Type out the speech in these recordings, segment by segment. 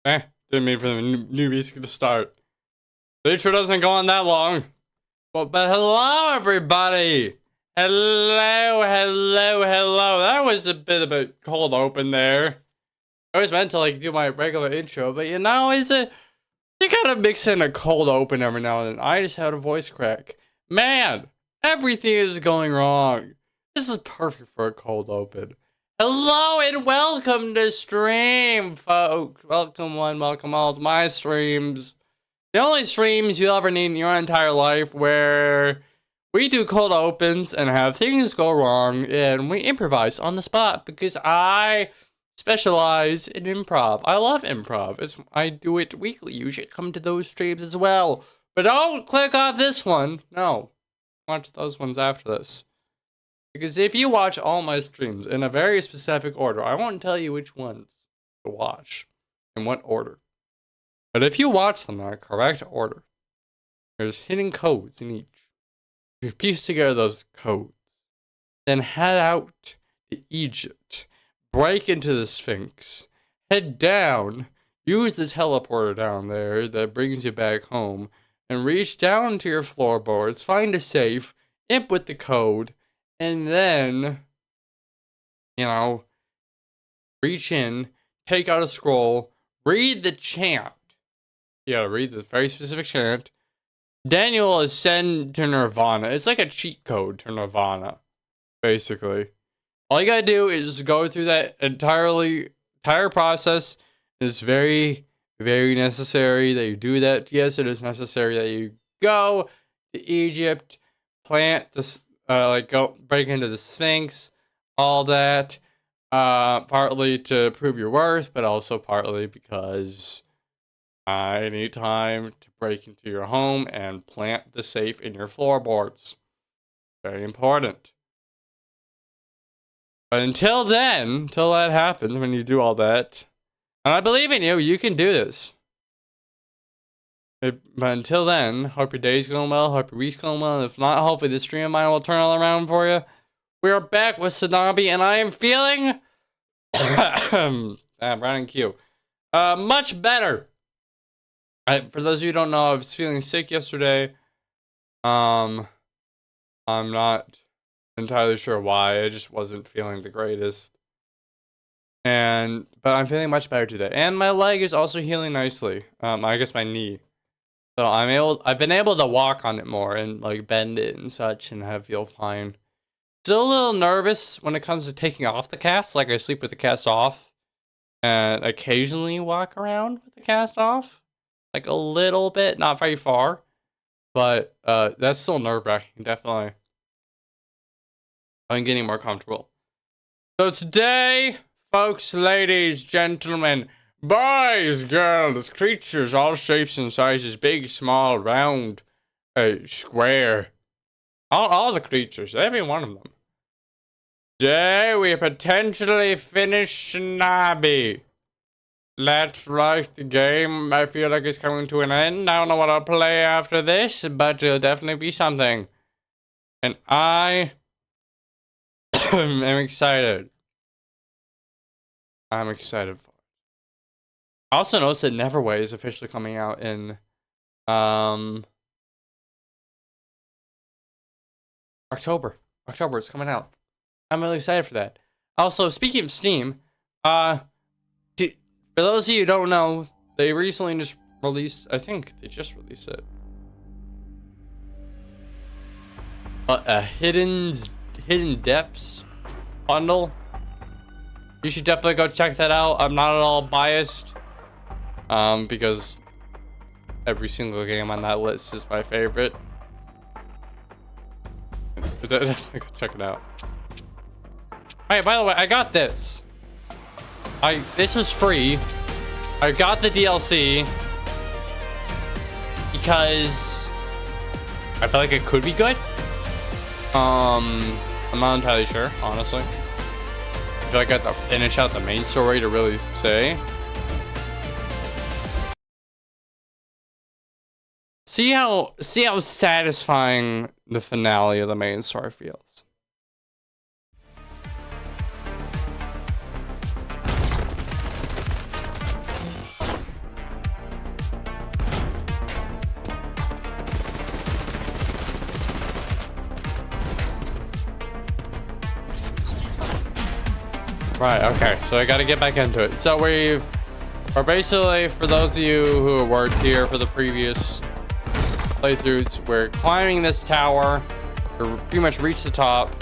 Didn't mean for the newbies to start. The intro doesn't go on that long. Well, but hello, everybody. Hello. That was a bit of a cold open there. I was meant to like do my regular intro, but you know, you gotta mix in a cold open every now and then. I just had a voice crack. Man, everything is going wrong. This is perfect for a cold open. Hello and welcome to stream, folks. Welcome one, welcome all to my streams. The only streams you'll ever need in your entire life where we do cold opens and have things go wrong and we improvise on the spot because I specialize in improv. I love improv. I do it weekly. You should come to those streams as well. But don't click off this one. No. Watch those ones after this. Because if you watch all my streams in a very specific order, I won't tell you which ones to watch, in what order. But if you watch them in the correct order, there's hidden codes in each. If you piece together those codes, then head out to Egypt, break into the Sphinx, head down, use the teleporter down there that brings you back home, and reach down to your floorboards, find a safe, input the code, and then, you know, reach in, take out a scroll, read the chant. You gotta read this very specific chant. Then you'll ascend to Nirvana. It's like a cheat code to Nirvana, basically. All you gotta do is go through that entire process. It's very, very necessary that you do that. Yes, it is necessary that you go to Egypt, plant this. Go break into the Sphinx, all that, partly to prove your worth, but also partly because I need time to break into your home and plant the safe in your floorboards. Very important. But until that happens, when you do all that, and I believe in you, you can do this. But until then, hope your day's going well, hope your week's going well, and if not, hopefully this stream of mine will turn all around for you. We are back with SANABI, and I am feeling running Q. Much better. For those of you who don't know, I was feeling sick yesterday. I'm not entirely sure why. I just wasn't feeling the greatest. But I'm feeling much better today. And my leg is also healing nicely. I guess my knee. So I've been able to walk on it more and like bend it and such and feel fine. Still a little nervous when it comes to taking off the cast. Like I sleep with the cast off and occasionally walk around with the cast off. Like a little bit, not very far. But that's still nerve-wracking, definitely. I'm getting more comfortable. So today, folks, ladies, gentlemen, boys, girls, creatures, all shapes and sizes, big, small, round, square. All the creatures, every one of them. Today we potentially finish SANABI. That's right, the game, I feel like it's coming to an end. I don't know what I'll play after this, but it'll definitely be something. And I am excited. I'm excited for it. I also noticed that Neverway is officially coming out in October. October, it's coming out. I'm really excited for that. Also, speaking of Steam, for those of you who don't know, they recently just released, I think they just released it. A Hidden Depths bundle. You should definitely go check that out. I'm not at all biased. Because every single game on that list is my favorite. Definitely go check it out. Hey, by the way, I got this. This was free. I got the DLC because I feel like it could be good. I'm not entirely sure, honestly. I feel like I have to finish out the main story to really say. See how satisfying the finale of the main story feels. Right, okay, so I gotta get back into it. So we're basically, for those of you who weren't here for the previous playthroughs, we're climbing this tower to pretty much reach the top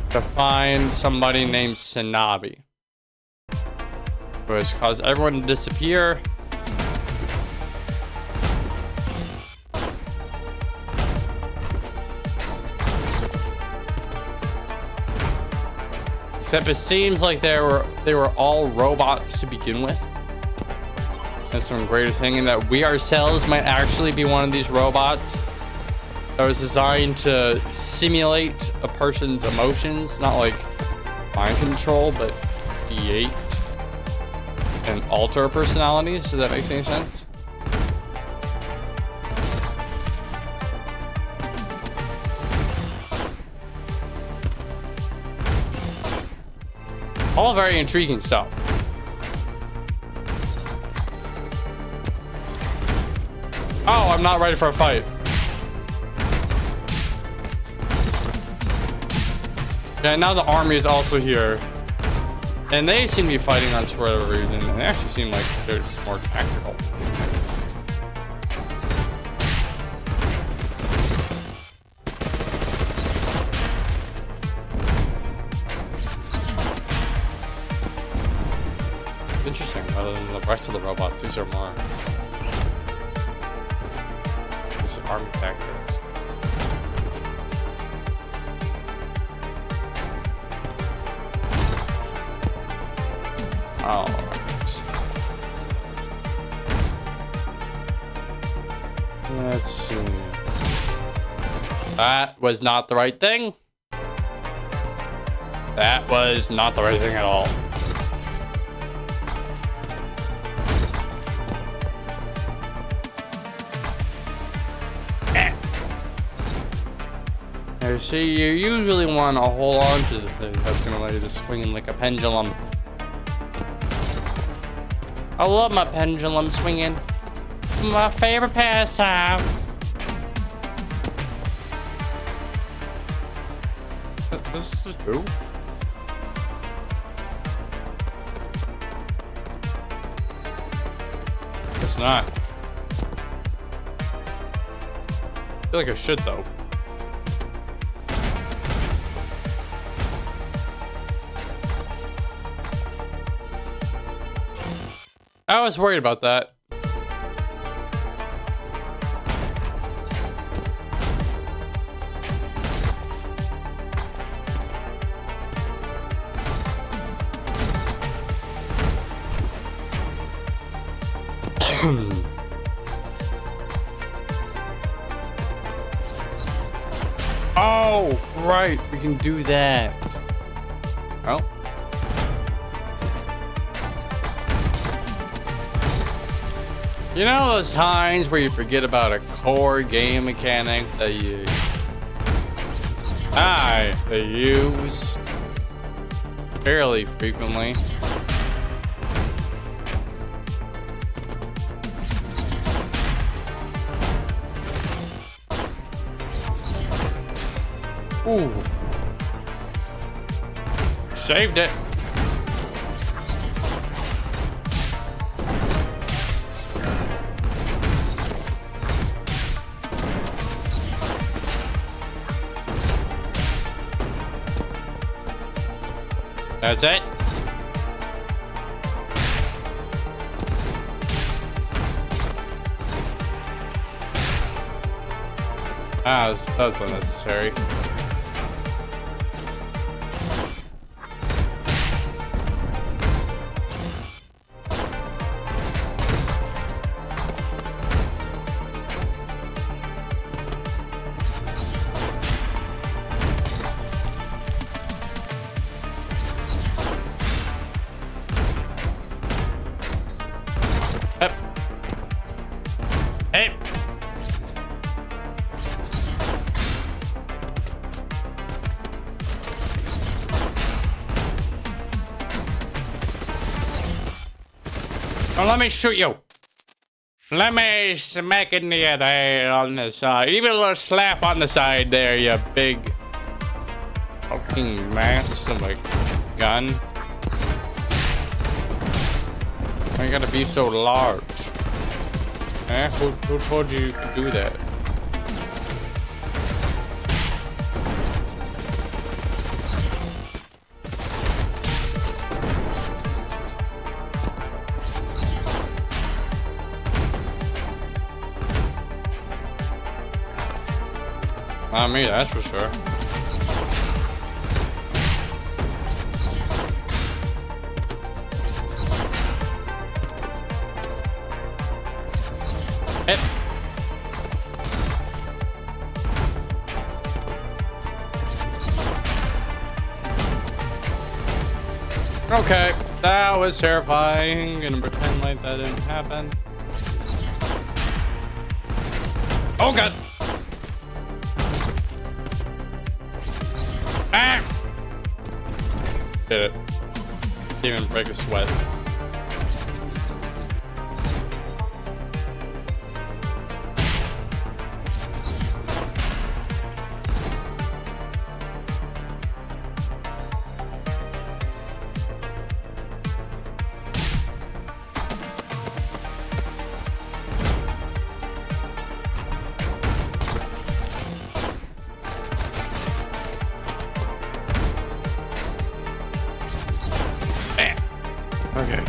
to find somebody named SANABI, who has caused everyone to disappear. Except it seems like they were all robots to begin with. That's some greater thing in that we ourselves might actually be one of these robots that was designed to simulate a person's emotions, not like mind control, but create and alter personalities. Does that make any sense? All very intriguing stuff. Oh, I'm not ready for a fight. Yeah, now the army is also here. And they seem to be fighting us for whatever reason. And they actually seem like they're more tactical. Interesting, rather than the rest of the robots, these are more... This is army tactics. Oh, let's see. That was not the right thing. That was not the right thing at all. Now, see, you usually want to hold on to the thing that's going to let you just swing like a pendulum. I love my pendulum swinging. My favorite pastime. This is who? It's not. I feel like I should though. I was worried about that. Oh, right. We can do that. Oh. You know those times where you forget about a core game mechanic that they use fairly frequently? Ooh. Saved it. That's it. Ah, that's unnecessary. Hey. Well, let me shoot you. Let me smack into you there on the side. Even a little slap on the side there, you big fucking mass of a gun. Why you gotta be so large? Eh? Who told you you could do that? Not me, that's for sure. Hit. Okay, that was terrifying. Gonna pretend like that didn't happen. Oh god! Ah! Did it. Didn't even break a sweat. Okay.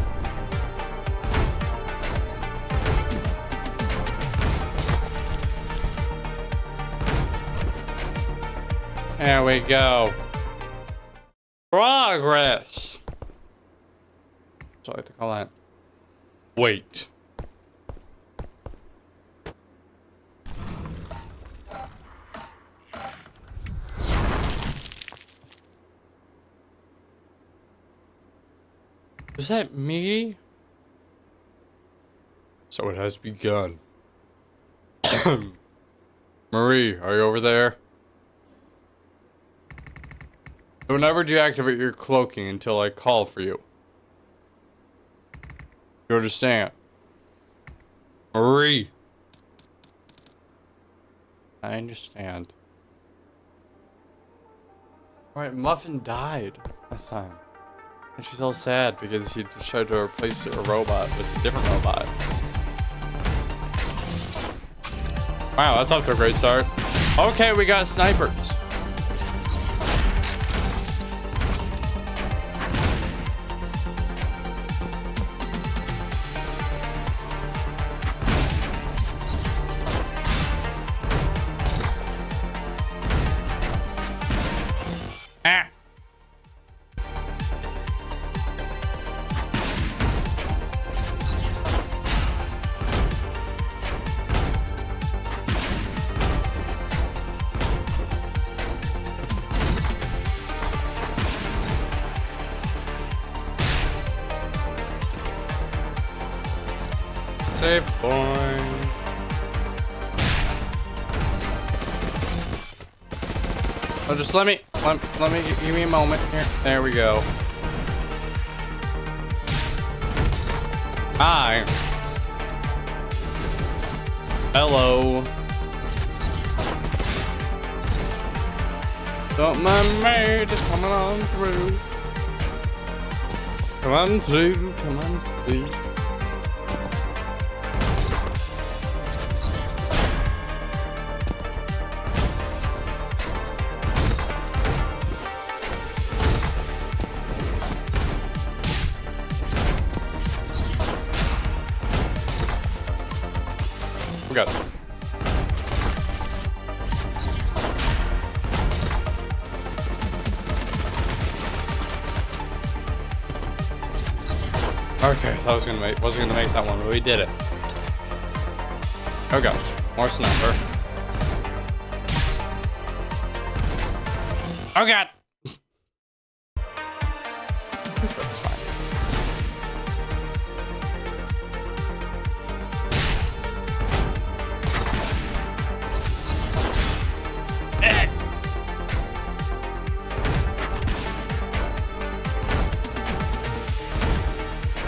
There we go. Progress. That's what I like to call that. Wait. Was that me? So it has begun. Marie, are you over there? Don't ever deactivate your cloaking until I call for you. You understand? Marie. I understand. Alright, Muffin died last time. And she's all sad because he just tried to replace a robot with a different robot. Wow, that's off to a great start. Okay, we got snipers. Save point. Oh, just let me give me a moment here. There we go. Hi. Hello. Don't mind me, just coming on through. Come on through, come on through. We got it. Okay, I thought wasn't gonna make that one, but we did it. Oh gosh, more sniper. Oh god! That's fine.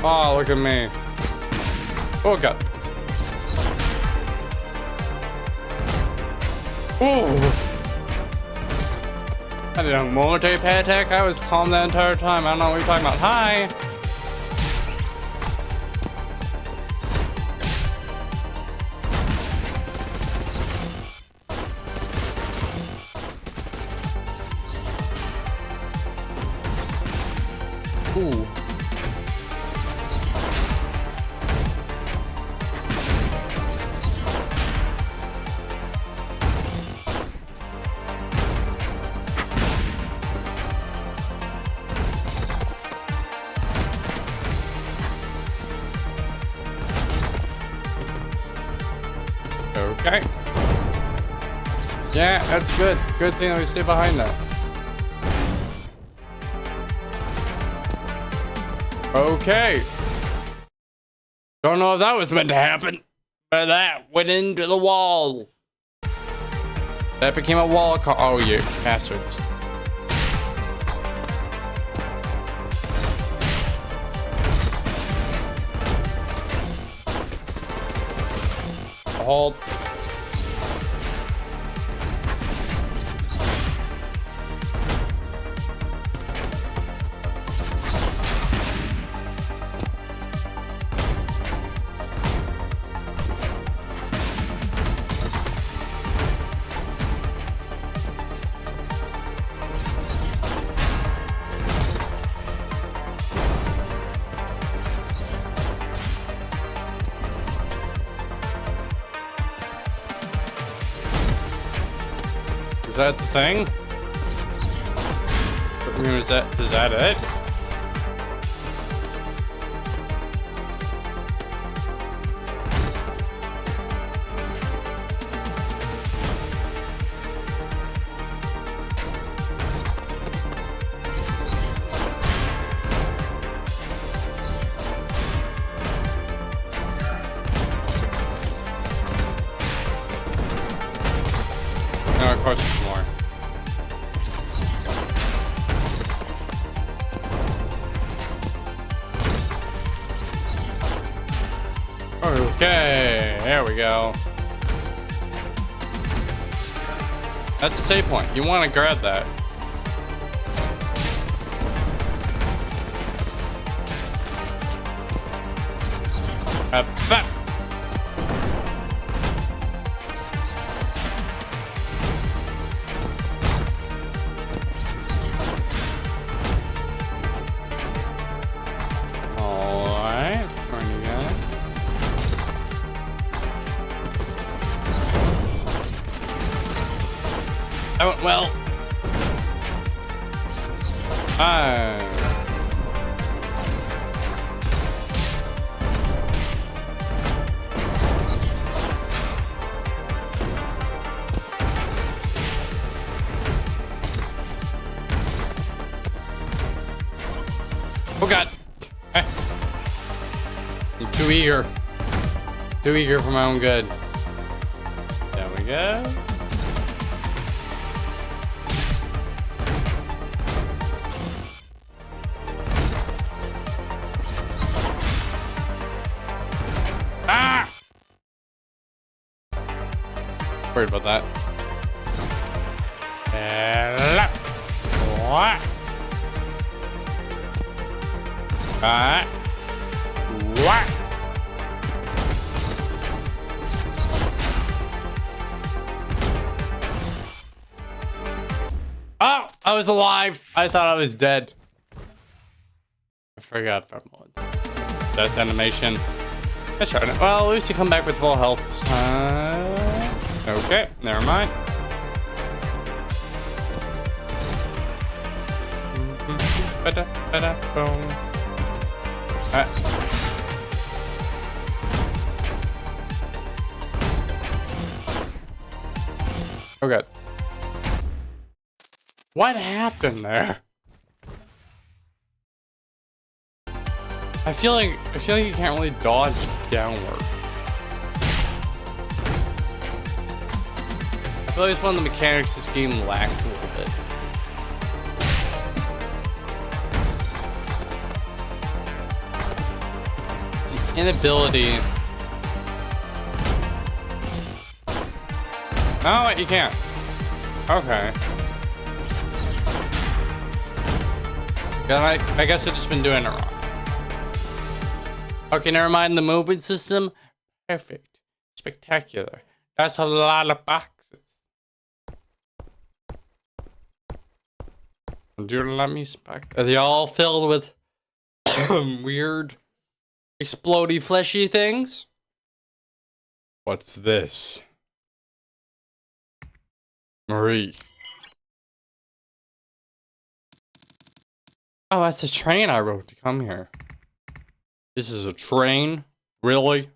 Oh, look at me. Oh, God. Ooh. I did a momentary panic attack. I was calm that entire time. I don't know what you're talking about. Hi. Ooh. Okay. Yeah, that's good. Good thing that we stay behind that. Okay. Don't know if that was meant to happen, but that went into the wall. That became a wall car. Oh, you bastards. Hold. Is that the thing? I mean, is that it? No, of course there's more. Okay, there we go. That's a save point. You want to grab that. That. That went well. Oh God. I'm too eager. Too eager for my own good. There we go. Ah! Worried about that. What? What? Oh, I was alive. I thought I was dead. I forgot for a moment. Death animation. Let's try it. Well, at least you come back with full health. Okay, never mind. Okay. What happened there? I feel like you can't really dodge downward. I feel like it's one of the mechanics this game lacks a little bit. It's the inability. Oh wait, you can't. Okay. I guess I've just been doing it wrong. Okay, never mind the movement system. Perfect. Spectacular. That's a lot of boxes. Do you let me spec? Are they all filled with weird explodey fleshy things. What's this? Marie. Oh, that's a train I rode to come here. This is a train? Really?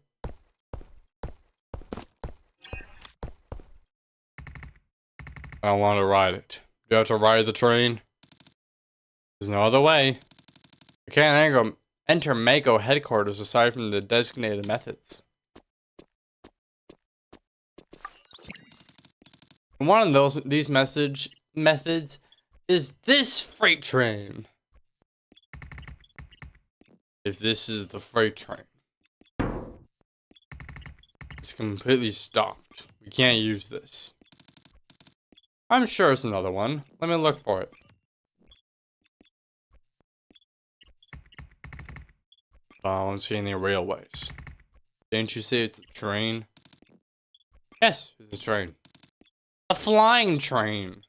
I want to ride it. Do you have to ride the train? There's no other way. I can't enter Mako headquarters aside from the designated methods. One of these methods is this freight train. If this is the freight train, it's completely stopped. We can't use this. I'm sure it's another one. Let me look for it. I don't see any railways. Didn't you say it's a train? Yes, it's a train. A flying train.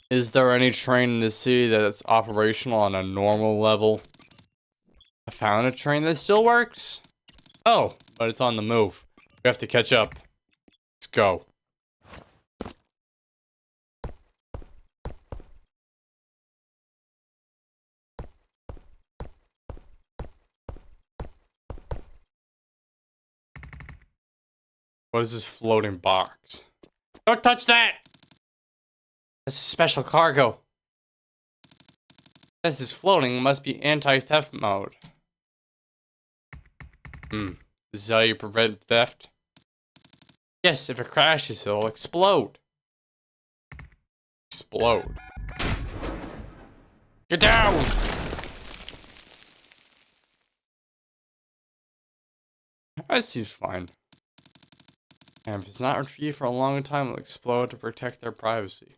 Is there any train in the city that's operational on a normal level? I found a train that still works. Oh, but it's on the move. We have to catch up. Let's go. What is this floating box? Don't touch that! That's a special cargo. As it's floating, it must be anti-theft mode. This is how you prevent theft? Yes, if it crashes, it'll explode. Explode. Get down! That seems fine. And if it's not retrieved for a long time, it'll explode to protect their privacy.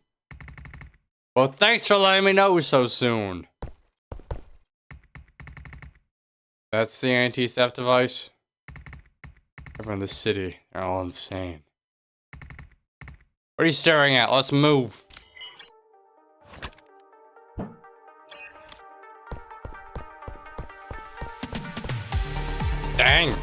Well, thanks for letting me know so soon. That's the anti-theft device. Everyone in the city, they're all insane. What are you staring at? Let's move. Dang.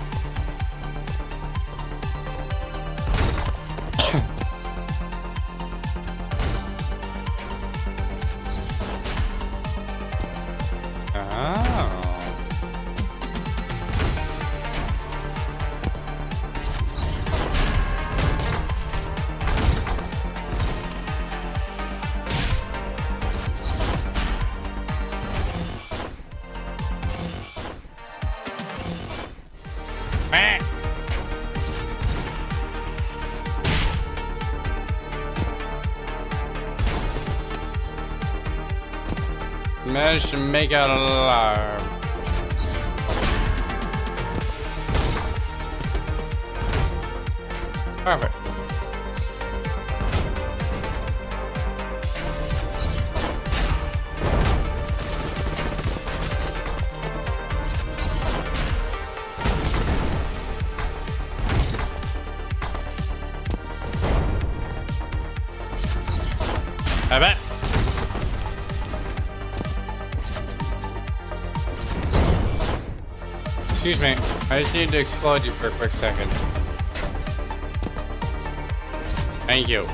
Managed to make out an alarm. Perfect. I bet. Excuse me, I just need to explode you for a quick second. Thank you.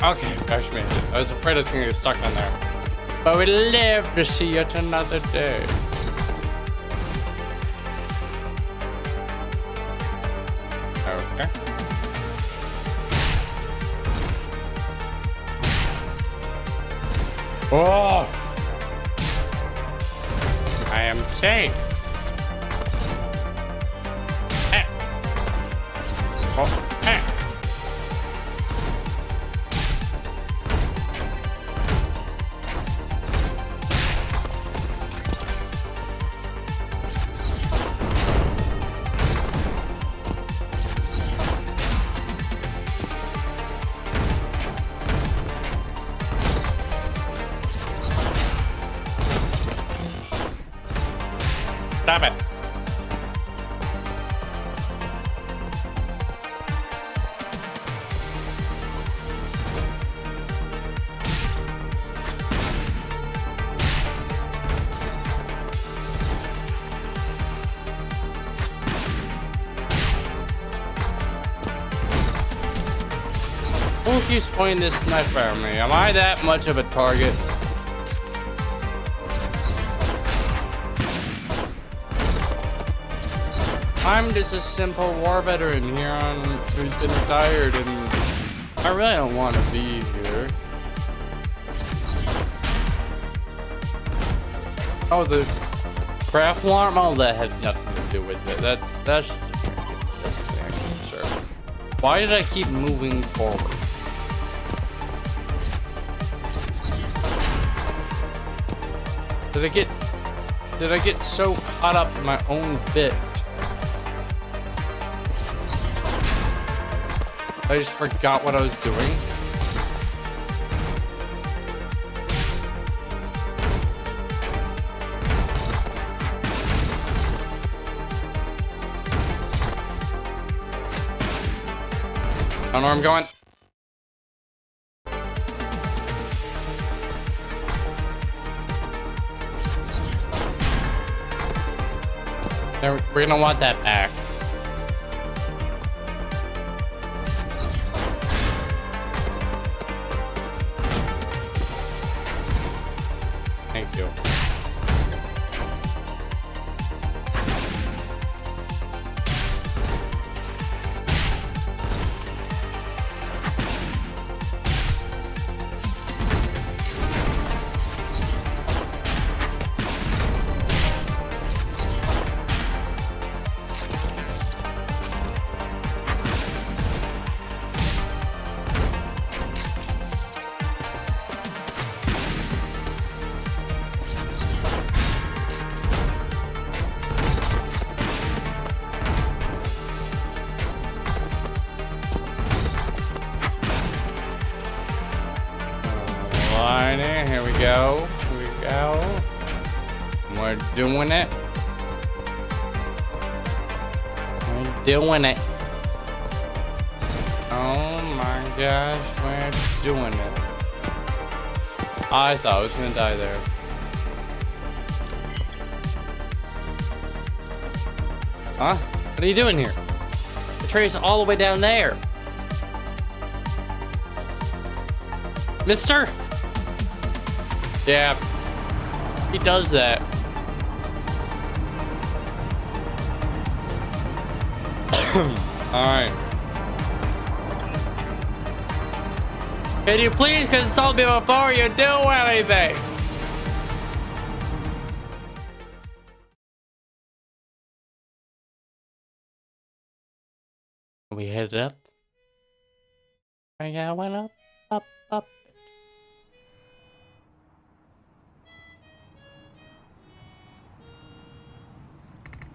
Okay, gosh, made it. I was afraid I was gonna get stuck on there. But we live to see yet another day. Okay. Oh! I am safe. Eh. Oh, eh. Stop it. Who keeps pointing this sniper at me? Am I that much of a target? I'm just a simple war veteran here who's been retired, and I really don't want to be here. Oh, the grapple arm? Oh, that had nothing to do with it. That's just a trick. Sure. Why did I keep moving forward? Did I get so caught up in my own bit? I just forgot what I was doing. I don't know where I'm going. We're gonna want that back. Thank you. Here we go. Here we go. We're doing it. We're doing it. Oh my gosh, we're doing it. I thought I was gonna die there. Huh? What are you doing here? The trace all the way down there. Mister? Yeah, he does that. Alright. Can you please consult me before you do anything? We headed up. I went up, up, up.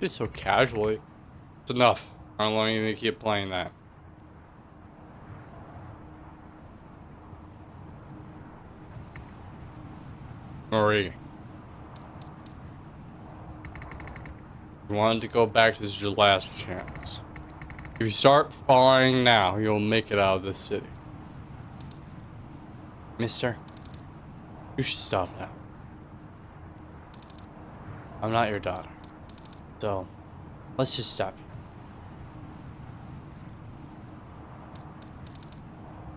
Just so casually. It's enough. I don't want you to keep playing that. Marie. If you wanted to go back, this is your last chance. If you start falling now, you'll make it out of this city. Mister, you should stop that. I'm not your daughter. So, let's just stop you.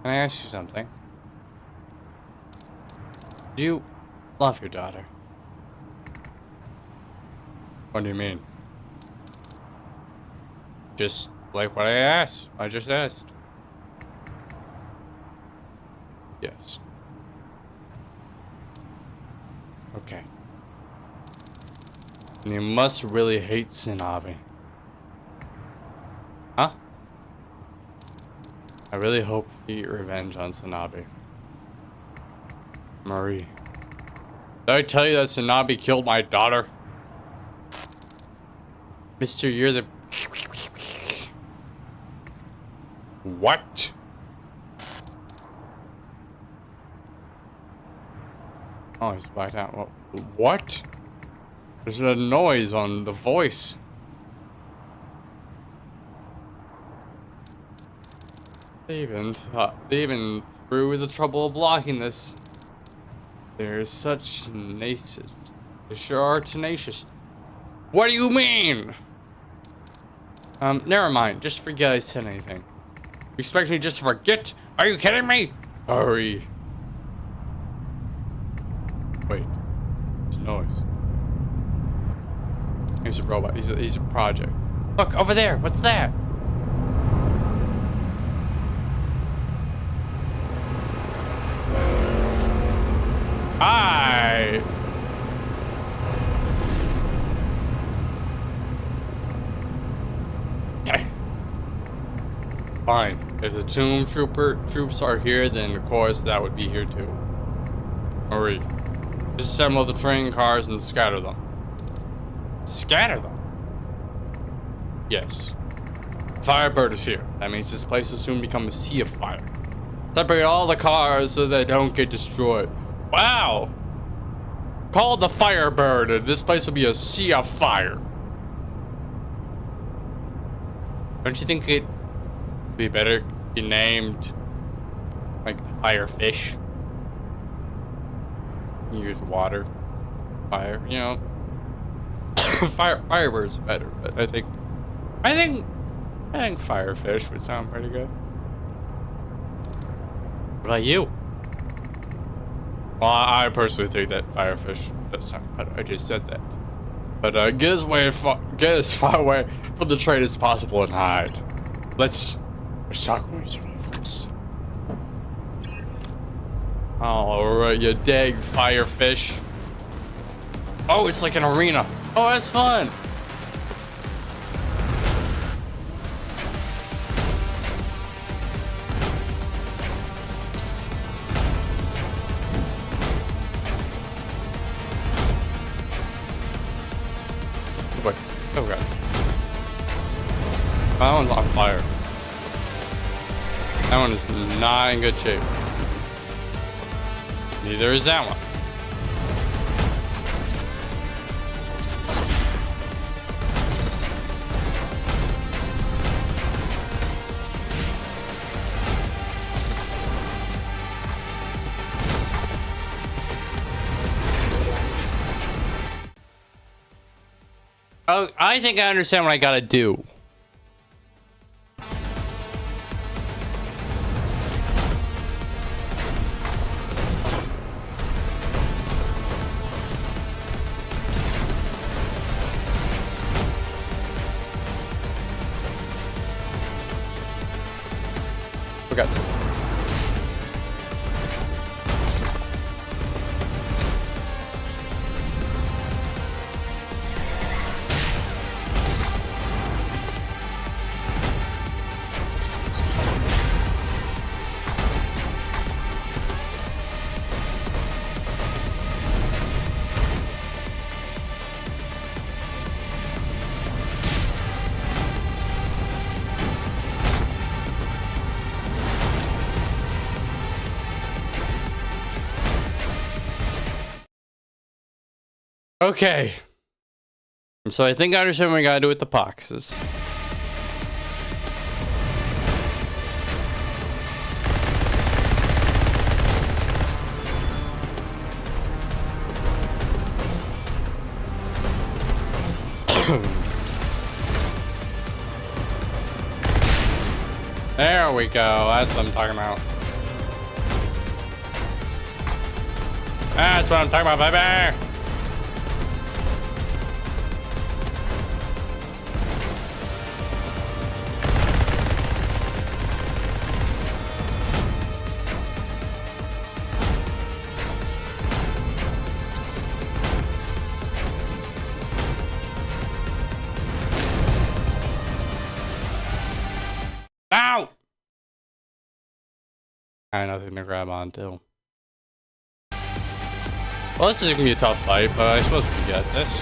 Can I ask you something? Do you love your daughter? What do you mean? Just like what I just asked. Yes. Okay. And you must really hate SANABI. Huh? I really hope you get revenge on SANABI. Marie. Did I tell you that SANABI killed my daughter? Mister, you're the... What? Oh, he's back down. What? There's a noise on the voice. They even through the trouble of blocking this. They're such tenacious. They sure are tenacious. What do you mean? Never mind. Just forget I said anything. You expect me just to forget Are you kidding me? Hurry. Wait. It's a noise. He's a robot. He's a project. Look, over there. What's that? Hi. Fine. If the troops are here, then of course that would be here too. Hurry. Disassemble the train cars and scatter them. Scatter them? Yes. Firebird is here. That means this place will soon become a sea of fire. Separate all the cars so they don't get destroyed. Wow! Call the Firebird and this place will be a sea of fire. Don't you think it'd be better be named like the Firefish? Use water, fire, you know. Firebird's better, but I think Firefish would sound pretty good. What about you? Well, I personally think that Firefish does sound better. I just said that. But get as far away from the train as possible and hide. Let's talk when we survive this. Alright, you dang Firefish. Oh, it's like an arena. Oh, that's fun. Oh boy. Oh god. That one's on fire. That one is not in good shape. Neither is that one. Oh, I think I understand what I gotta do. Okay. Okay. So I think I understand what we gotta do with the boxes. There we go. That's what I'm talking about. That's what I'm talking about, baby. Ow! I have nothing to grab onto. Well, this is gonna be a tough fight, but I suppose we can get this.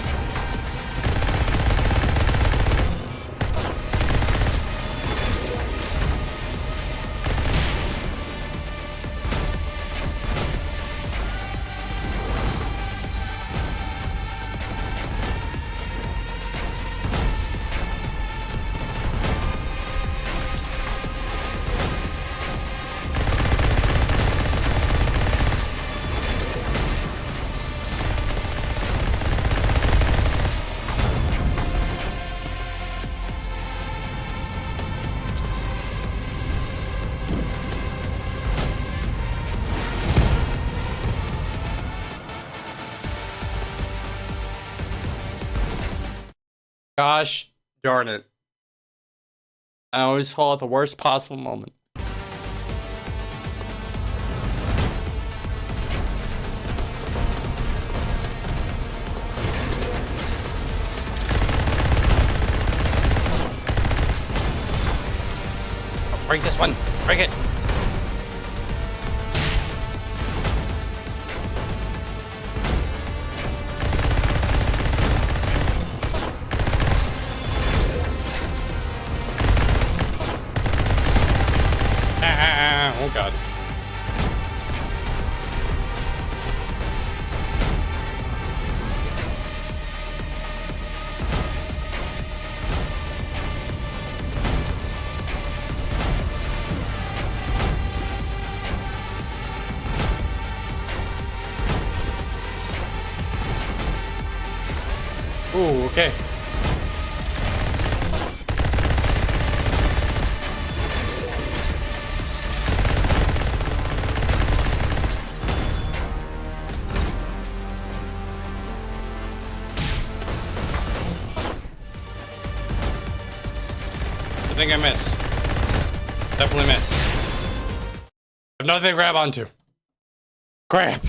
Gosh darn it. I always fall at the worst possible moment. Break this one. Break it. Oh god. Ooh, okay. I think I missed. Definitely missed. I have nothing to grab onto. Crap.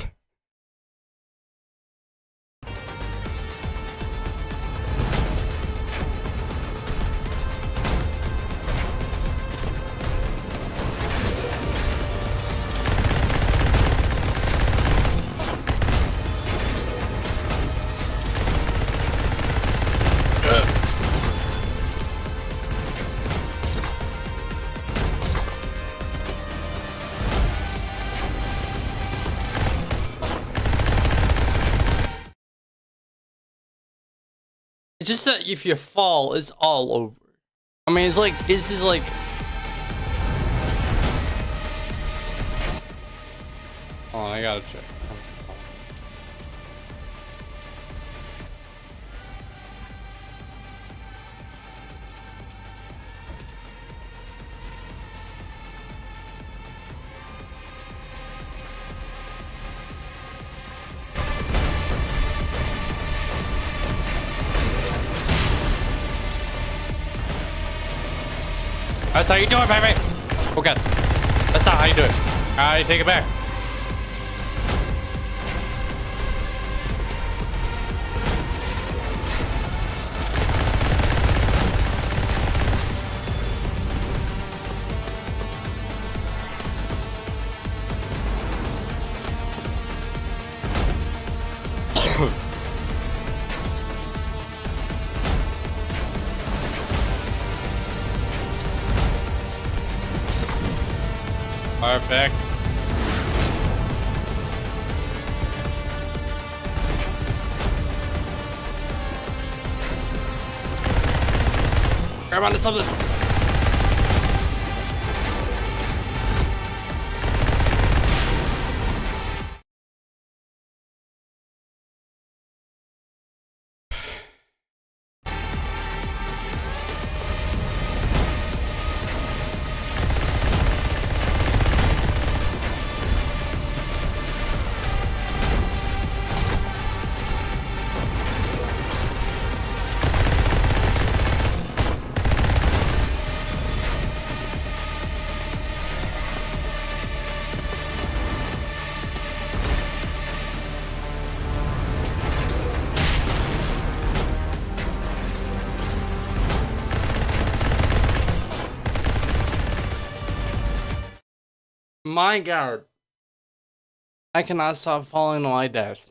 It's just that if you fall, it's all over. I mean, it's like, this is like... Hold on, I gotta check. That's how you do it, baby! Oh god. That's not how you do it. I take it back. Perfect. Grab onto something. My god. I cannot stop falling to my death.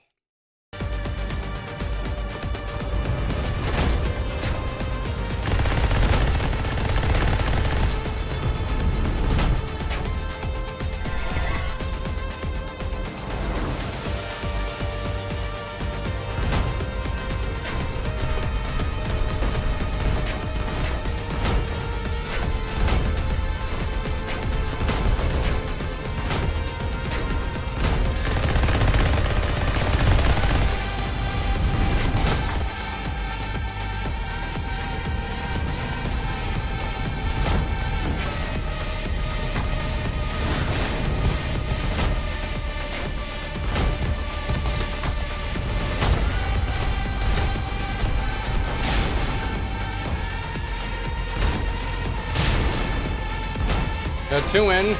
two in.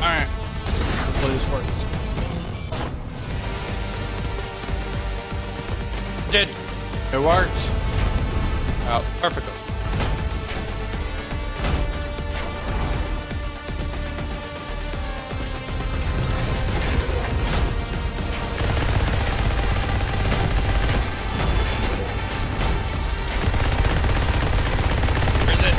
Alright. Hopefully this works. Did. It worked. Oh, perfect. Where is it?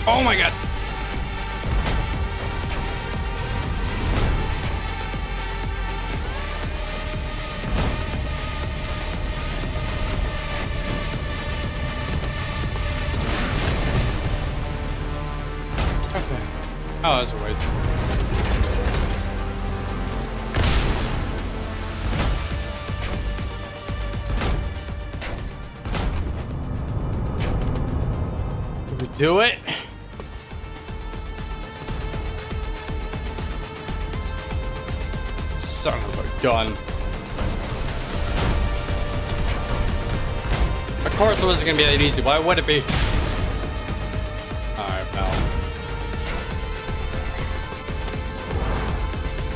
Oh my god. Okay. Oh, that's a waste. Did we do it? Son of a gun. Of course it wasn't gonna be that easy. Why would it be? Alright, pal.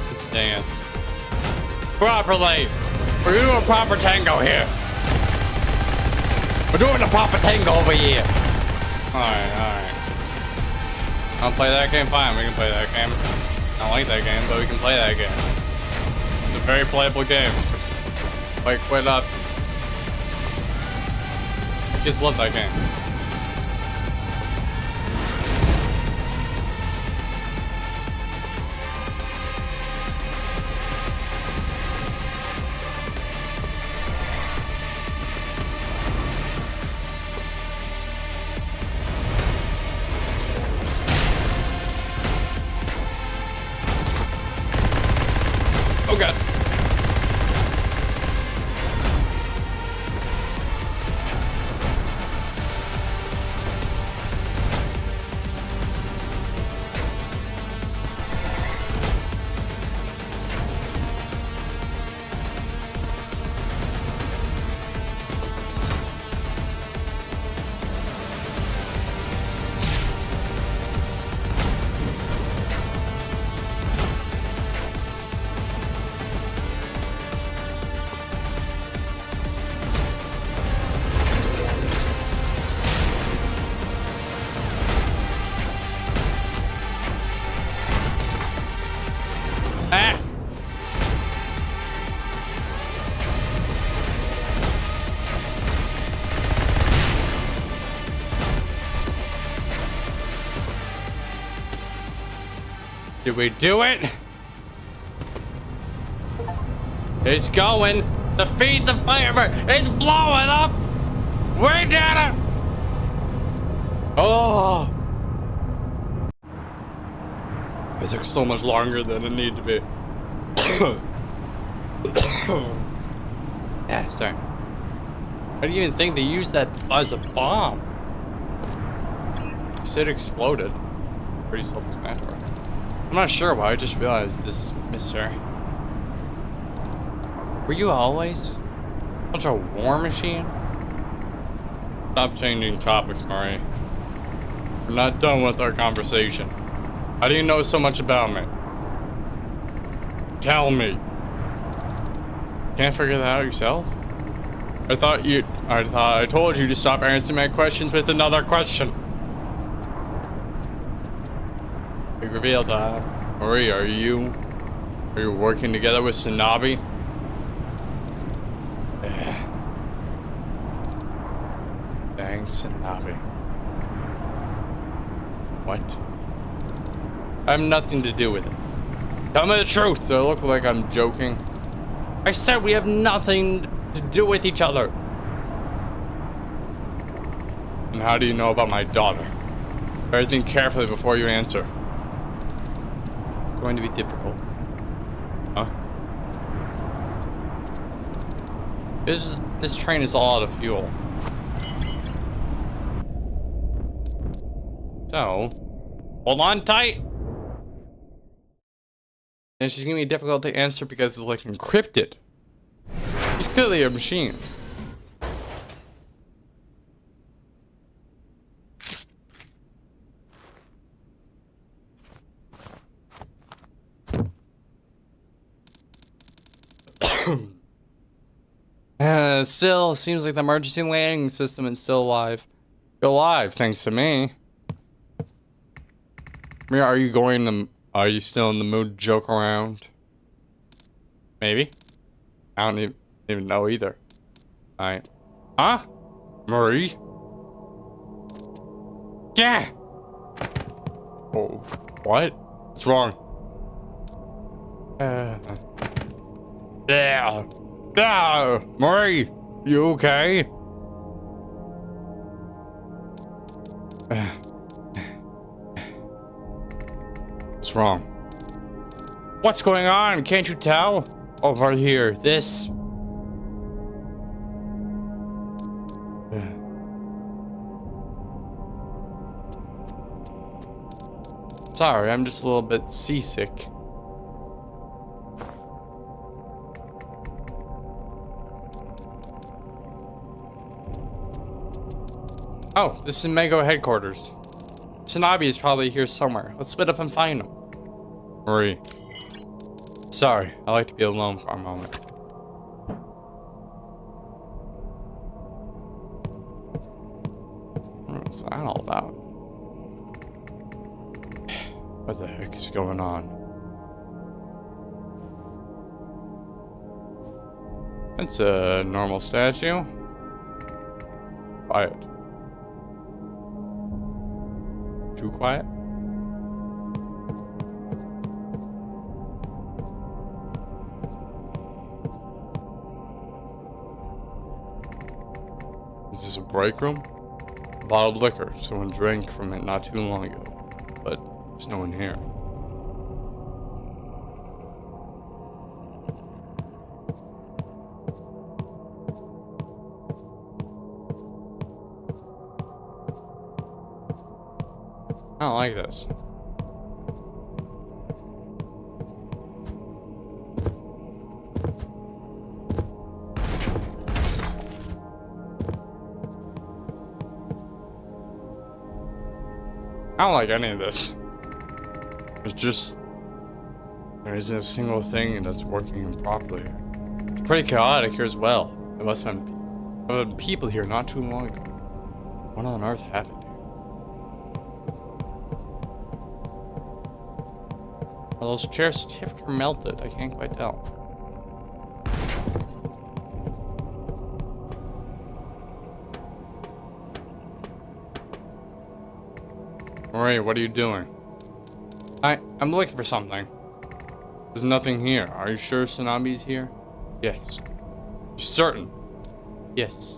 Let's dance. Properly! We're doing a proper tango here. We're doing a proper tango over here. Alright, alright. I'll play that game? Fine, we can play that game. I don't like that game, but we can play that game. It's a very playable game. Like, quit up. Kids love that game. Oh god. Ah! Did we do it? It's going. Defeat the firebird. It's blowing up. We did it. Oh. It took so much longer than it needed to be. Yeah, sorry. I didn't even think they used that as a bomb. It exploded. Pretty self-explanatory. I'm not sure why, I just realized this, mister. Were you always such a war machine? Stop changing topics, Murray. We're not done with our conversation. How do you know so much about me? Tell me. Can't figure that out yourself? I thought I told you to stop answering my questions with another question. Big reveal time. Marie, are you working together with SANABI? Dang SANABI. What? I have nothing to do with it. Tell me the truth. Do I look like I'm joking? I said we have nothing to do with each other. And how do you know about my daughter? Better think carefully before you answer. It's going to be difficult. Huh? This train is all out of fuel. So, hold on tight. And she's gonna be difficult to answer because it's like encrypted. She's clearly a machine. Still, seems like the emergency landing system is still alive. You're alive, thanks to me. Mira, are you still in the mood to joke around? Maybe? I don't even know either. Alright. Huh? Marie? Yeah! Oh, what? What's wrong? Yeah. Yeah! Marie! You okay? What's wrong? What's going on? Can't you tell? Over here, this. Sorry, I'm just a little bit seasick. Oh, this is Mego headquarters. SANABI is probably here somewhere. Let's split up and find him. Marie. Sorry, I like to be alone for a moment. What's that all about? What the heck is going on? That's a normal statue. Quiet. Too quiet? Is this a break room? A bottled liquor. Someone drank from it not too long ago. But there's no one here. I don't like this. I don't like any of this. There isn't a single thing that's working properly. It's pretty chaotic here as well. There must have been people here not too long ago. What on earth happened here? Are those chairs tipped or melted? I can't quite tell. Marie, what are you doing? I'm looking for something. There's nothing here. Are you sure SANABI's here? Yes. You certain? Yes.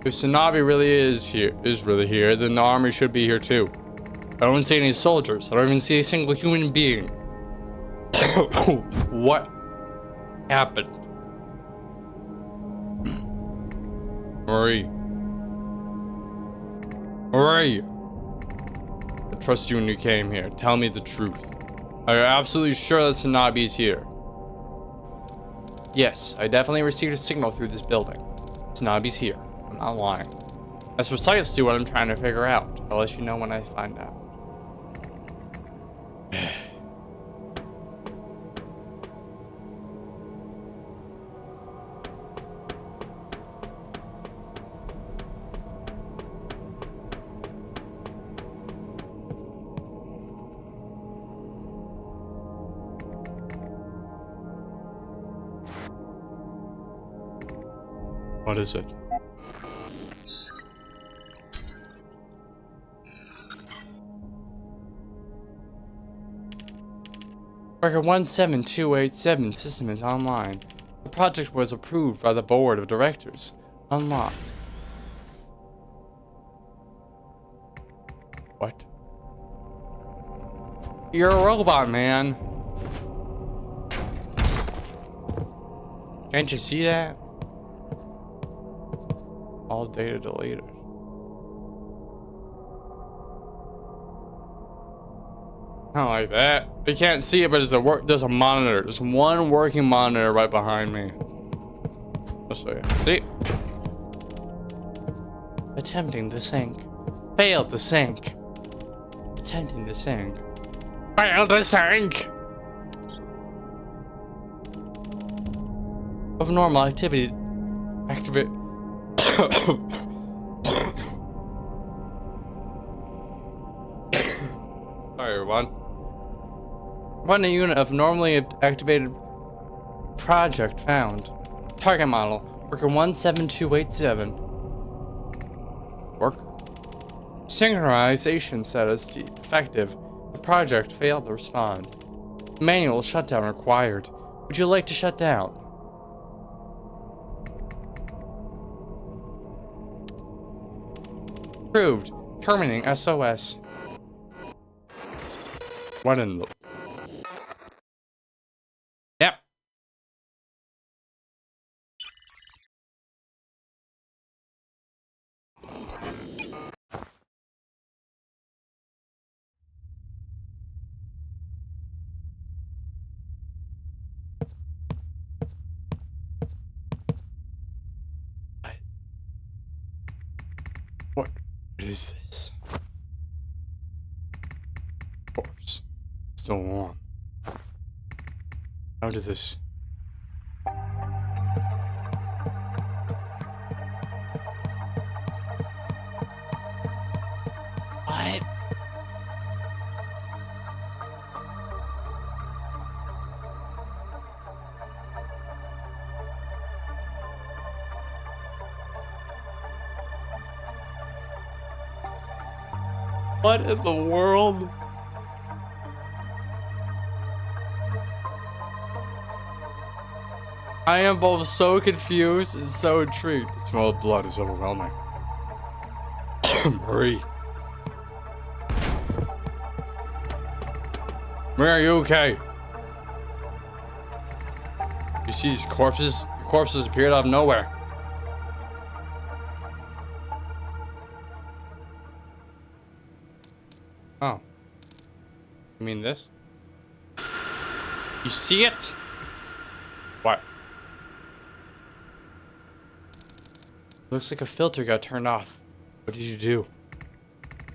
If SANABI really is really here, then the army should be here too. I don't see any soldiers. I don't even see a single human being. What happened? Marie. Marie. I trust you when you came here. Tell me the truth. Are you absolutely sure that SANABI is here? Yes, I definitely received a signal through this building. SANABI's here. I'm not lying. That's precisely what I'm trying to figure out. I'll let you know when I find out. What is it? Record 17287 system is online. The project was approved by the board of directors. Unlocked. What? You're a robot, man. Can't you see that? All data deleted. Not like that. You can't see it, but there's a monitor. There's one working monitor right behind me. I'll show you. See? Attempting to sync. Failed to sync. Attempting to sync. Failed to sync! Of normal activity. Activate. Sorry, everyone. Run a unit of normally activated project found. Target model. Worker 17287. Worker. Synchronization status defective. The project failed to respond. Manual shutdown required. Would you like to shut down? Approved. Terminating SOS. What in the... Yep. What is this? Corpse. Still warm. How did this... What? What in the world? I am both so confused and so intrigued. The smell of blood is overwhelming. Marie. Marie, are you okay? You see these corpses? The corpses appeared out of nowhere. Oh. You mean this? You see it? What? Looks like a filter got turned off. What did you do?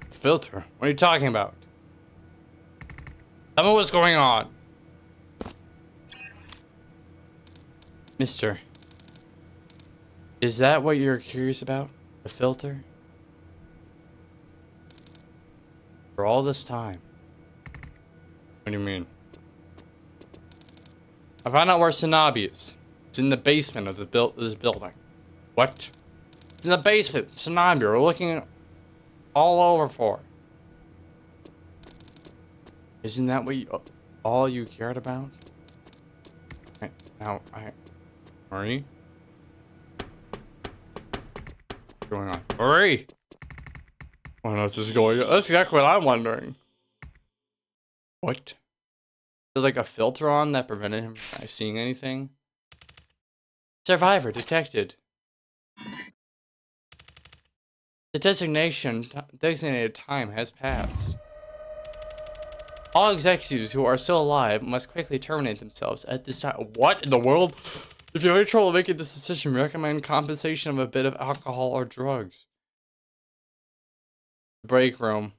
Filter? What are you talking about? Tell me what's going on. Mister. Is that what you're curious about? The filter? For all this time. What do you mean? I found out where SANABI is. It's in the basement of this building. What? It's in the basement. SANABI. We're looking all over for it. Isn't that what all you cared about? Right, now, Marie? What's going on? Marie! I don't know if this is going on. That's exactly what I'm wondering. What? There's like a filter on that prevented him from seeing anything? Survivor detected. The designated time has passed. All executives who are still alive must quickly terminate themselves at this time. What in the world? If you're having trouble making this decision, recommend compensation of a bit of alcohol or drugs. Break room.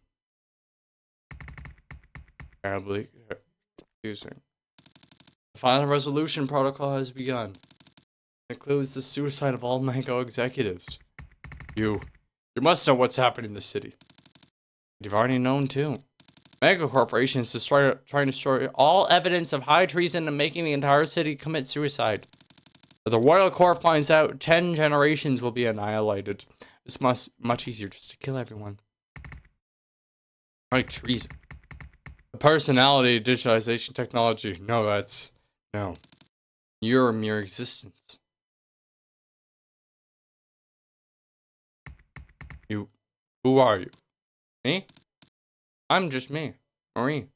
Terribly confusing. The final resolution protocol has begun. It includes the suicide of all Mango executives. You must know what's happening in the city. You've already known too. Mango Corporation is trying to destroy all evidence of high treason and making the entire city commit suicide. If the Royal Corp finds out, 10 generations will be annihilated. It's much easier just to kill everyone. Like treason. Personality, digitalization, technology. No, that's... No. You're a mere existence. You... Who are you? Me? I'm just me. Marie.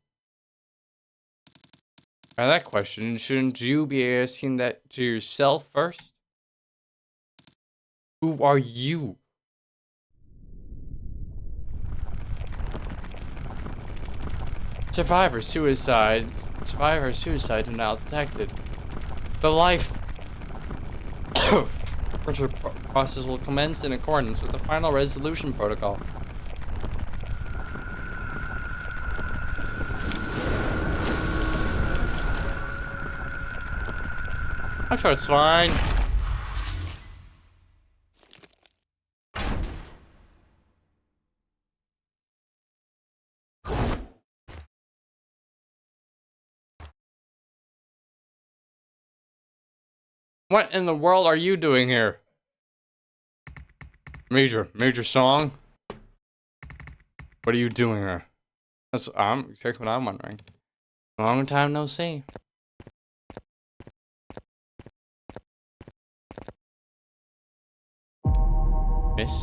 By that question, shouldn't you be asking that to yourself first? Who are you? Survivor suicide denial detected. The life process will commence in accordance with the final resolution protocol. I'm sure it's fine. What in the world are you doing here? Major song? What are you doing here? That's exactly what I'm wondering. Long time no see. Miss?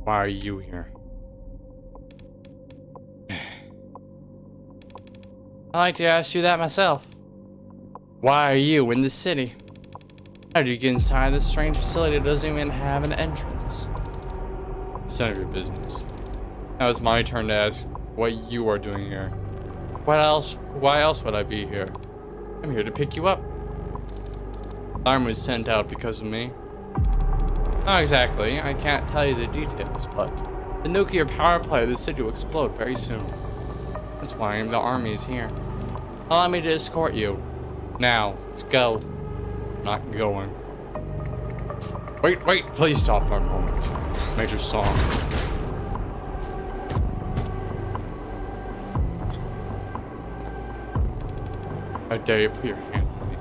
Why are you here? I'd like to ask you that myself. Why are you in the city? How did you get inside this strange facility that doesn't even have an entrance? It's none of your business. Now it's my turn to ask what you are doing here. What else? Why else would I be here? I'm here to pick you up. Alarm was sent out because of me. Not exactly. I can't tell you the details, but the nuclear power plant of the city will explode very soon. That's why the army is here. Allow me to escort you. Now, let's go. I'm not going. Wait, please stop for a moment. Major song. How dare you put your hand on me?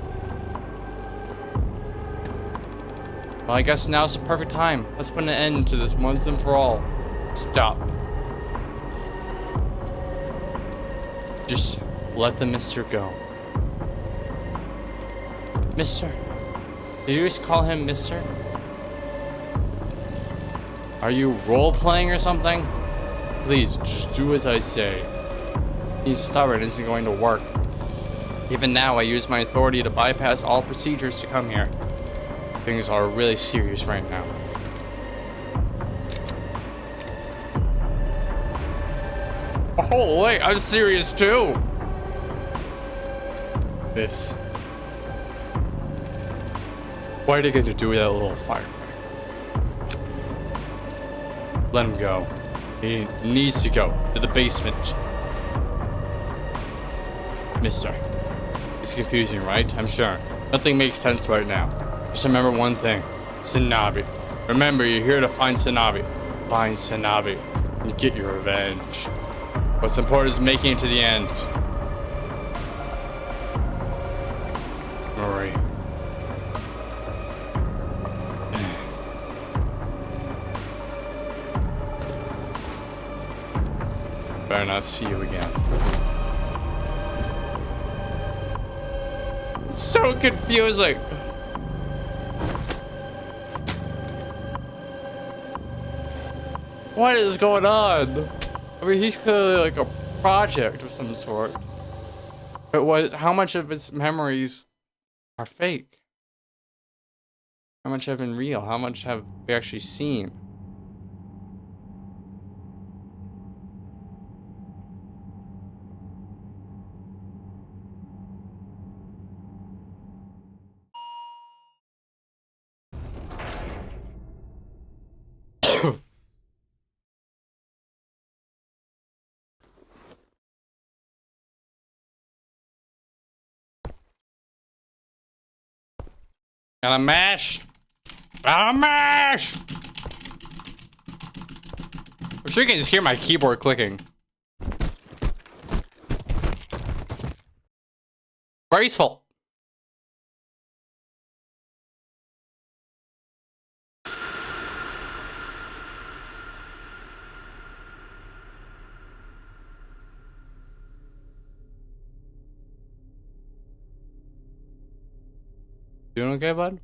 Well, I guess now's the perfect time. Let's put an end to this once and for all. Stop. Just let the mister go. Mister? Did you just call him mister? Are you role-playing or something? Please, just do as I say. Being stubborn isn't going to work. Even now, I use my authority to bypass all procedures to come here. Things are really serious right now. Oh, wait, I'm serious too! This. What are you going to do with that little firecracker? Let him go. He needs to go to the basement. Mister. It's confusing, right? I'm sure. Nothing makes sense right now. Just remember one thing. SANABI. Remember, you're here to find SANABI. Find SANABI and get your revenge. What's important is making it to the end. Marie. Better not see you again. It's so confusing. What is going on? I mean, he's clearly like a project of some sort. But how much of his memories are fake? How much have been real? How much have we actually seen? Gotta mash! Gotta mash! I'm sure you can just hear my keyboard clicking. Graceful. Doing okay, bud?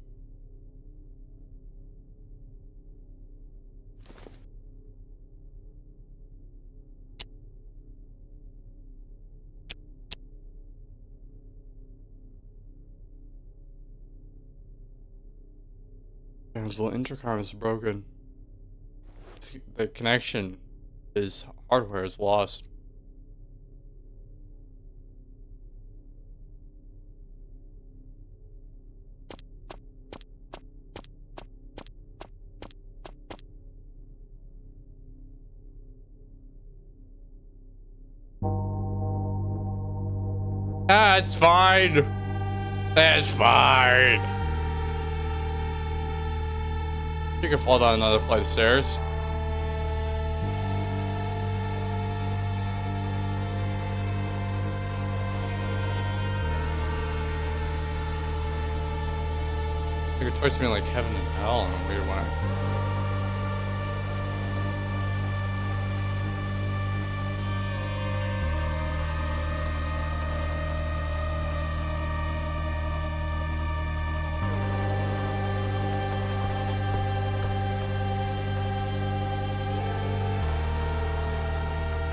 His little intercom is broken. The connection, his hardware is lost. Ah, it's fine. It's fine. You can fall down another flight of stairs. You could torture me like heaven and hell in a weird way.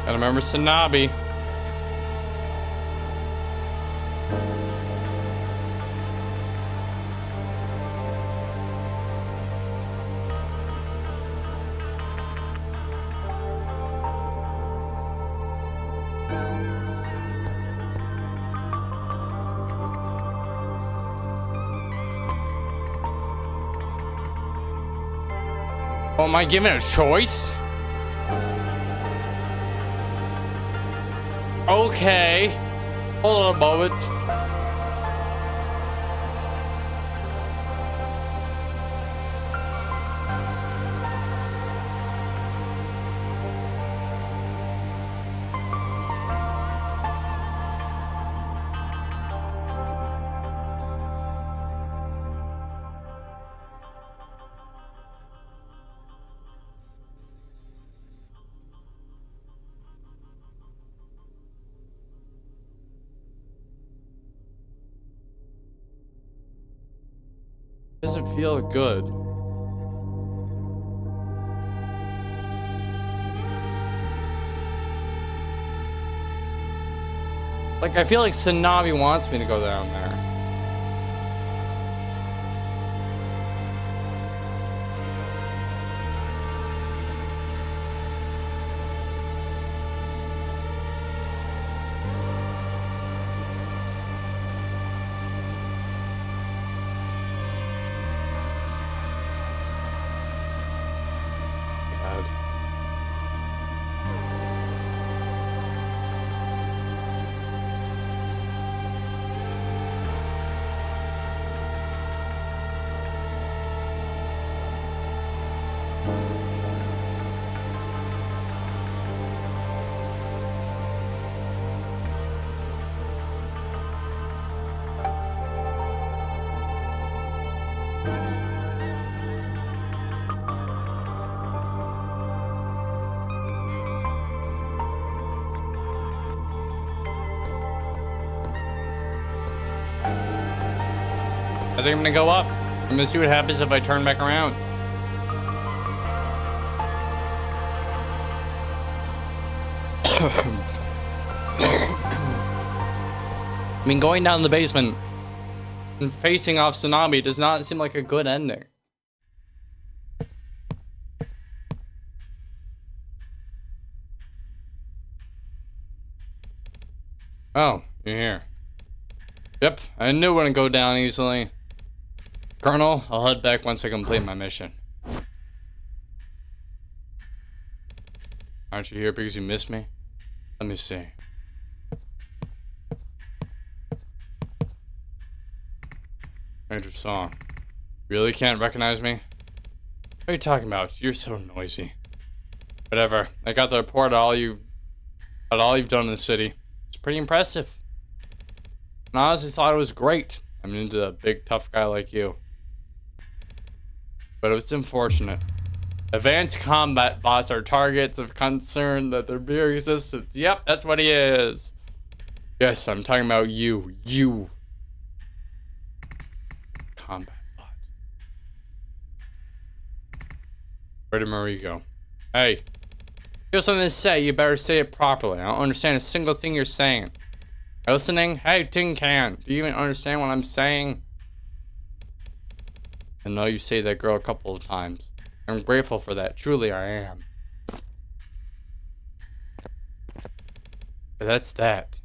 Gotta remember SANABI. Oh, am I given a choice? Okay. Hold on a moment. Doesn't feel good. Like, I feel like SANABI wants me to go down there. I think I'm gonna go up. I'm gonna see what happens if I turn back around. I mean, going down the basement and facing off SANABI does not seem like a good ending. Oh, you're here. Yep, I knew it wouldn't go down easily. Colonel, I'll head back once I complete my mission. Aren't you here because you missed me? Let me see. Major song. Really can't recognize me? What are you talking about? You're so noisy. Whatever. I got the report on all you've done in the city. It's pretty impressive. And I honestly thought it was great. I'm into a big tough guy like you. But it's unfortunate. Advanced combat bots are targets of concern that their mere existence. Yep, that's what he is. Yes, I'm talking about you. You. Where did Marie go? Hey. You have something to say, you better say it properly. I don't understand a single thing you're saying. Are you listening? Hey, Tin Can. Do you even understand what I'm saying? I know you say that girl a couple of times. I'm grateful for that. Truly, I am. But that's that.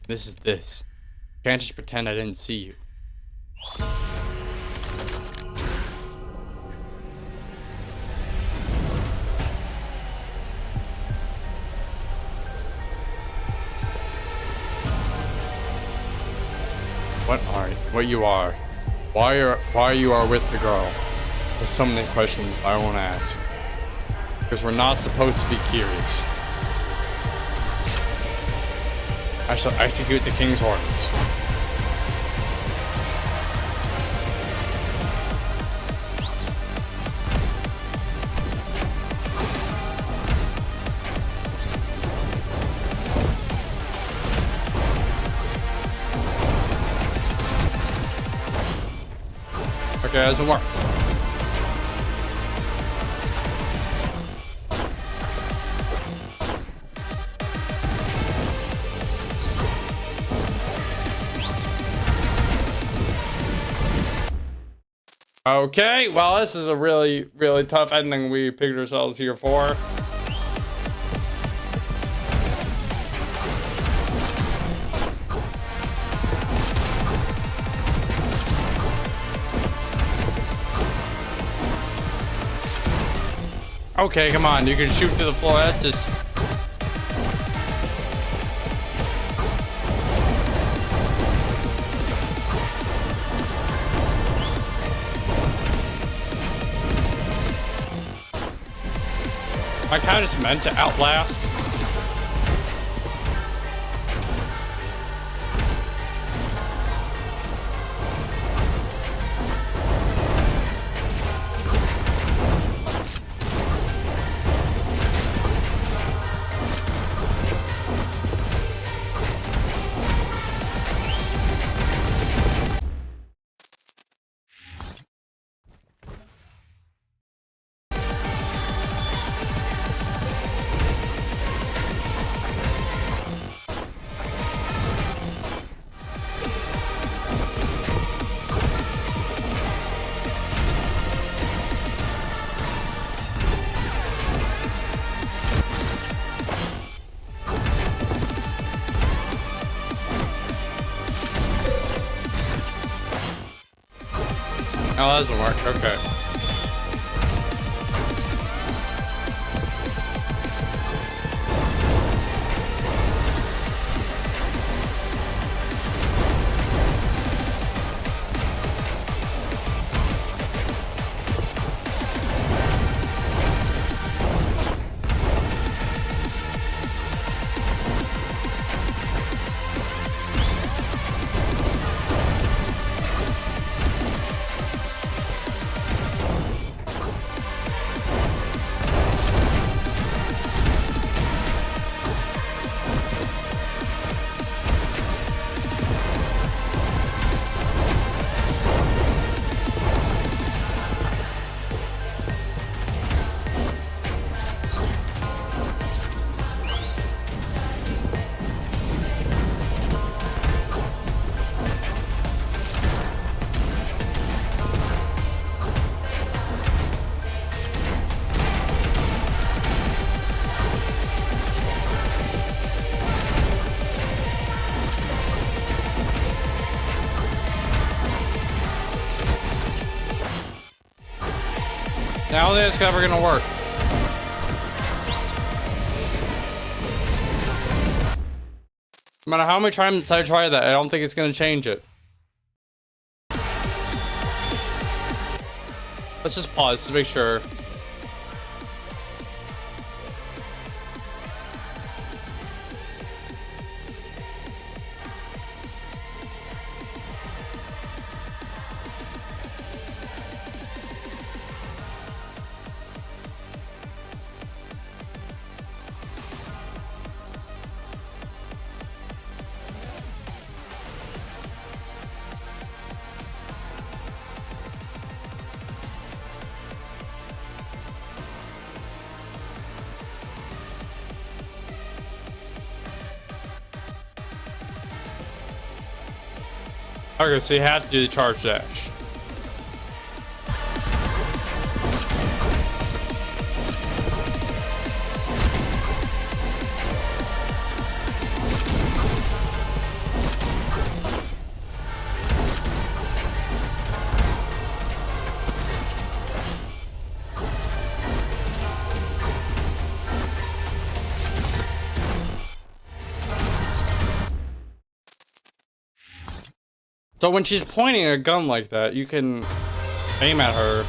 This is this. You can't just pretend I didn't see you. What you are. Why you are with the girl. There's so many questions I won't ask. Because we're not supposed to be curious. I shall execute the king's orders. Okay, that doesn't work. Okay, well, this is a really, really tough ending we picked ourselves here for. Okay, come on, you can shoot through the floor. That's just... I kind of just meant to outlast. Oh, that doesn't work. Okay. I don't think it's ever gonna work. No matter how many times I try that, I don't think it's gonna change it. Let's just pause to make sure. Okay, so you have to do the charge dash. So when she's pointing a gun like that, you can aim at her.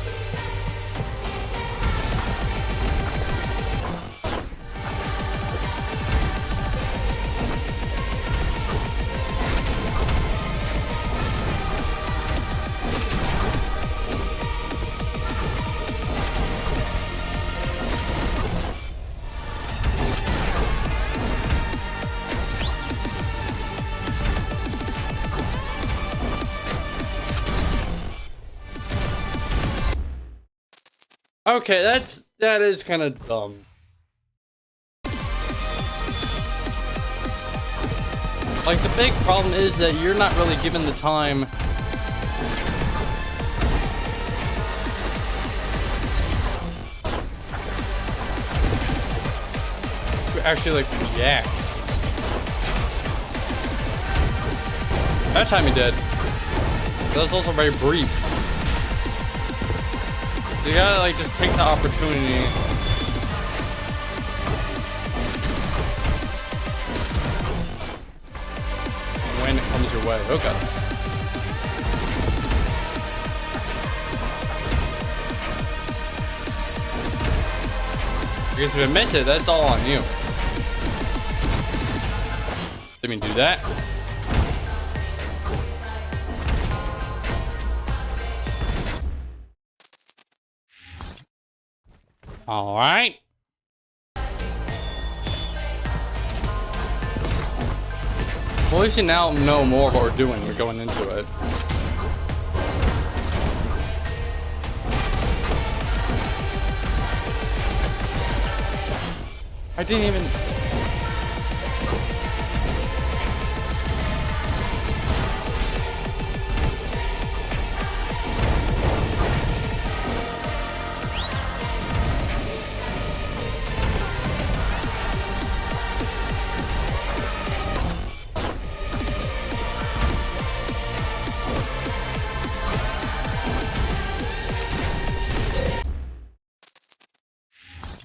Okay, that is kind of dumb. Like, the big problem is that you're not really given the time to actually, like, react. That time he did. That was also very brief. So you gotta, like, just take the opportunity. When it comes your way. Okay. Because if you miss it, that's all on you. Let me do that. All right. Well, at least you now know more of what we're doing. We're going into it. I didn't even...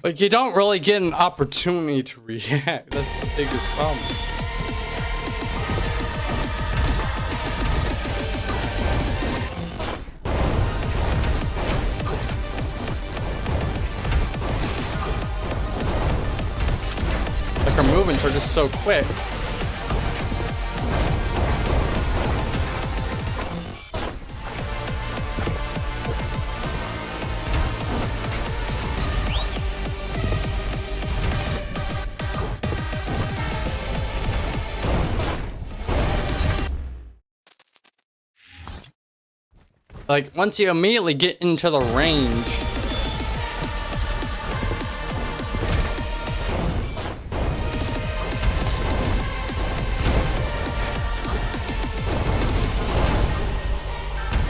Like, you don't really get an opportunity to react. That's the biggest problem. Like, our movements are just so quick. Like, once you immediately get into the range,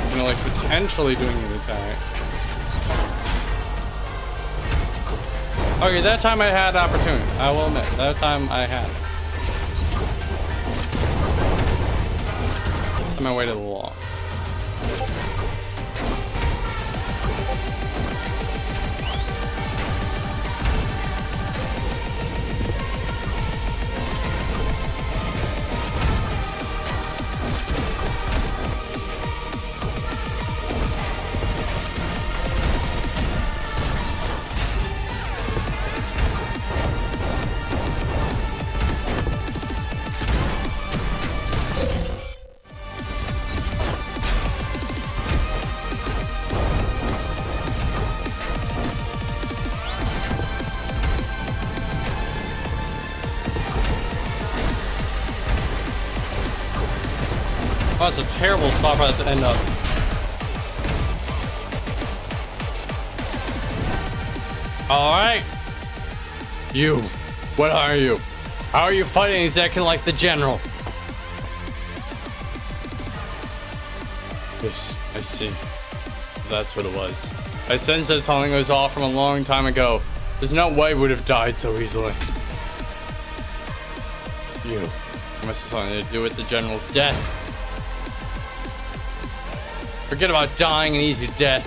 you know, like, potentially doing an attack. Okay, that time I had opportunity. I will admit, that time I had it. On my way to the wall. Oh, it's a terrible spot for that to end up. Alright. You. What are you? How are you fighting exactly like the general? Yes, I see. That's what it was. I sensed that something was off from a long time ago. There's no way we would have died so easily. You must have something to do with the general's death. Forget about dying an easy death.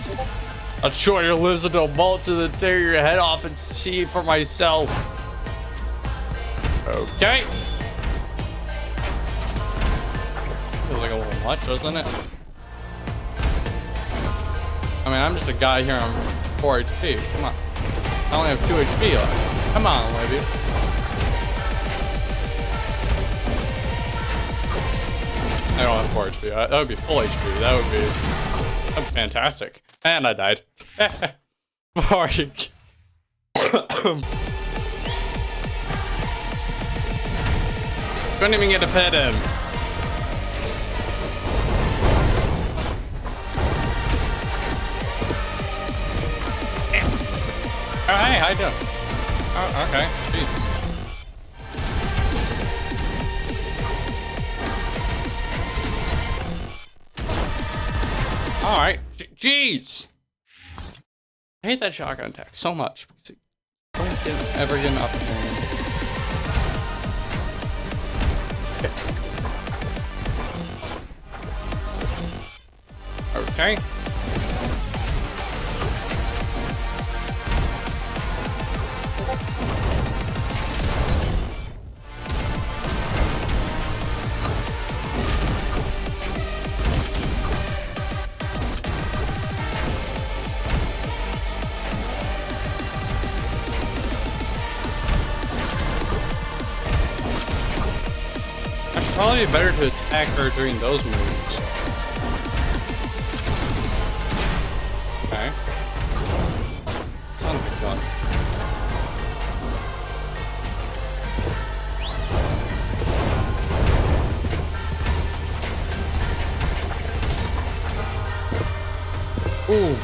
I'll chew your lips into a bullet to tear your head off and see for myself. Okay. Feels like a little much, doesn't it? I mean, I'm just a guy here on 4 HP. Come on. I only have 2 HP left. Come on, Olivia. I don't have 4 HP. That would be full HP. That'd be fantastic. And I died. Before you... Couldn't even get a pet in. Oh, hey, how you doing? Oh, okay. Jeez. Alright. Jeez! I hate that shotgun attack so much. Because it don't ever get an opportunity. Okay. Probably better to attack her during those moves. Okay. Sounds like fun. Ooh.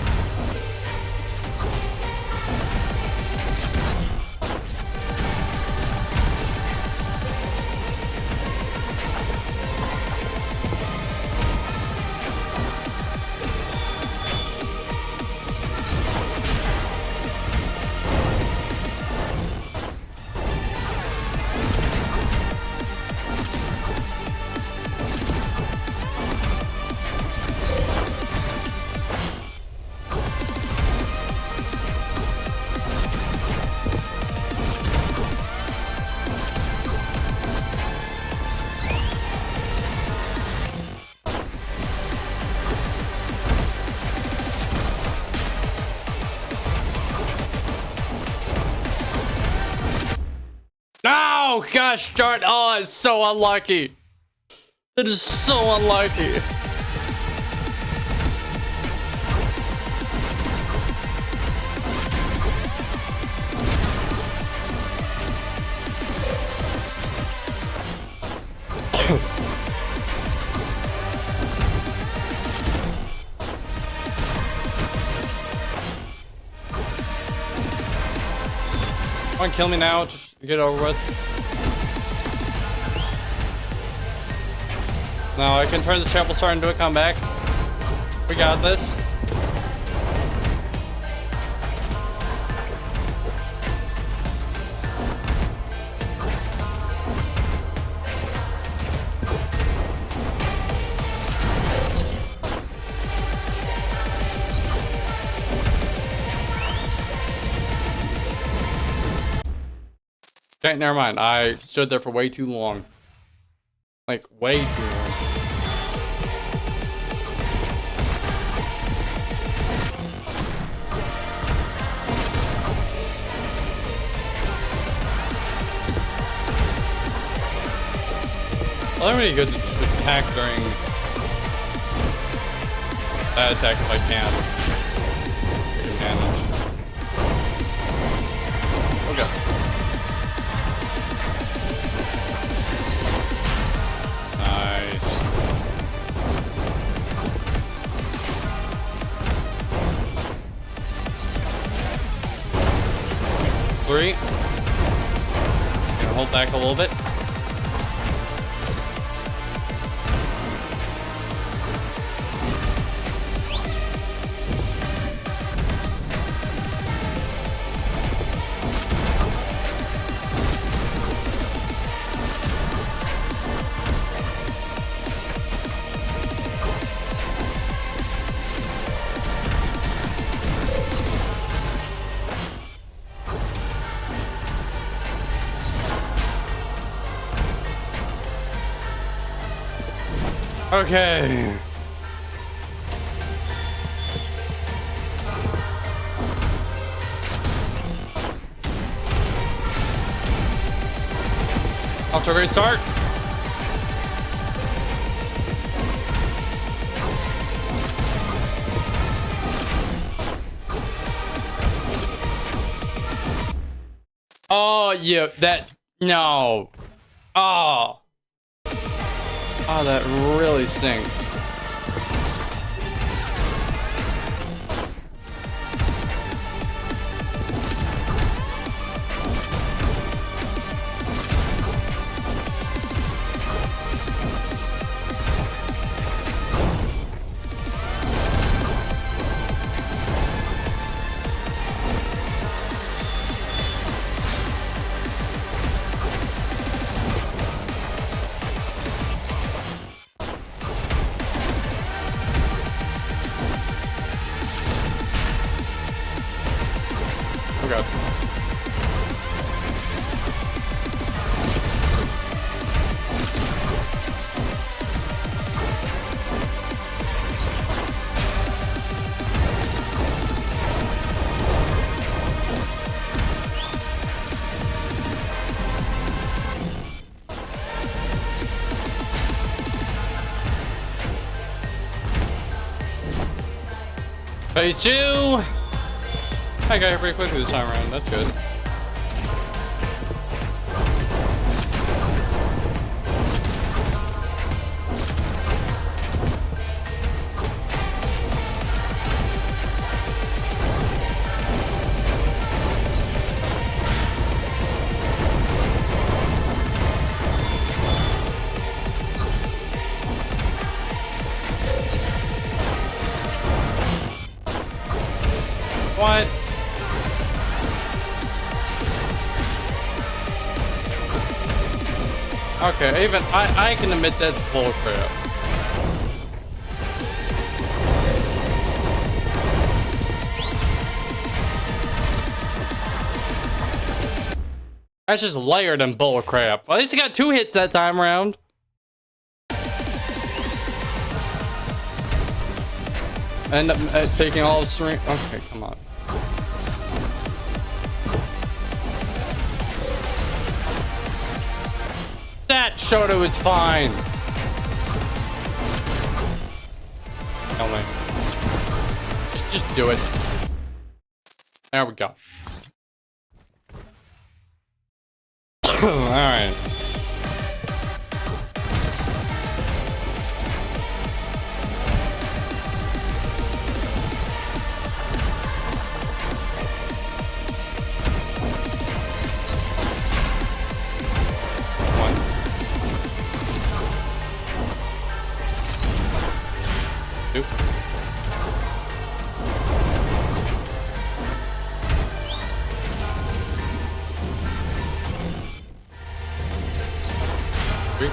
Oh gosh darn! Oh, it's so unlucky. It is so unlucky. Come on, kill me now. Just get over with. No, I can turn this Trample Star into a comeback. We got this. Okay, never mind. I stood there for way too long. Like, way too long. Well, I'm really good to attack during that attack if I can. Take advantage. Okay. Nice. It's 3. Gonna hold back a little bit. Okay. Off to a great start. Oh, yeah, that, no. Oh. Oh, that really stinks. Oh god. Phase 2! I got here pretty quickly this time around. That's good. What? Okay, even I can admit that's bullcrap. That's just layered and bullcrap. Well, at least he got 2 hits that time around. End up taking all the string. Okay, come on. That showed it was fine. Tell me. Just do it. There we go. All right. Two. Three.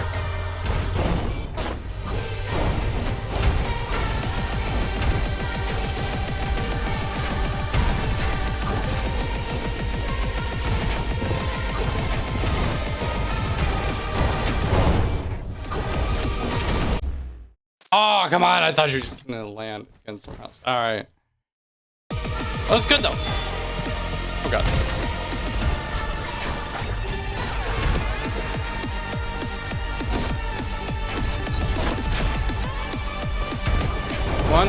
Oh, come on. I thought you were just gonna land against somewhere else. Alright. That's good though. Oh god. One.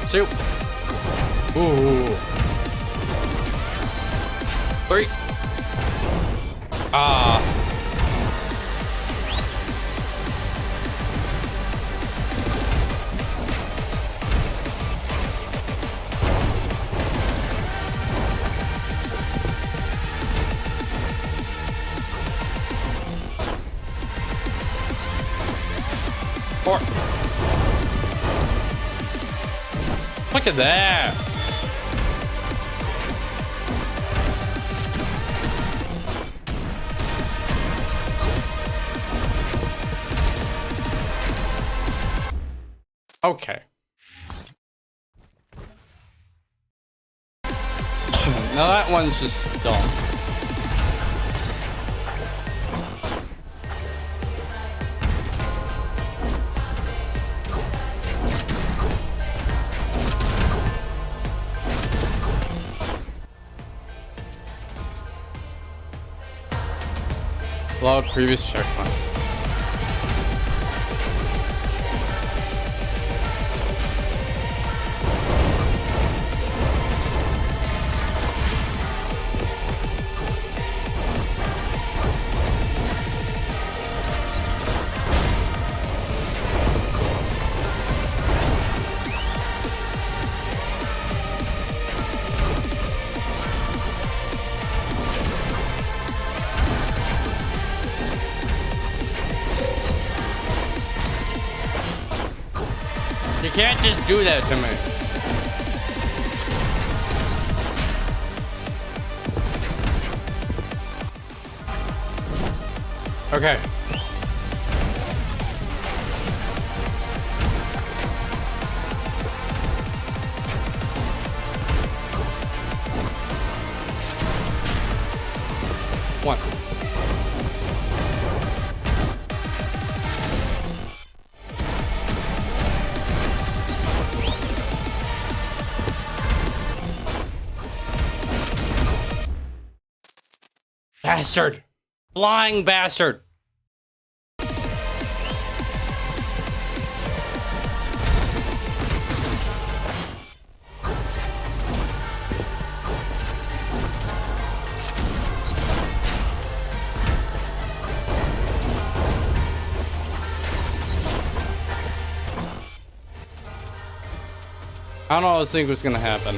2. Ooh. 3. Ah. 4. Look at that. Okay. Now that one's just dumb. Load previous checkpoint. You can't just do that to me. Okay. One. Bastard! Flying bastard! I don't always think was gonna happen.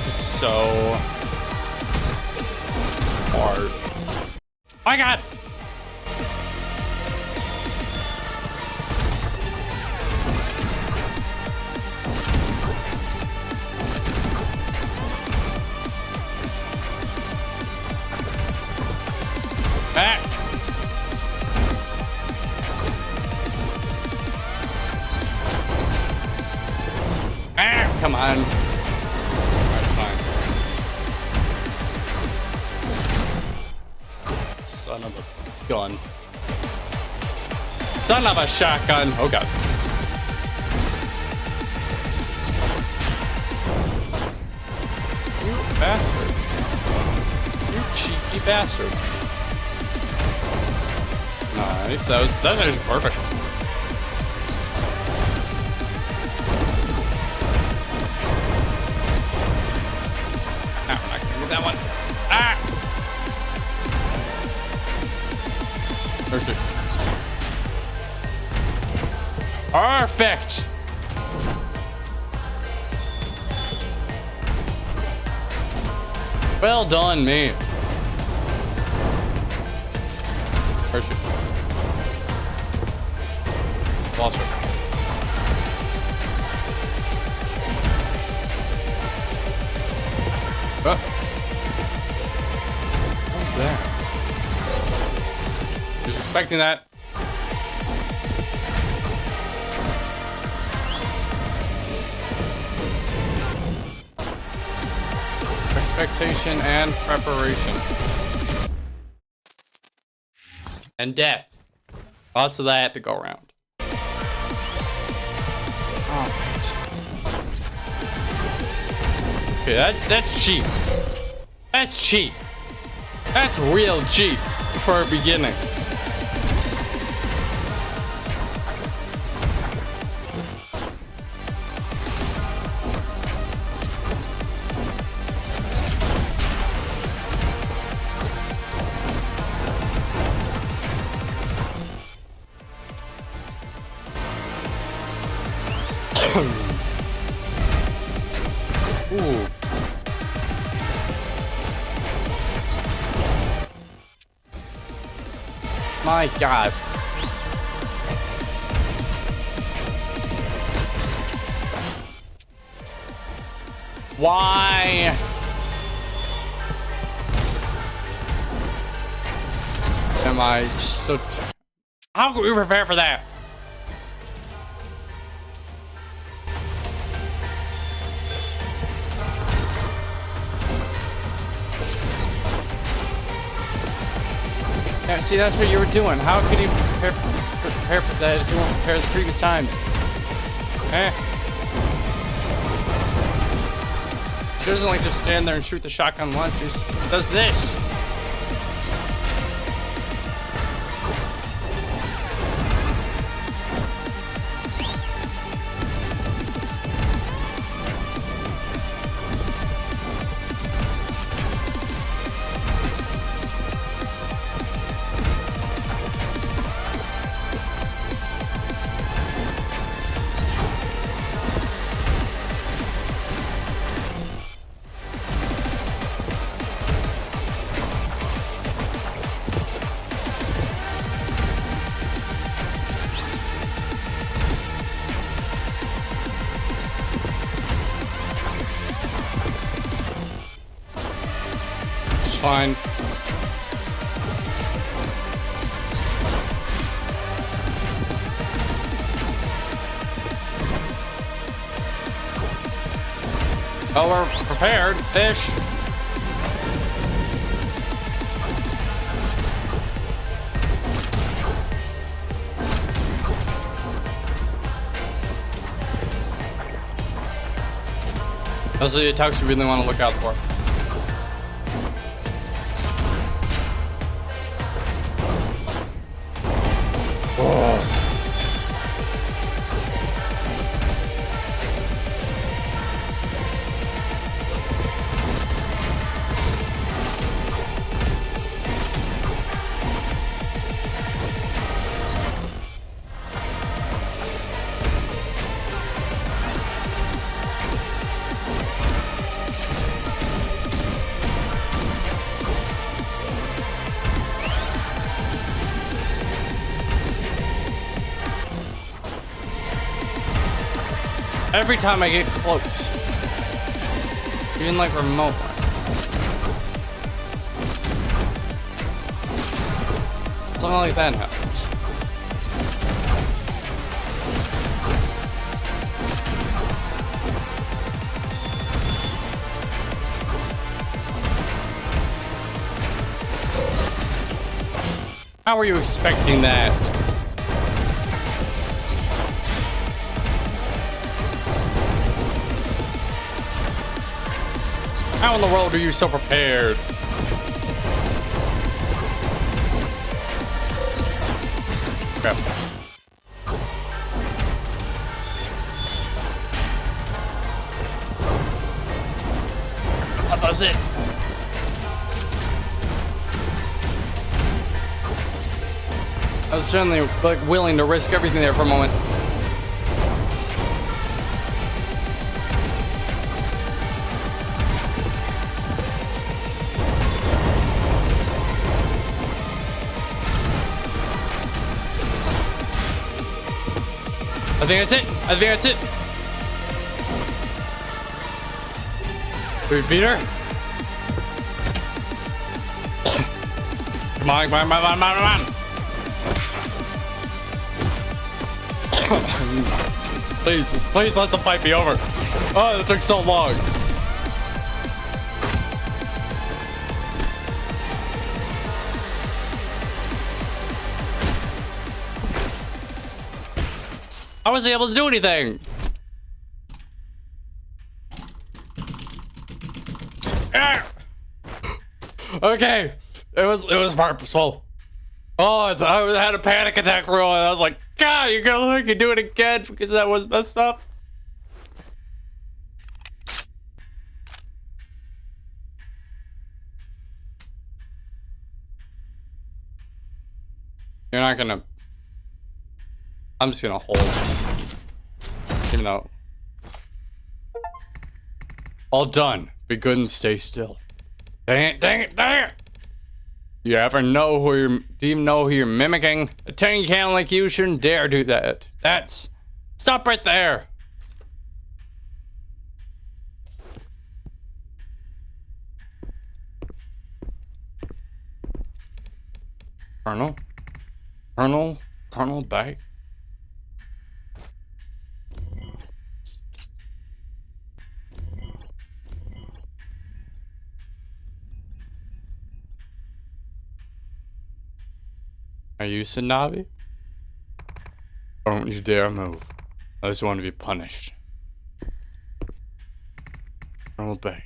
Just so hard. My God! Back. Ah, come on. That's fine. Son of a gun. Son of a shotgun. Oh God. You bastard. You cheeky bastard. Nice. That's actually perfect. Ah, we're not gonna get that one. Ah! Perfect. Well done, me. Perfect. Lost her. Oh. What was that? Just expecting that. Expectation and preparation. And death. Lots of that to go around. Okay, that's cheap. That's cheap. That's real cheap for a beginning. Ooh. My God. Why? Am I so... How can we prepare for that? Yeah, see, that's what you were doing. How could you prepare for that if you weren't prepared the previous times? She doesn't like just stand there and shoot the shotgun once. She just does this. Fine. Oh, we're prepared. Fish. Those are the attacks we really want to look out for. Every time I get close, even like remote, something like that happens. How were you expecting that? How in the world are you so prepared? Crap. That was it. I was generally like willing to risk everything there for a moment. I think that's it. I think that's it. Did we beat her? Come on, come on, come on, come on, come on. Please, please let the fight be over. Oh, that took so long. I wasn't able to do anything. Okay, it was purposeful. Oh, I had a panic attack roll, and I was like, God, you're gonna make me do it again because that was messed up. You're not gonna. I'm just gonna hold. Even though. All done. Be good and stay still. Dang it, dang it, dang it! You ever know who you're. Do you know who you're mimicking? A tin can like you shouldn't dare do that. That's. Stop right there! Colonel? Colonel back? Are you SANABI? Don't you dare move. I just want to be punished. I'll beg.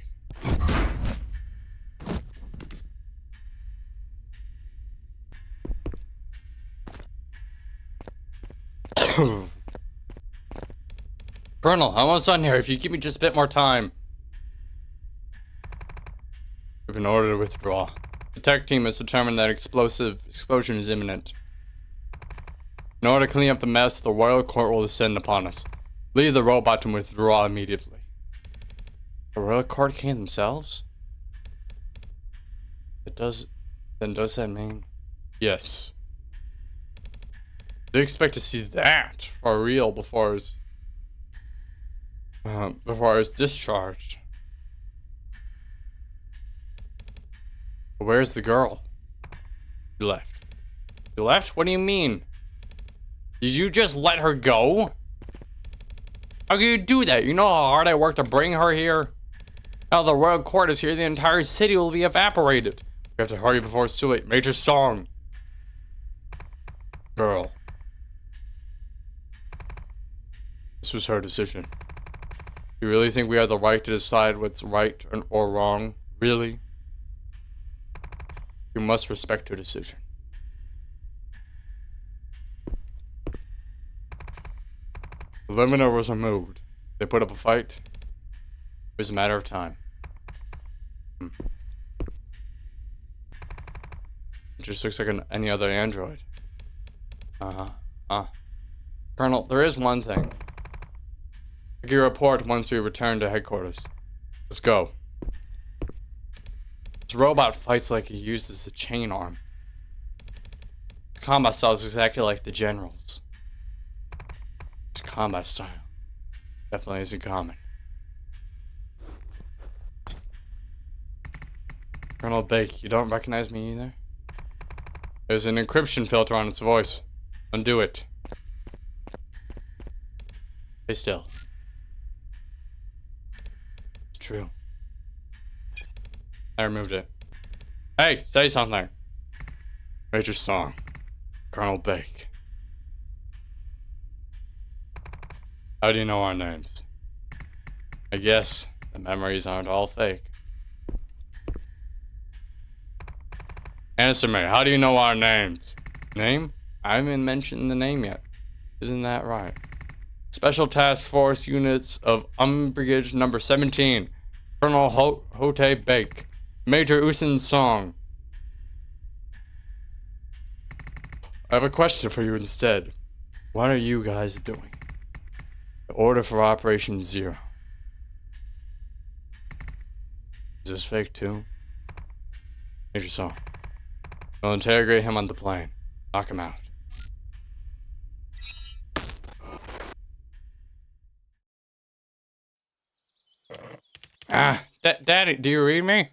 Colonel, I'm almost done here. If you give me just a bit more time. We've been ordered to withdraw. The tech team has determined that explosion is imminent. In order to clean up the mess, the royal court will descend upon us. Leave the robot and withdraw immediately. The royal court came themselves? Then does that mean? Yes. They expect to see that for real before it's discharged. Where's the girl? You left. You left? What do you mean? Did you just let her go? How can you do that? You know how hard I worked to bring her here? Now the royal court is here, the entire city will be evaporated. We have to hurry before it's too late. Major song. Girl. This was her decision. You really think we have the right to decide what's right or wrong? Really? You must respect her decision. The limiter was removed. They put up a fight. It was a matter of time. It just looks like any other android. Colonel, there is one thing. I'll give you a report once we return to headquarters. Let's go. This robot fights like he uses a chain arm. His combat style is exactly like the general's. His combat style definitely isn't common. Colonel Bake, you don't recognize me either? There's an encryption filter on its voice. Undo it. Stay still. It's true. I removed it. Hey, say something. Major Song. Colonel Bake. How do you know our names? I guess the memories aren't all fake. Answer me, how do you know our names? Name? I haven't even mentioned the name yet. Isn't that right? Special Task Force Units of Brigade Number 17. Colonel Hote Bake. Major Usin Song. I have a question for you instead. What are you guys doing? The order for Operation Zero. Is this fake too? Major Song. We'll interrogate him on the plane. Knock him out. Daddy, do you read me?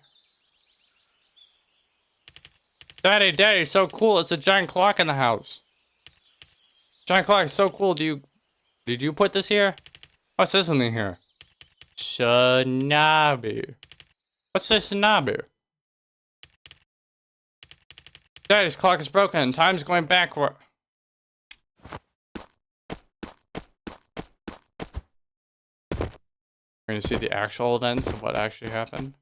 Daddy, so cool. It's a giant clock in the house. Giant clock is so cool. Did you put this here? Oh, it says something here. SANABI. What's this SANABI? Daddy's clock is broken. Time's going backward. We're gonna see the actual events of what actually happened.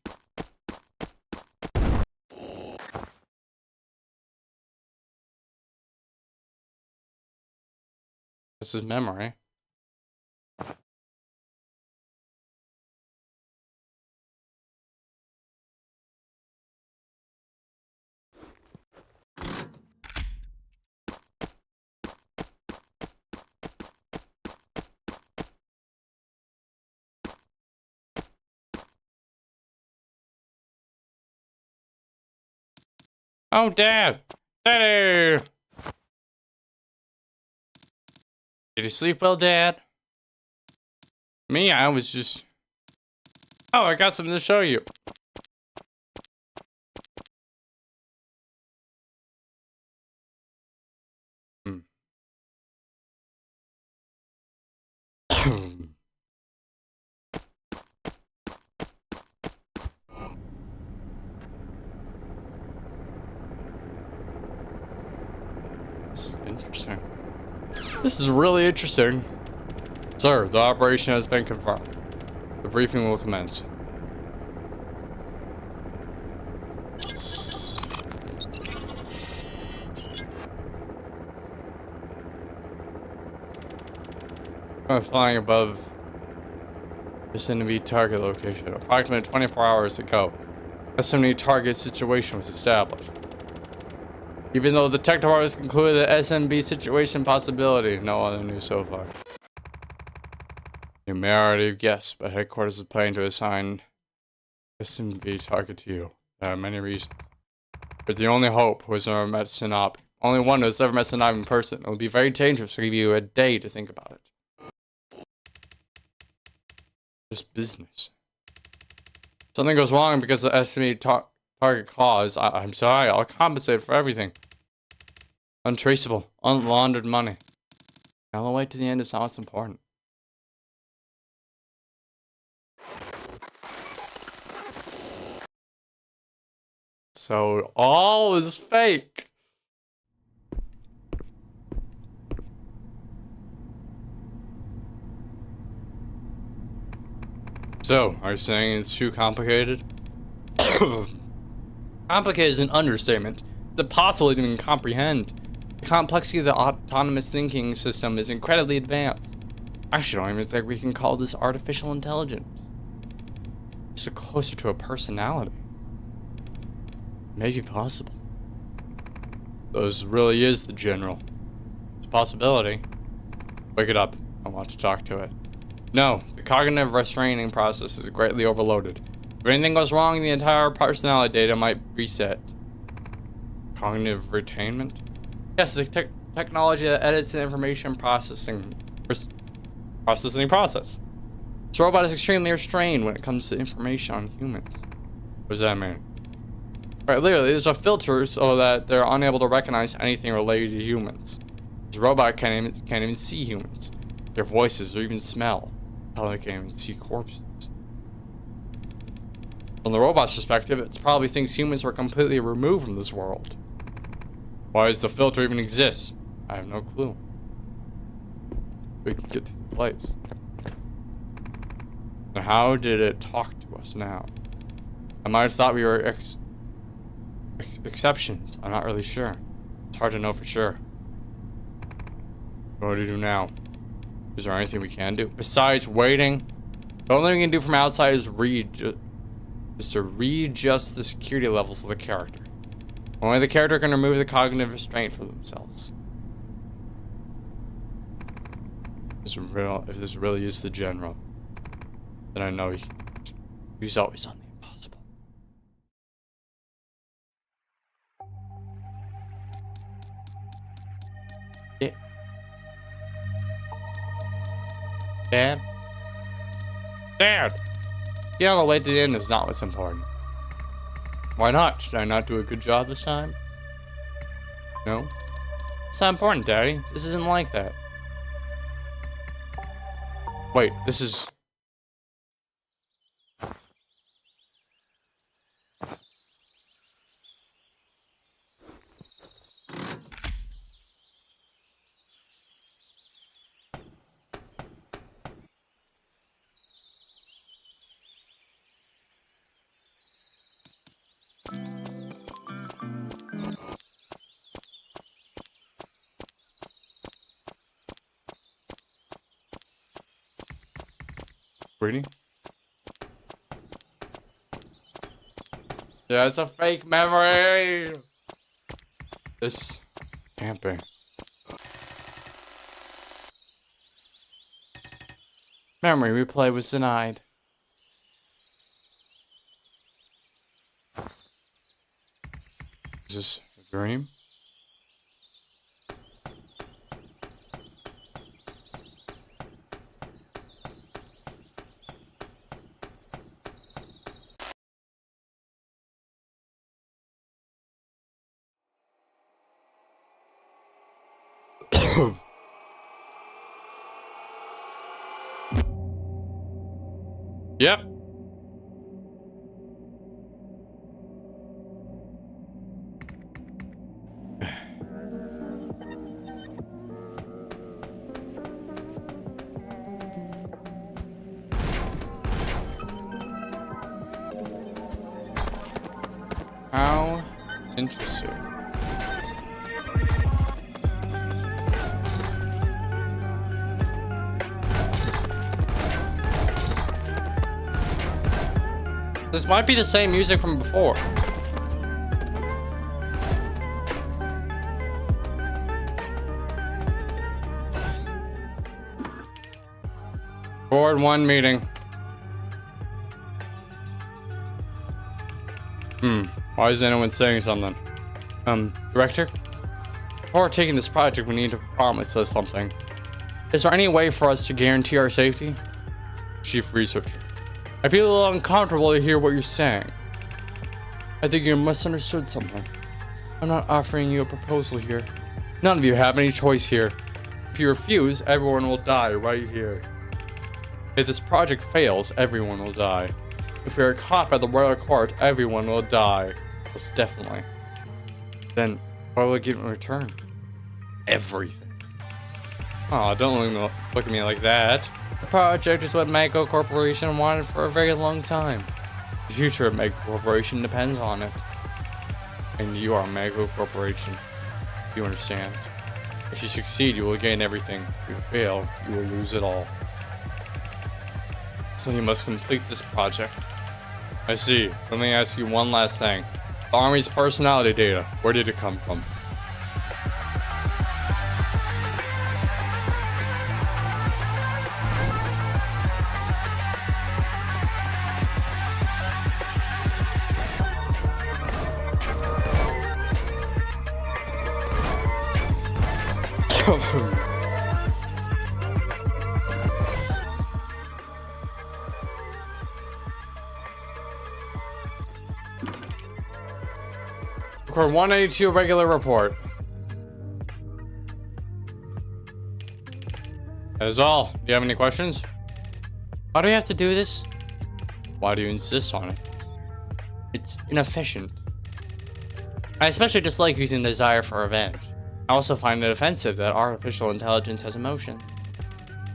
This is memory. Oh, Dad! Daddy! Did you sleep well, Dad? Me, I was just... Oh, I got something to show you. This is interesting. This is really interesting. Sir, the operation has been confirmed. The briefing will commence. I'm flying above the SANABI target location. Approximately 24 hours ago, a SANABI target situation was established. Even though the tech department has concluded the SMB situation possibility, no other news so far. You may already have guessed, but headquarters is planning to assign SMB target to you. There are many reasons. But the only hope was never met SANABI. Only one who has ever met SANABI in person. It will be very dangerous to give you a day to think about it. Just business. Something goes wrong because of the SMB target clause. I'm sorry, I'll compensate for everything. Untraceable, unlaundered money. Now the way to the end is not what's important. So all is fake. So, are you saying it's too complicated? Complicated is an understatement. It's impossible to even comprehend. The complexity of the autonomous thinking system is incredibly advanced. I actually don't even think we can call this artificial intelligence. It's closer to a personality. Maybe possible. This really is the general. It's a possibility. Wake it up. I want to talk to it. No, the cognitive restraining process is greatly overloaded. If anything goes wrong, the entire personality data might reset. Cognitive retainment? Yes, the technology that edits the information processing process. This robot is extremely restrained when it comes to information on humans. What does that mean? Right, literally, there's a filter so that they're unable to recognize anything related to humans. This robot can't even see humans, their voices, or even smell. Hell, they can't even see corpses. From the robot's perspective, it probably thinks humans are completely removed from this world. Why does the filter even exist? I have no clue. We can get to the place. Now, how did it talk to us now? I might have thought we were exceptions. I'm not really sure. It's hard to know for sure. What do we do now? Is there anything we can do? Besides waiting? The only thing we can do from outside is to readjust the security levels of the character. Only the character can remove the cognitive restraint for themselves. If this really is the general, then I know he's always on the impossible. Yeah. Dad? Dad! The other way to the end is not what's important. Why not? Should I not do a good job this time? No? It's not important, Daddy. This isn't like that. Wait, this is... Reading? Yeah, it's a fake memory! This can't be. Memory replay was denied. Is this a dream? Yep. How interesting. This might be the same music from before. Board 1 meeting. Why isn't anyone saying something? Director? Before taking this project, we need to promise us something. Is there any way for us to guarantee our safety? Chief Researcher. I feel a little uncomfortable to hear what you're saying. I think you misunderstood something. I'm not offering you a proposal here. None of you have any choice here. If you refuse, everyone will die right here. If this project fails, everyone will die. If we are caught by the royal court, everyone will die. Most definitely. Then, what will we get in return? Everything. Oh, don't look at me like that. The project is what Mako Corporation wanted for a very long time. The future of Mako Corporation depends on it. And you are Mako Corporation. You understand? If you succeed, you will gain everything. If you fail, you will lose it all. So you must complete this project. I see. Let me ask you one last thing. The Army's personality data, where did it come from? Record 182 regular report. That is all. Do you have any questions? Why do we have to do this? Why do you insist on it? It's inefficient. I especially dislike using the desire for revenge. I also find it offensive that artificial intelligence has emotion.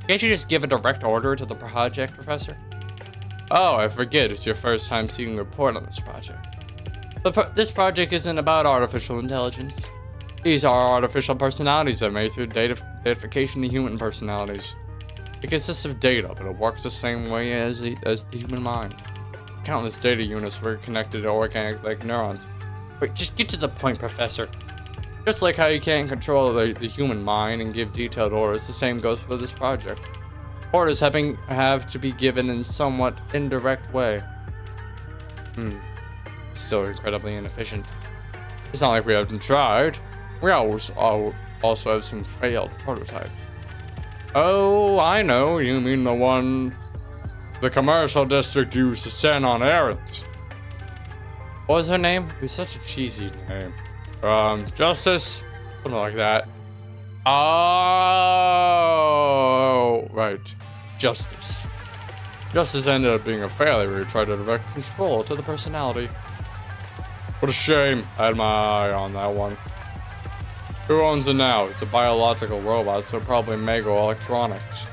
Can't you just give a direct order to the project, Professor? Oh, I forget. It's your first time seeing a report on this project. This project isn't about artificial intelligence. These are artificial personalities that are made through datafication to human personalities. It consists of data, but it works the same way as the human mind. Countless data units were connected to organic like neurons. Wait, just get to the point, Professor. Just like how you can't control the human mind and give detailed orders, the same goes for this project. Orders have to be given in somewhat indirect way. Still incredibly inefficient. It's not like we haven't tried. We also have some failed prototypes. Oh, I know. You mean the one the commercial district used to send on errands. What was her name? It was such a cheesy name. Justice? Something like that. Oh, right. Justice. Justice ended up being a failure. We tried to direct control to the personality. What a shame. I had my eye on that one. Who owns it now? It's a biological robot, so probably Mego Electronics.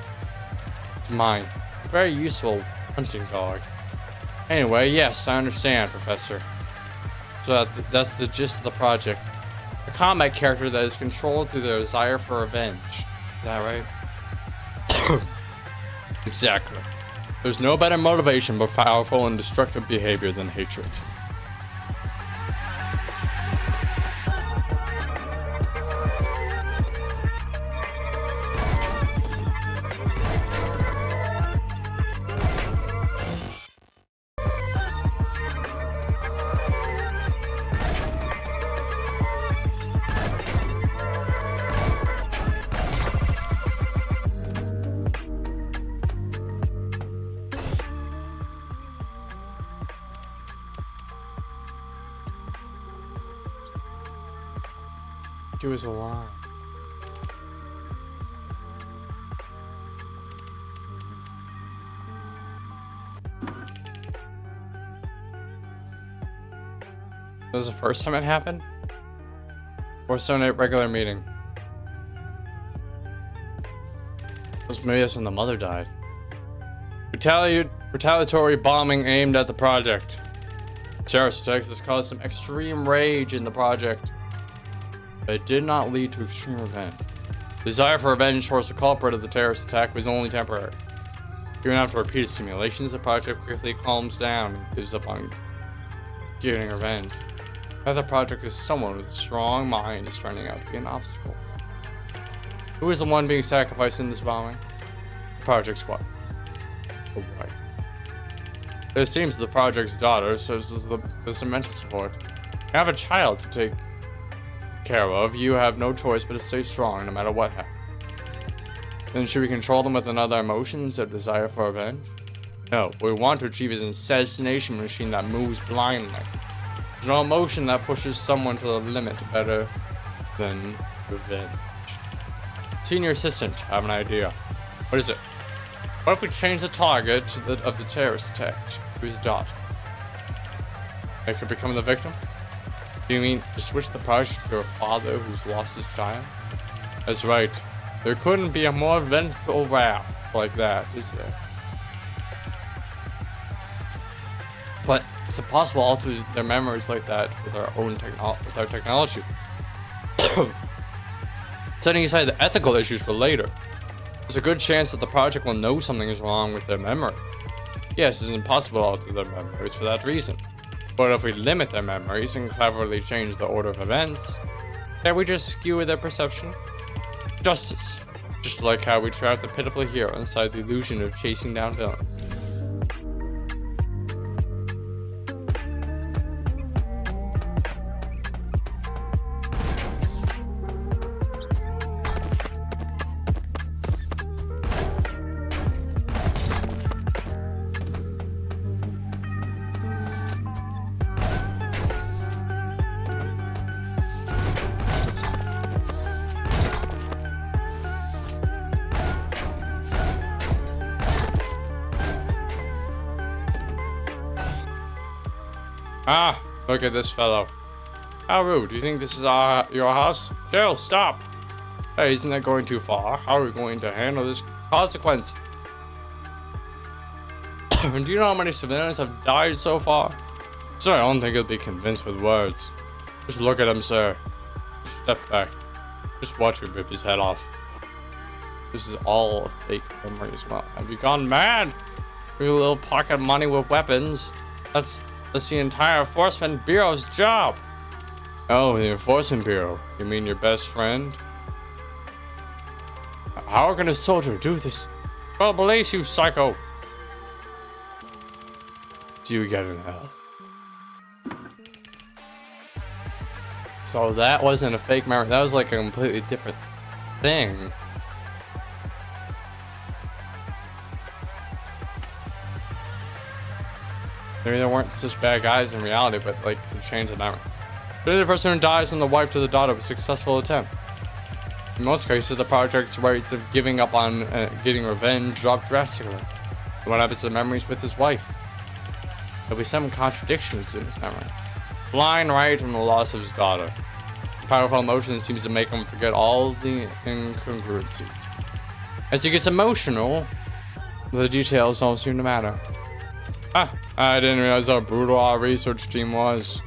It's mine. A very useful hunting dog. Anyway, yes, I understand, Professor. So that's the gist of the project. A combat character that is controlled through their desire for revenge. Is that right? Exactly. There's no better motivation but powerful and destructive behavior than hatred. He was alive. This was the first time it happened? Or Stone 8 regular meeting? Maybe that's when the mother died. Retaliatory bombing aimed at the project. terrorist attacks has caused some extreme rage in the project, but it did not lead to extreme revenge. Desire for revenge towards the culprit of the terrorist attack was only temporary. Even after repeated simulations, the project quickly calms down and gives up on getting revenge. But the project is someone with a strong mind is turning out to be an obstacle. Who is the one being sacrificed in this bombing? The project's wife. The wife. It seems the project's daughter serves as the mental support. You have a child to take care of. You have no choice but to stay strong no matter what happens. Then should we control them with another emotion instead of desire for revenge? No, what we want to achieve is an assassination machine that moves blindly. There's no emotion that pushes someone to the limit better than revenge. Senior assistant, I have an idea. What is it? What if we change the target of the terrorist attack to his daughter? They could become the victim? Do you mean to switch the project to a father who's lost his child? That's right. There couldn't be a more vengeful wrath like that, is there? But is it possible to alter their memories like that with our own technology? Setting aside the ethical issues for later, there's a good chance that the project will know something is wrong with their memory. Yes, it's impossible to alter their memories for that reason. But if we limit their memories and cleverly change the order of events, can we just skewer their perception? Justice. Just like how we trapped the pitiful hero inside the illusion of chasing down villains. Ah, look at this fellow. How rude. Do you think this is your house? Jill, stop. Hey, isn't that going too far? How are we going to handle this consequence? Do you know how many civilians have died so far? Sir, I don't think he'll be convinced with words. Just look at him, sir. Step back. Just watch him rip his head off. This is all a fake memory as well. Have you gone mad? Your little pocket money with weapons. That's the entire Enforcement Bureau's job. Oh, the Enforcement Bureau. You mean your best friend? How can a soldier do this? Well, police, you psycho. Do you get in hell? So that wasn't a fake memory. That was like a completely different thing. Maybe there weren't such bad guys in reality, but like to change the memory. Maybe the person who dies from the wife to the daughter of a successful attempt. In most cases, the project's rates of giving up on getting revenge drop drastically. What happens to the memories with his wife? There'll be some contradictions in his memory. Blind right from the loss of his daughter. Powerful emotion seems to make him forget all the incongruencies. As he gets emotional, the details don't seem to matter. I didn't realize how brutal our research team was.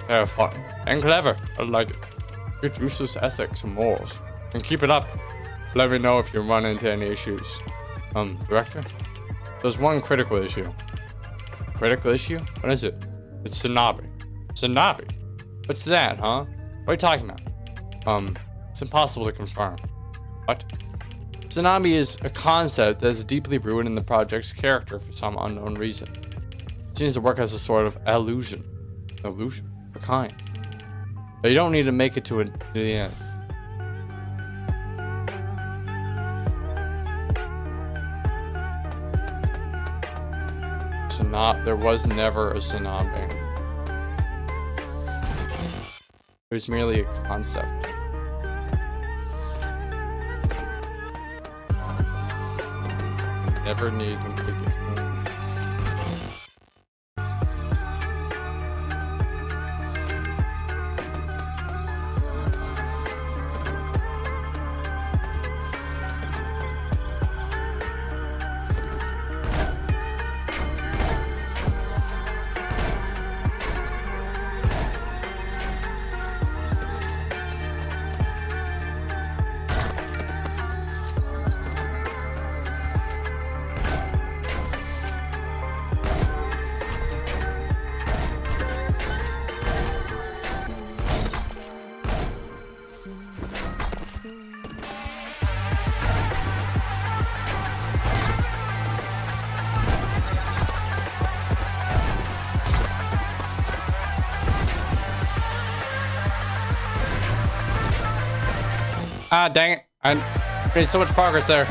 Terrifying and clever. I like it. Good useless ethics and morals. And keep it up. Let me know if you run into any issues. Director? There's one critical issue. Critical issue? What is it? It's SANABI. SANABI? What's that, huh? What are you talking about? It's impossible to confirm. What? SANABI is a concept that is deeply rooted in the project's character for some unknown reason. It seems to work as a sort of illusion. Illusion? What kind? But you don't need to make it to the end. There was never a SANABI. It was merely a concept. You never need to make it. Ah, dang it. I made so much progress there.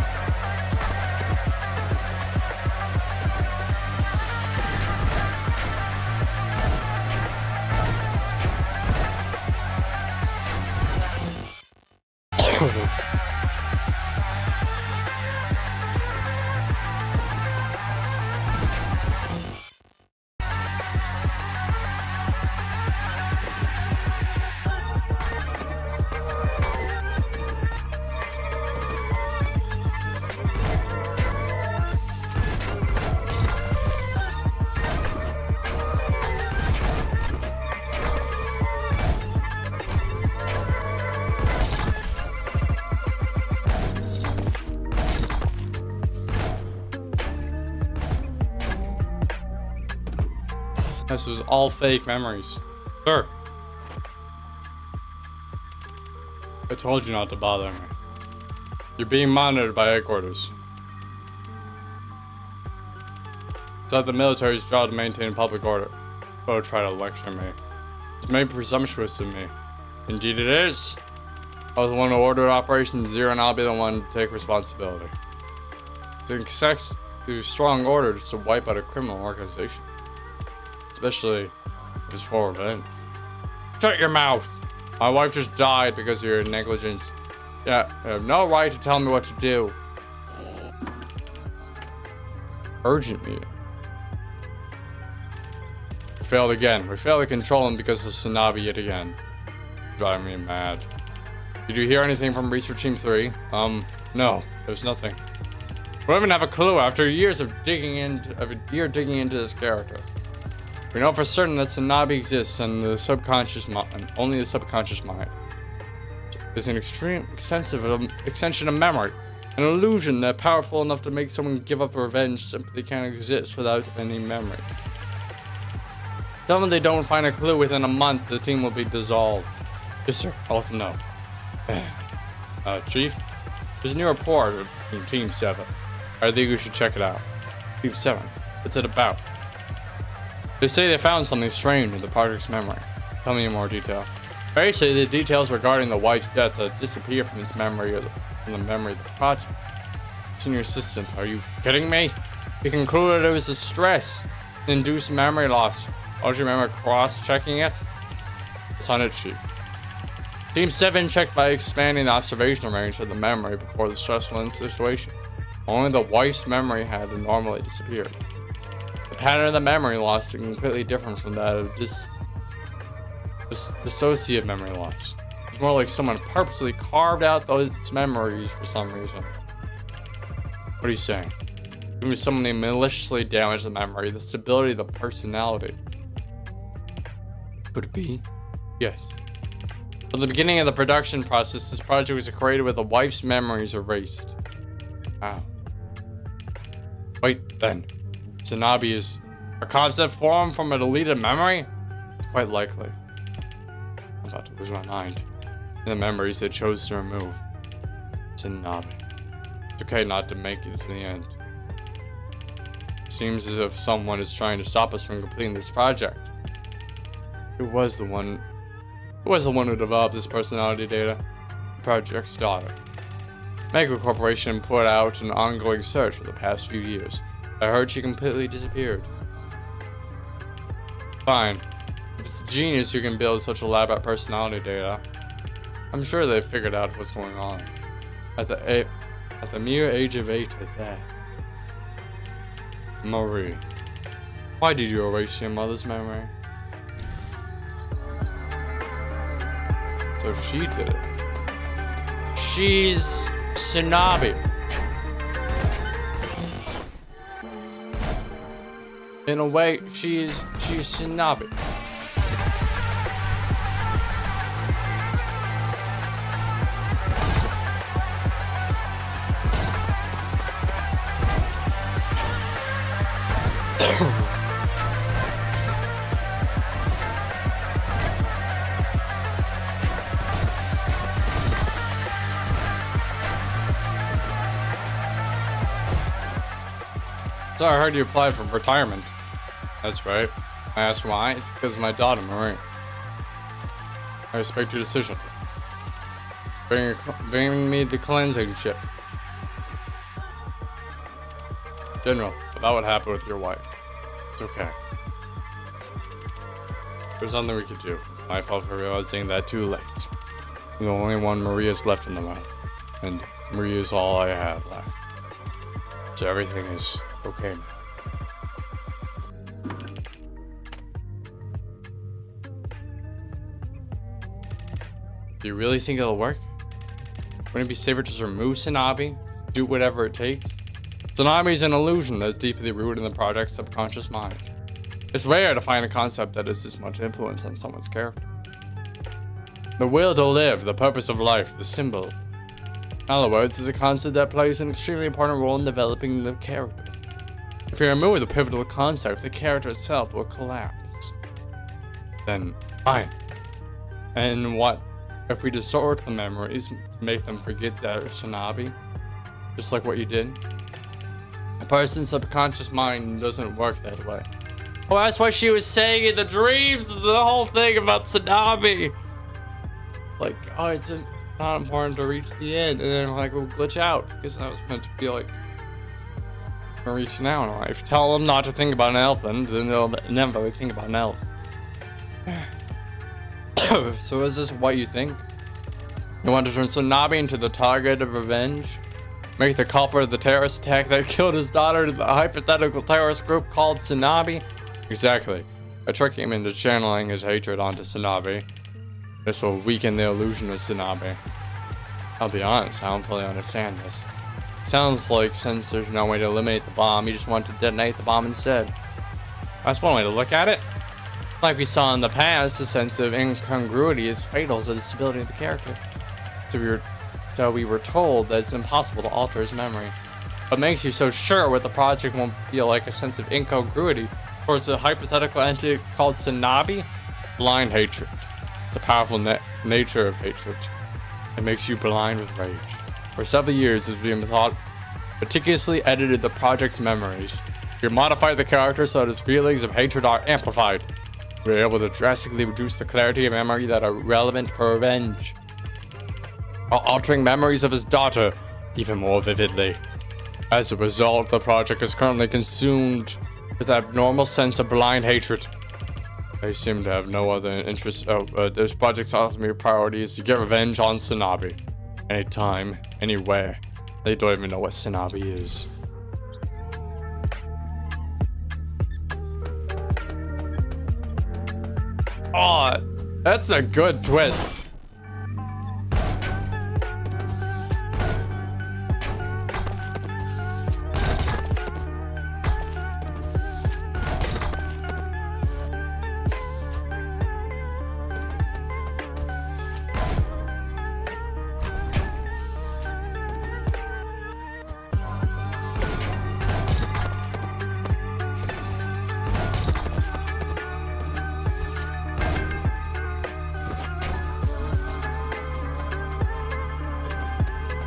This was all fake memories. Sir. I told you not to bother me. You're being monitored by headquarters. It's not the military's job to maintain public order. Don't try to lecture me. It's maybe presumptuous of me. Indeed it is. I was the one who ordered Operation Zero, and I'll be the one to take responsibility. It accepts the strong order just to wipe out a criminal organization. Especially if it's for revenge. Shut your mouth! My wife just died because of your negligence. Yeah, you have no right to tell me what to do. Urgent meeting. We failed again. We failed to control him because of SANABI yet again. Driving me mad. Did you hear anything from Research Team 3? No. There's nothing. We don't even have a clue after years of digging into this character. We know for certain that SANABI exists and the subconscious mind, and only the subconscious mind is an extreme extension of memory, an illusion that powerful enough to make someone give up revenge simply can't exist without any memory. Tell them they don't find a clue within a month, the team will be dissolved. Yes, sir. I'll let them know. Chief, there's a new report from Team 7. I think we should check it out. Team 7. What's it about? They say they found something strange in the project's memory. Tell me in more detail. Basically, the details regarding the wife's death that disappear from its memory or from the memory of the project. Senior assistant, are you kidding me? He concluded it was a stress-induced memory loss. Don't you remember cross-checking it? It's on it, Chief. Team 7 checked by expanding the observational range of the memory before the stressful situation. Only the wife's memory had normally disappeared. The pattern of the memory loss is completely different from that of dissociative memory loss. It's more like someone purposely carved out those memories for some reason. What are you saying? Even someone they maliciously damaged the memory, the stability of the personality. Could it be? Yes. From the beginning of the production process, this project was created with the wife's memories erased. Wow. Wait, then. SANABI is a concept formed from a deleted memory? It's quite likely. I'm about to lose my mind. And the memories they chose to remove. SANABI. It's okay not to make it to the end. It seems as if someone is trying to stop us from completing this project. Who was the one who developed this personality data? The project's daughter. Mega Corporation put out an ongoing search for the past few years. I heard she completely disappeared. Fine. If it's a genius who can build such elaborate personality data, I'm sure they've figured out what's going on. At the mere age of 8 at that. Marie. Why did you erase your mother's memory? So she did it. She's SANABI. In a way, she's SANABI. So I heard you applied for retirement. That's right. I asked why. It's because of my daughter, Marie. I respect your decision. Bring me the cleansing chip. General, about what happened with your wife. It's okay. There's nothing we could do. My fault for realizing that too late. I'm the only one Maria's left in the world. And Maria's all I had left. So everything is okay now. Do you really think it'll work? Wouldn't it be safer to just remove SANABI? Do whatever it takes? SANABI is an illusion that's deeply rooted in the project's subconscious mind. It's rare to find a concept that has this much influence on someone's character. The will to live, the purpose of life, the symbol. In other words, is a concept that plays an extremely important role in developing the character. If you remove the pivotal concept, the character itself will collapse. Then, fine. And what if we distort the memories to make them forget that SANABI? Just like what you did? A person's subconscious mind doesn't work that way. Well, that's what she was saying in the dreams, the whole thing about SANABI. Like, oh, it's not important to reach the end, and then like we'll glitch out, because that was meant to be like, we're reaching out in life. Tell them not to think about an elephant, then they'll inevitably think about an elf. So is this what you think? You want to turn SANABI into the target of revenge? Make the culprit of the terrorist attack that killed his daughter to the hypothetical terrorist group called SANABI? Exactly. I trick him into channeling his hatred onto SANABI. This will weaken the illusion of SANABI. I'll be honest, I don't fully understand this. It sounds like since there's no way to eliminate the bomb, you just want to detonate the bomb instead. That's one way to look at it. Like we saw in the past, the sense of incongruity is fatal to the stability of the character. So we were told that it's impossible to alter his memory. What makes you so sure what the project won't feel like a sense of incongruity towards the hypothetical entity called SANABI? Blind hatred. The powerful nature of hatred. It makes you blind with rage. For several years, it's been thought meticulously edited the project's memories. We modified the character so that his feelings of hatred are amplified. We were able to drastically reduce the clarity of memory that are relevant for revenge, while altering memories of his daughter even more vividly. As a result, the project is currently consumed with an abnormal sense of blind hatred. They seem to have no other interest. This project's ultimate priority is to get revenge on SANABI. Anytime, anywhere. They don't even know what SANABI is. Oh, that's a good twist.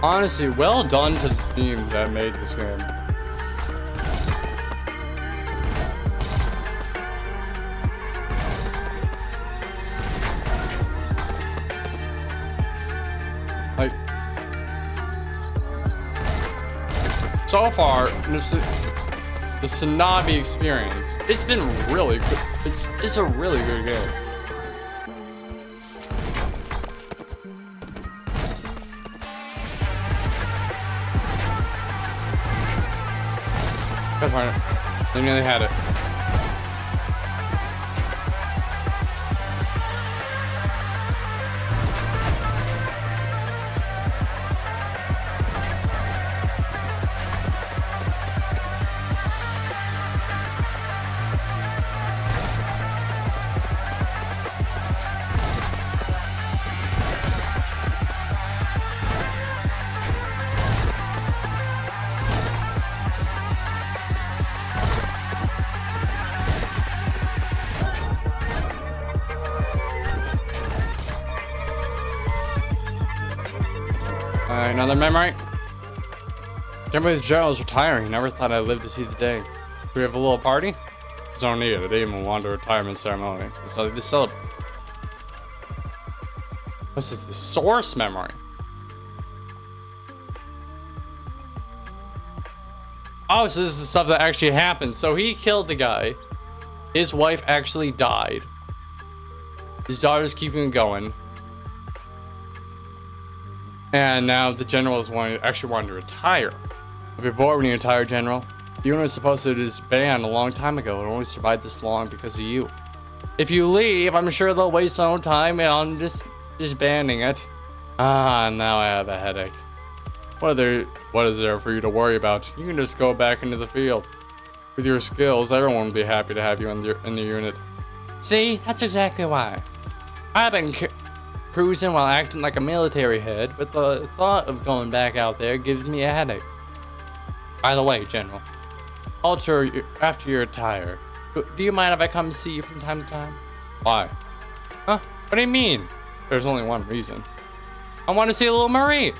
Honestly, well done to the team that made this game. Like, so far, the SANABI experience, it's been really good. It's a really good game. That's fine. They nearly had it. Another memory. Can't believe Gerald's retiring. Never thought I'd live to see the day. Do we have a little party? Because I don't need it. I didn't even want a retirement ceremony. It's like this celebrate. This is the source memory. Oh, so this is stuff that actually happened. So he killed the guy. His wife actually died. His daughter's keeping it going. And now the general is actually wanting to retire. If you're bored when you retire, General, the unit was supposed to disband a long time ago. It only survived this long because of you. If you leave, I'm sure they'll waste no time on just disbanding it. Ah, now I have a headache. What is there for you to worry about? You can just go back into the field. With your skills, everyone will be happy to have you in the unit. See, that's exactly why. I've been cruising while acting like a military head, but the thought of going back out there gives me a headache. By the way, General, after you retire, do you mind if I come see you from time to time? Why? Huh? What do you mean? There's only one reason. I want to see little Marie.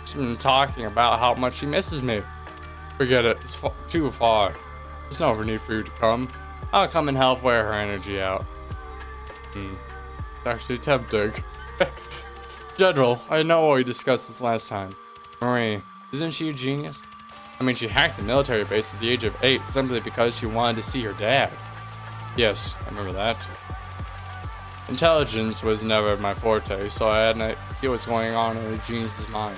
She's been talking about how much she misses me. Forget it. It's too far. There's no need for you to come. I'll come and help wear her energy out. It's actually tempting. General, I know we discussed this last time. Marie, isn't she a genius? I mean, she hacked the military base at the age of 8 simply because she wanted to see her dad. Yes, I remember that. Intelligence was never my forte, so I had no idea what's going on in a genius's mind.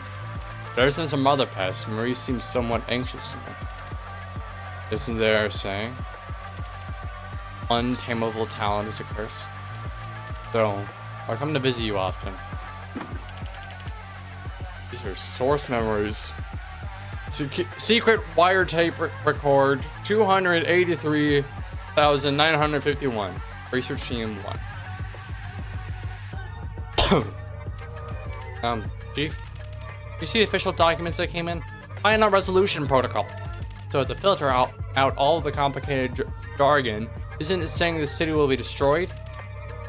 But ever since her mother passed, Marie seems somewhat anxious to me. Isn't there a saying? Untamable talent is a curse. So, I come to visit you often. These are source memories. Secret wiretape record 283,951. Research team 1. Chief, you see the official documents that came in? Final resolution protocol. So to filter out all of the complicated jargon, isn't it saying the city will be destroyed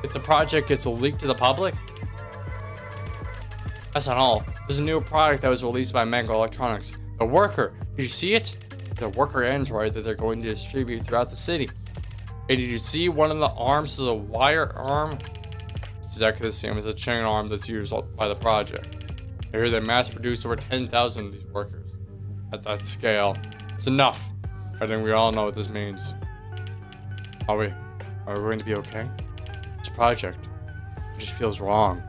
if the project gets leaked to the public? That's not all. There's a new product that was released by Mango Electronics. The Worker. Did you see it? The Worker android that they're going to distribute throughout the city. Hey, did you see one of the arms is a wire arm? It's exactly the same as the chain arm that's used by the project. I hear they mass produced over 10,000 of these workers. At that scale, it's enough. I think we all know what this means. Are we going to be okay? This project, it just feels wrong.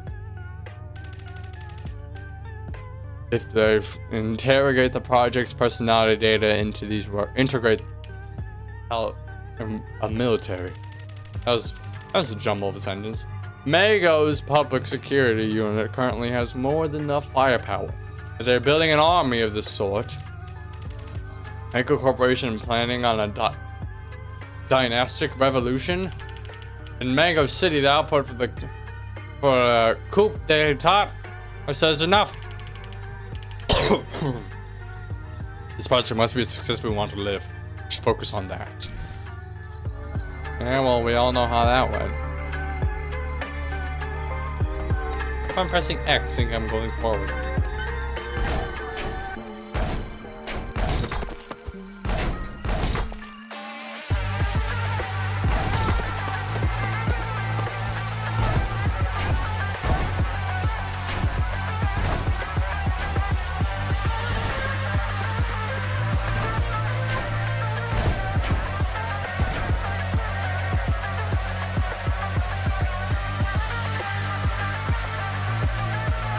If they interrogate the project's personality data into these integrate a military. That was a jumble of a sentence. Mago's public security unit currently has more than enough firepower. They're building an army of this sort. Mago Corporation planning on a dynastic revolution. In Mango City, the output for the coup d'etat says enough. This project must be a success if we want to live. We should focus on that. Yeah, well, we all know how that went. If I'm pressing X, I think I'm going forward.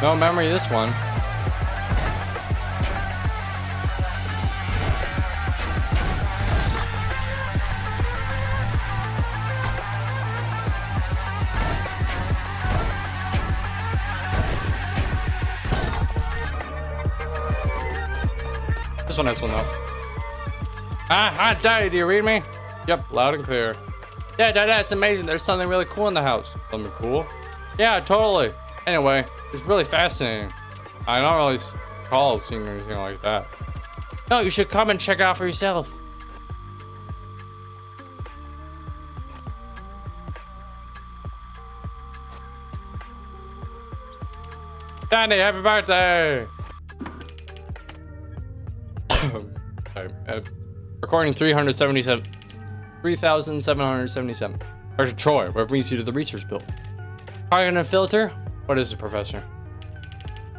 No memory of this one. This one has one though. Hi, Daddy, do you read me? Yep, loud and clear. Yeah, Dad, it's amazing. There's something really cool in the house. Something cool? Yeah, totally. Anyway, it's really fascinating. I don't really recall seeing anything like that. No, you should come and check it out for yourself. Daddy, happy birthday! Recording 377. Dr. Troy, what brings you to the research building? Target and filter? What is it, Professor?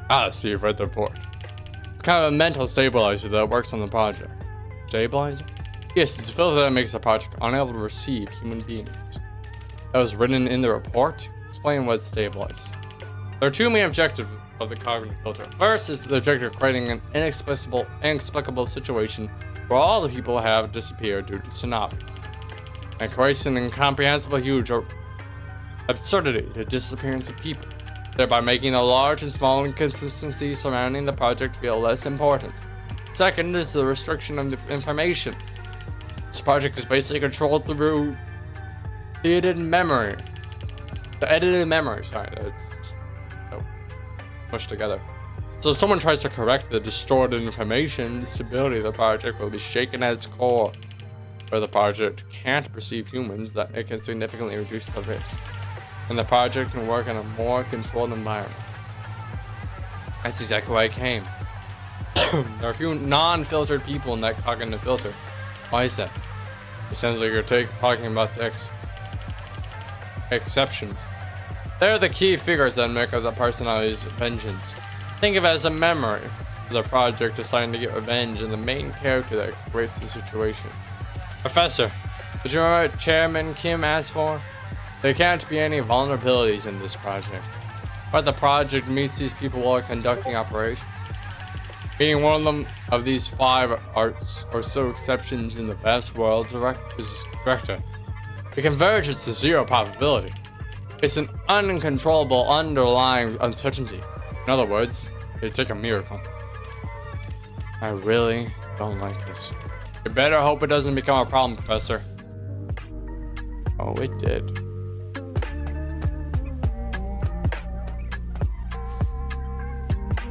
Ah, so you've read the report. It's kind of a mental stabilizer that works on the project. Stabilizer? Yes, it's a filter that makes the project unable to receive human beings. That was written in the report. Explain what stabilizes. There are two main objectives of the cognitive filter. First is the objective of creating an inexplicable situation where all the people have disappeared due to SANABI, and creates an incomprehensible, huge absurdity, the disappearance of people, thereby making the large and small inconsistencies surrounding the project feel less important. Second is the restriction of the information. This project is basically controlled through the edited memory. Sorry, that's so pushed together. So if someone tries to correct the distorted information, the stability of the project will be shaken at its core. Where the project can't perceive humans, that it can significantly reduce the risk, and the project can work in a more controlled environment. That's exactly why I came. There are a few non-filtered people in that cognitive filter. Why is that? It sounds like you're talking about the exceptions. They're the key figures that make up the personality's vengeance. Think of it as a memory of the project deciding to get revenge, and the main character that creates the situation. Professor, did you remember what Chairman Kim asked for? There can't be any vulnerabilities in this project. But the project meets these people while conducting operations. Being one of them of these 5 arts or so exceptions in the vast world director. The convergence is 0 probability. It's an uncontrollable underlying uncertainty. In other words, it'd take a miracle. I really don't like this. You better hope it doesn't become a problem, Professor. Oh, it did.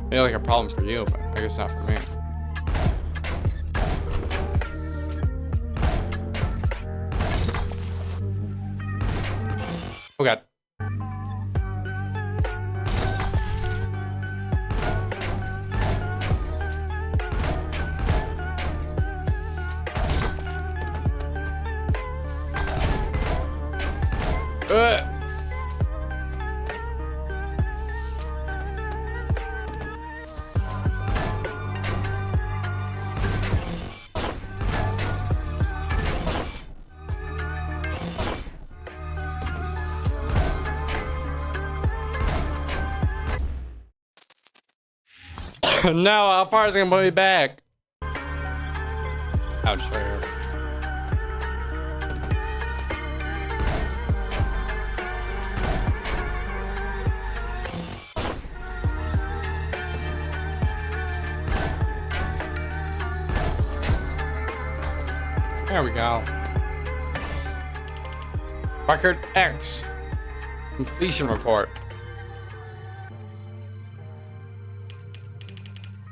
Maybe like a problem for you, but I guess not for me. Oh god. No, how far is it gonna put me back? Ouch, right here. There we go. Record X. Completion report.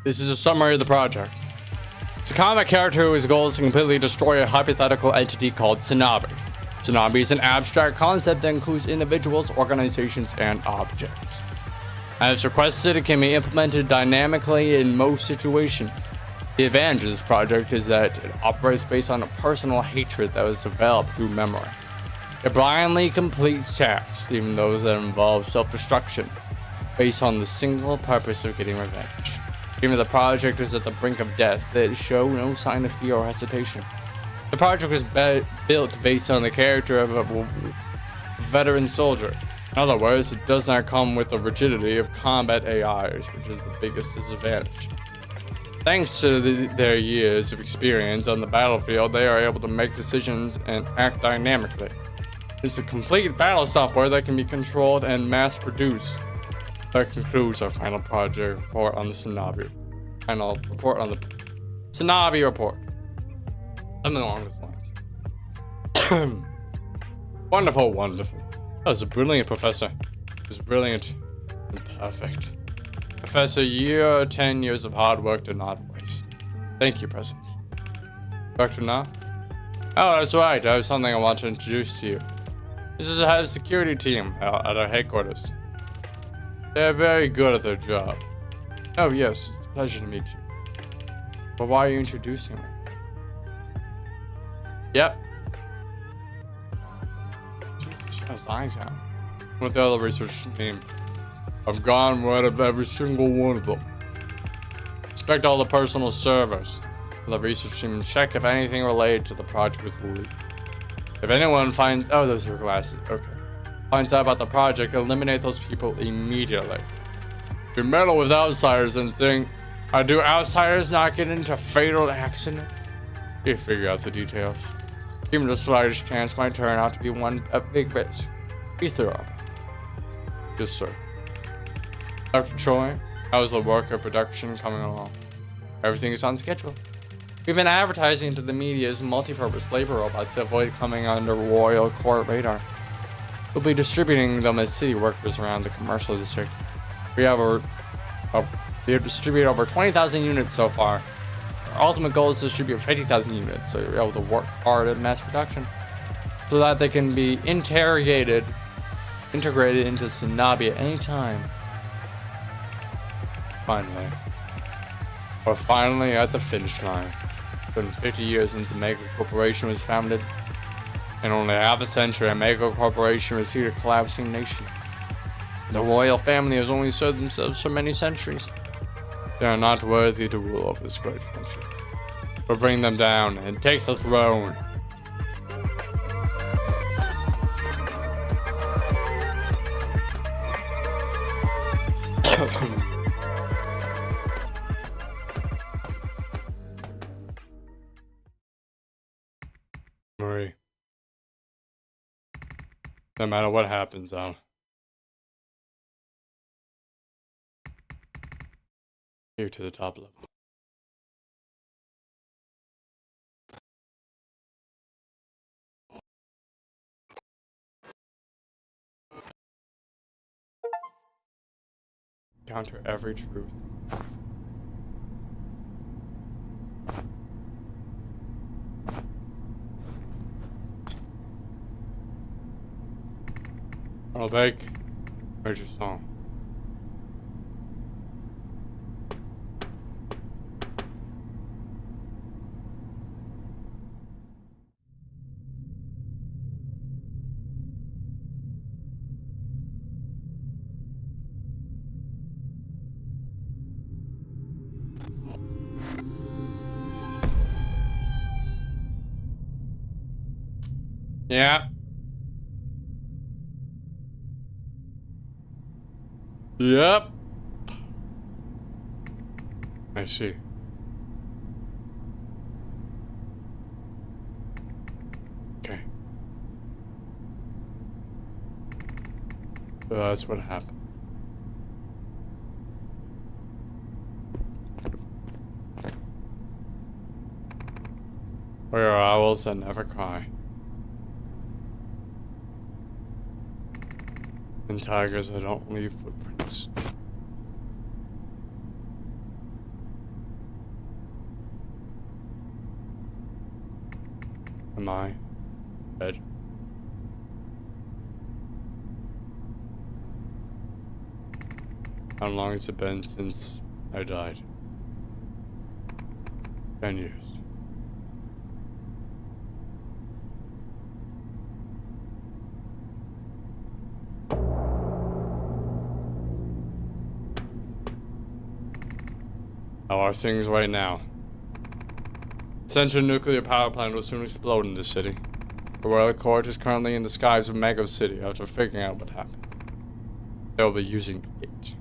This is a summary of the project. It's a combat character whose goal is to completely destroy a hypothetical entity called SANABI. SANABI is an abstract concept that includes individuals, organizations, and objects. As requested, it can be implemented dynamically in most situations. The advantage of this project is that it operates based on a personal hatred that was developed through memory. It blindly completes tasks, even those that involve self-destruction, based on the single purpose of getting revenge. Even the project is at the brink of death, they show no sign of fear or hesitation. The project was built based on the character of a veteran soldier. In other words, it does not come with the rigidity of combat AIs, which is the biggest disadvantage. Thanks to their years of experience on the battlefield, they are able to make decisions and act dynamically. It's a complete battle software that can be controlled and mass-produced. That concludes our final project report on the SANABI. Final report on the SANABI report. Something along those lines. Wonderful, wonderful. That was a brilliant professor. It was brilliant and perfect. Professor, your 10 years of hard work did not waste. Thank you, President. Dr. Na? Oh, that's right. I have something I want to introduce to you. This is a security team at our headquarters. They're very good at their job. Oh, yes. It's a pleasure to meet you. But why are you introducing me? Yep. His eyes out. What the other research team? I've gone rid of every single one of them. Inspect all the personal servers. The research team check if anything related to the project was leaked. If anyone finds... Oh, those are glasses. Okay. Finds out about the project, eliminate those people immediately. You meddle with outsiders and think... do outsiders not get into fatal accident? You figure out the details. Even the slightest chance might turn out to be one a big risk. Be thorough. Yes, sir. Dr. Troy, how's the work of production coming along? Everything is on schedule. We've been advertising to the media's multi-purpose labor robots to avoid coming under royal court radar. We'll be distributing them as city workers around the commercial district. We have distributed over 20,000 units so far. Our ultimate goal is to distribute 50,000 units, so you're able to work hard at mass production, so that they can be integrated into SANABI at any time. Finally. We're finally at the finish line. It's been 50 years since the Mega Corporation was founded. In only half a century, a Mega Corporation was here to collapsing nation. The royal family has only served themselves for many centuries. They are not worthy to rule over this great country. We'll bring them down and take the throne. Marie. No matter what happens, here to the top level. Counter every truth. Arnold Bake, here's your song. Yeah. Yep. I see. Okay. So that's what happened. We are owls that never cry. And tigers that don't leave footprints. Am I dead? How long has it been since I died? 10 years. How are things right now? Central nuclear power plant will soon explode in this city. The royal court is currently in the skies of Mega City after figuring out what happened. They will be using it.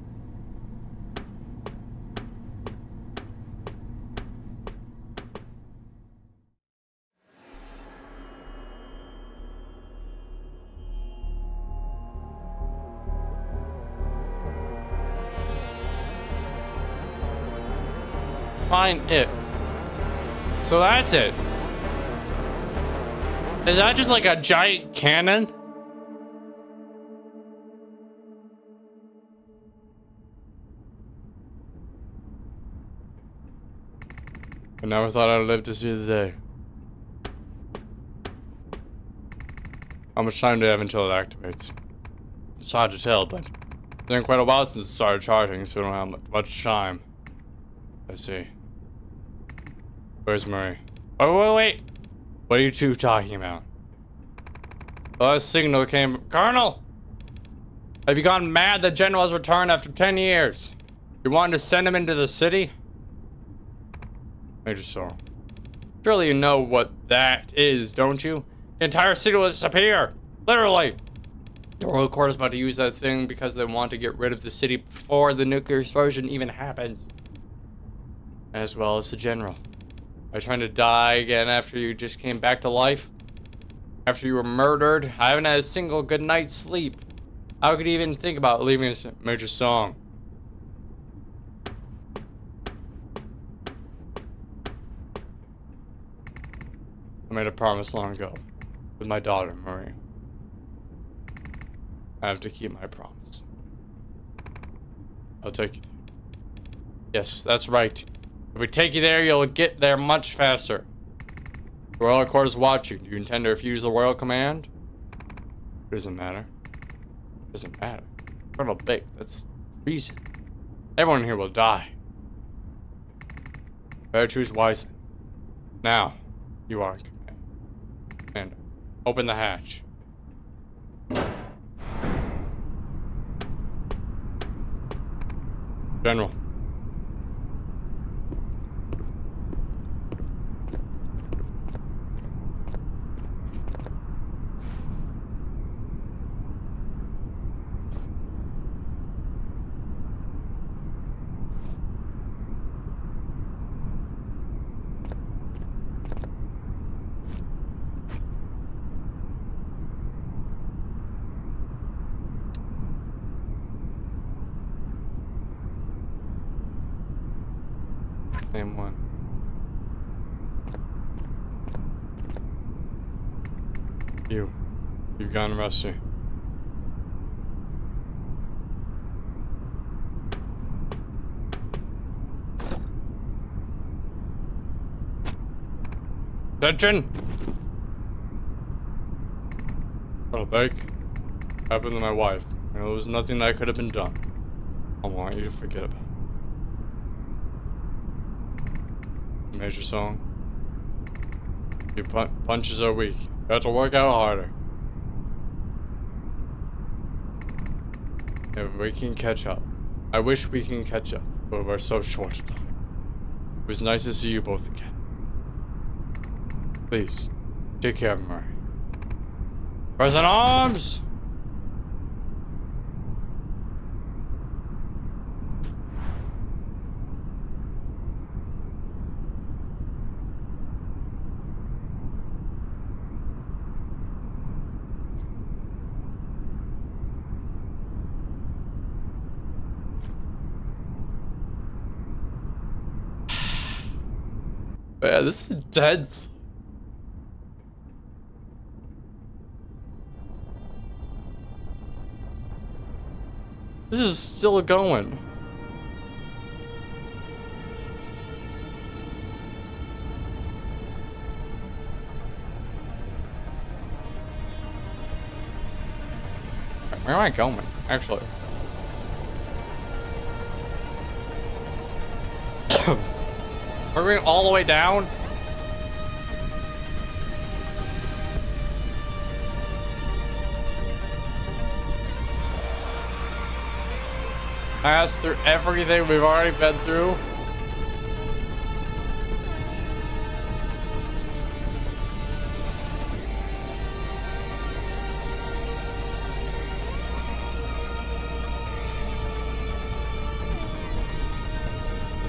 Find it. So that's it. Is that just like a giant cannon? I never thought I'd live to see the day. How much time do I have until it activates? It's hard to tell, but it's been quite a while since it started charging, so we don't have much time. I see. Where's Murray? Oh, wait. What are you two talking about? The last signal came... Colonel! Have you gone mad that General has returned after 10 years? You wanted to send him into the city? Major Sorrel. Surely you know what that is, don't you? The entire city will disappear. Literally. The royal court is about to use that thing because they want to get rid of the city before the nuclear explosion even happens. As well as the general. Are you trying to die again after you just came back to life? After you were murdered? I haven't had a single good night's sleep. How could you even think about leaving a major song? I made a promise long ago with my daughter, Marie. I have to keep my promise. I'll take you there. Yes, that's right. If we take you there, you'll get there much faster. The royal court is watching. Do you intend to refuse the royal command? It doesn't matter. It doesn't matter. Son of a bitch, that's treason. Everyone here will die. Better choose wisely. Now, you are in command. Commander, open the hatch. General. Same one. You've gone rusty. Attention! Well, Beck, happened to my wife. You know, there was nothing that could have been done. I want you to forget about it. Major song. Your punches are weak. You have to work out harder. If we can catch up. I wish we can catch up, but we're so short of time. It was nice to see you both again. Please, take care of Murray. Present arms! Yeah, this is intense. This is still going. Where am I going, actually? Are we going all the way down? Pass through everything we've already been through.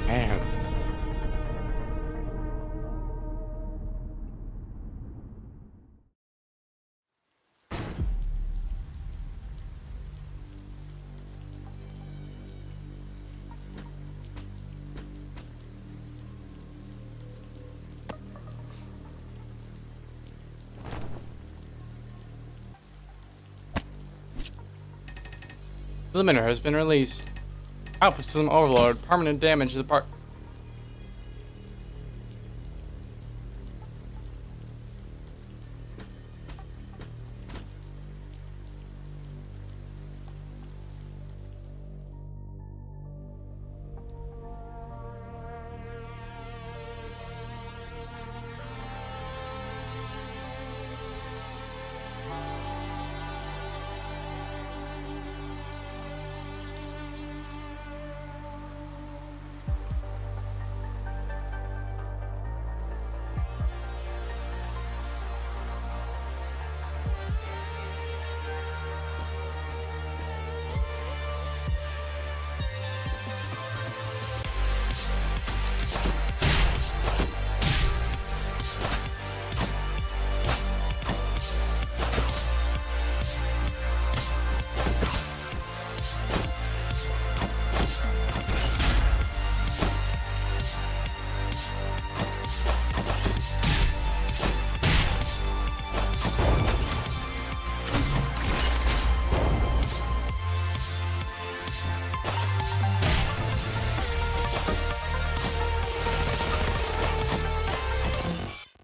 Man. The limiter has been released. Output system overload. Permanent damage to the part.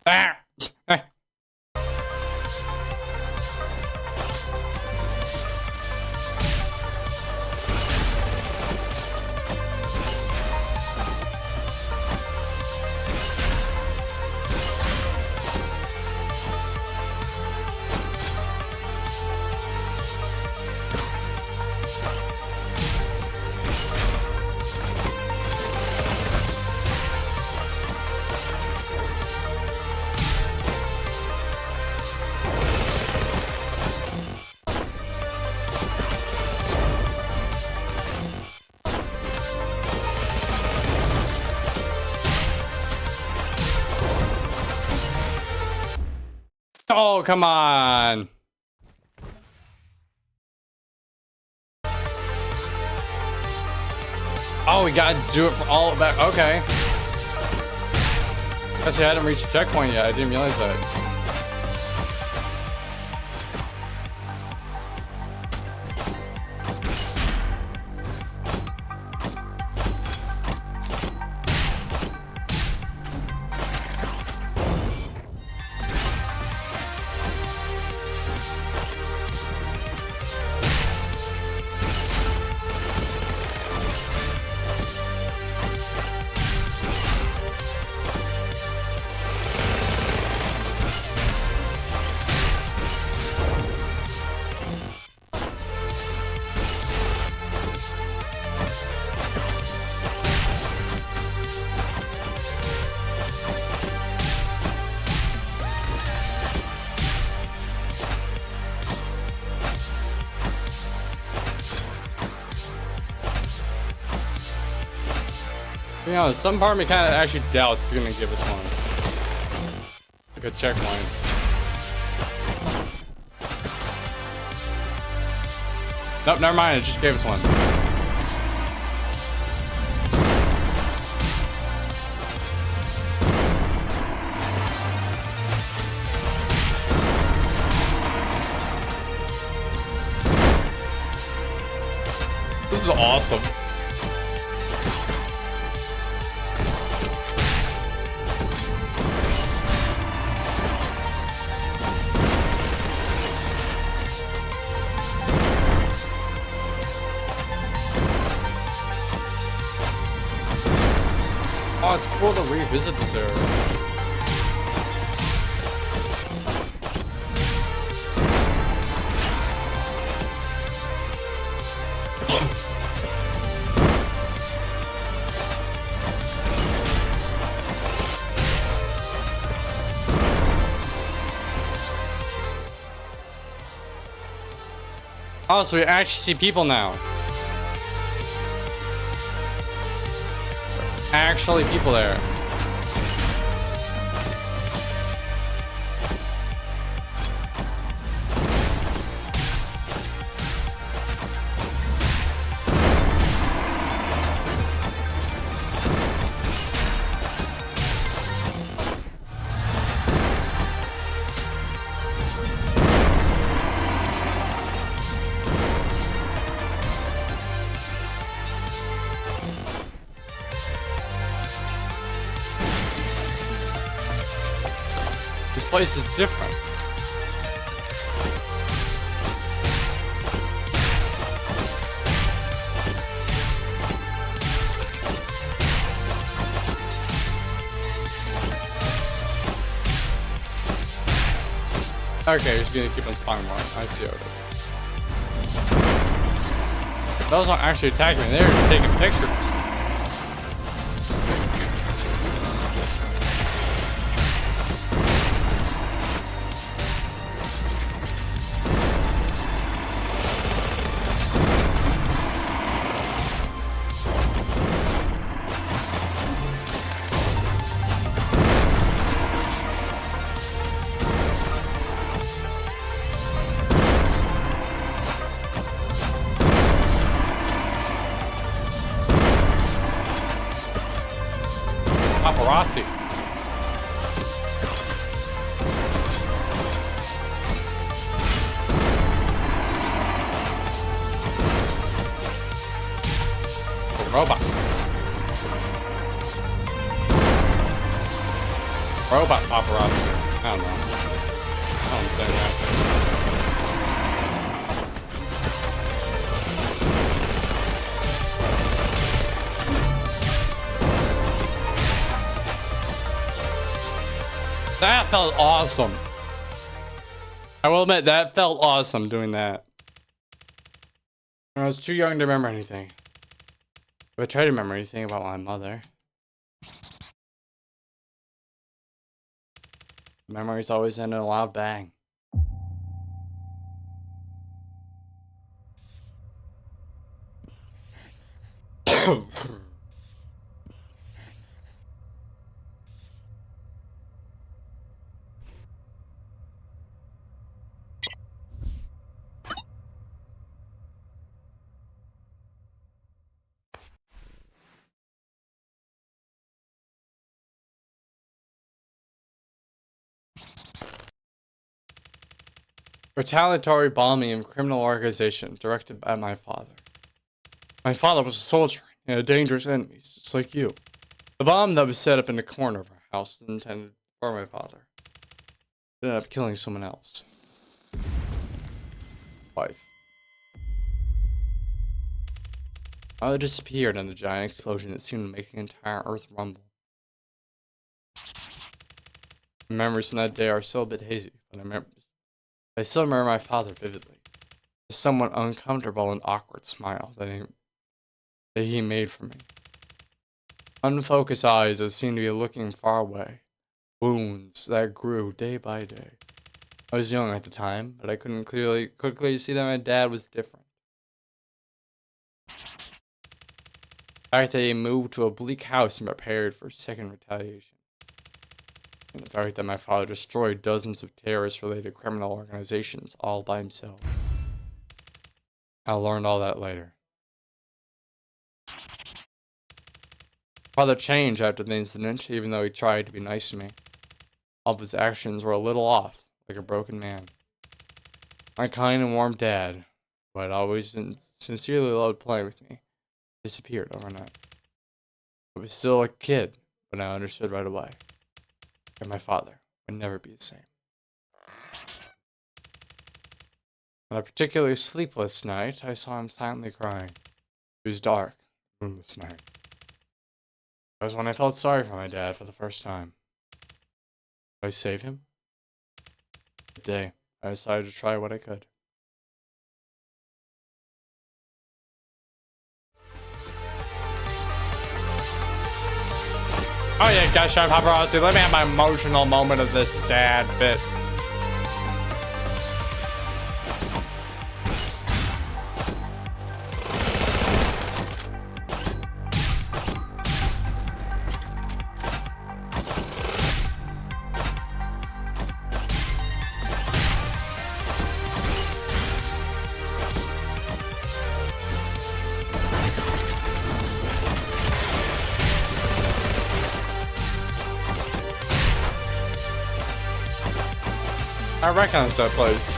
Ah! Oh, come on. Oh, we gotta do it for all of that. Okay. Guess I hadn't reached the checkpoint yet. I didn't realize that. You know, some part of me kind of actually doubts it's gonna give us one. Like a checkpoint. Nope, never mind. It just gave us one. This is awesome. Oh, it's cool to revisit this area. Oh, so we actually see people now. Actually people there. This place is different. Okay, just gonna keep on spawning more. I see how it is. Those aren't actually attacking me, they're just taking pictures. Paparazzi. Robots. Robot paparazzi. I don't know. I don't say that. That felt awesome. I will admit, that felt awesome doing that. I was too young to remember anything. But I tried to remember anything about my mother. Memories always end in a loud bang. Retaliatory bombing of a criminal organization directed by my father. My father was a soldier and a dangerous enemy, just like you. The bomb that was set up in the corner of our house was intended for my father. It ended up killing someone else. Wife. My father disappeared in the giant explosion that seemed to make the entire earth rumble. My memories from that day are still a bit hazy, but I still remember my father vividly. A somewhat uncomfortable and awkward smile that he made for me. Unfocused eyes that seemed to be looking far away. Wounds that grew day by day. I was young at the time, but I could clearly see that my dad was different. The fact that he moved to a bleak house and prepared for second retaliation. And the fact that my father destroyed dozens of terrorist-related criminal organizations all by himself. I learned all that later. Father changed after the incident, even though he tried to be nice to me. All of his actions were a little off, like a broken man. My kind and warm dad, who had always sincerely loved playing with me, disappeared overnight. I was still a kid, but I understood right away. And my father would never be the same. On a particularly sleepless night, I saw him silently crying. It was dark, moonless night. That was when I felt sorry for my dad for the first time. Did I save him? That day, I decided to try what I could. Oh yeah, gosh, I'm paparazzi. Let me have my emotional moment of this sad bit. I recognize that place.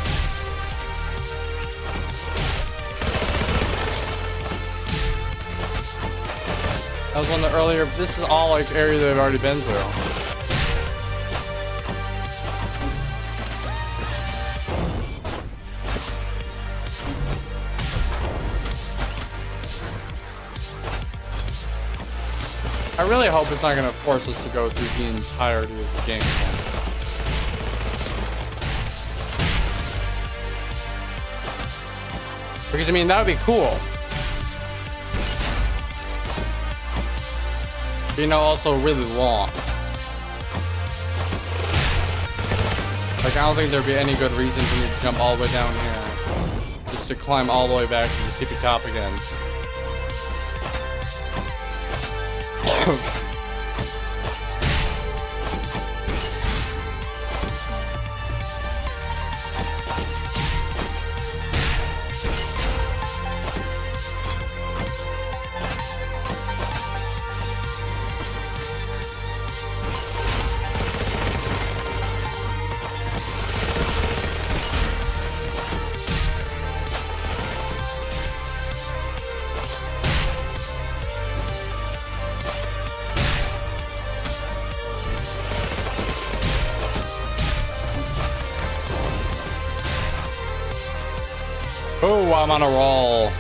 That was one of the earlier. This is all like area that I've already been through. I really hope it's not going to force us to go through the entirety of the game again. Because, I mean, that would be cool. You know, also really long. Like, I don't think there'd be any good reason for me to jump all the way down here. Just to climb all the way back to the tippy top again. Oh, I'm on a roll.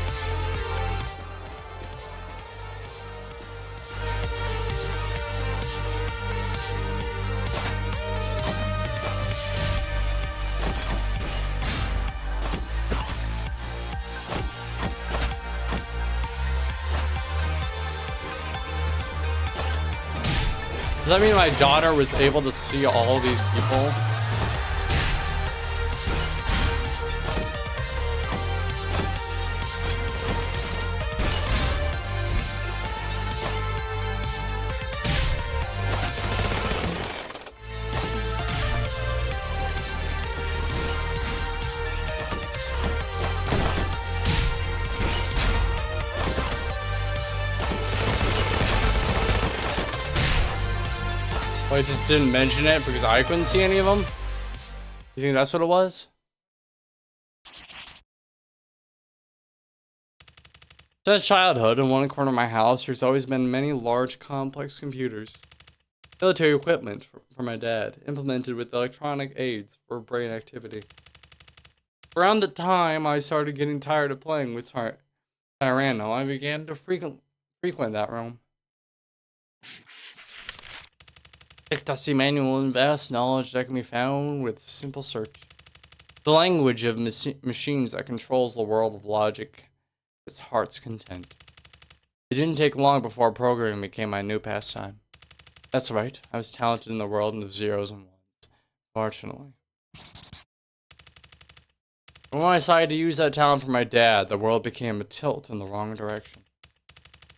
Does that mean my daughter was able to see all these people? I just didn't mention it because I couldn't see any of them. You think that's what it was? Since childhood, in one corner of my house, there's always been many large, complex computers. Military equipment for my dad, implemented with electronic aids for brain activity. Around the time I started getting tired of playing with Tyranno, I began to frequent that room. Thick, dusty manual and vast knowledge that can be found with simple search. The language of machines that controls the world of logic is heart's content. It didn't take long before programming became my new pastime. That's right, I was talented in the world of zeros and ones, fortunately. But when I decided to use that talent for my dad, the world became a tilt in the wrong direction.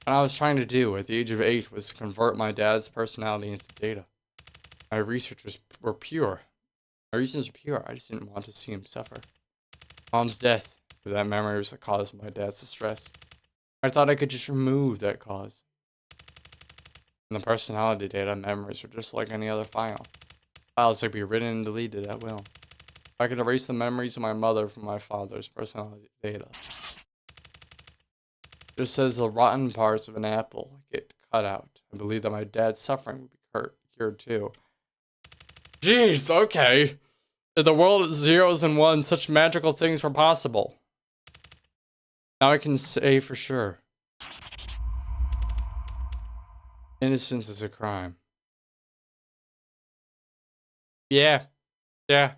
What I was trying to do at the age of 8 was to convert my dad's personality into data. My researches were pure. My reasons were pure. I just didn't want to see him suffer. Mom's death, that memory was the cause of my dad's distress. I thought I could just remove that cause. And the personality data memories were just like any other file. Files that could be written and deleted at will. I could erase the memories of my mother from my father's personality data. Just says the rotten parts of an apple get cut out. I believe that my dad's suffering would be cured too. Jeez, okay. In the world of zeros and ones, such magical things were possible. Now I can say for sure. Innocence is a crime. Yeah. Yeah.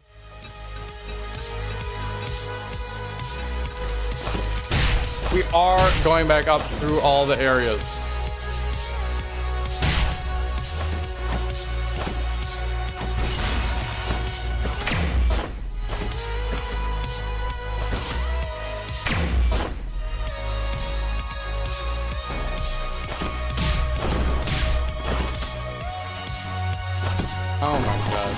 We are going back up through all the areas. Oh my god.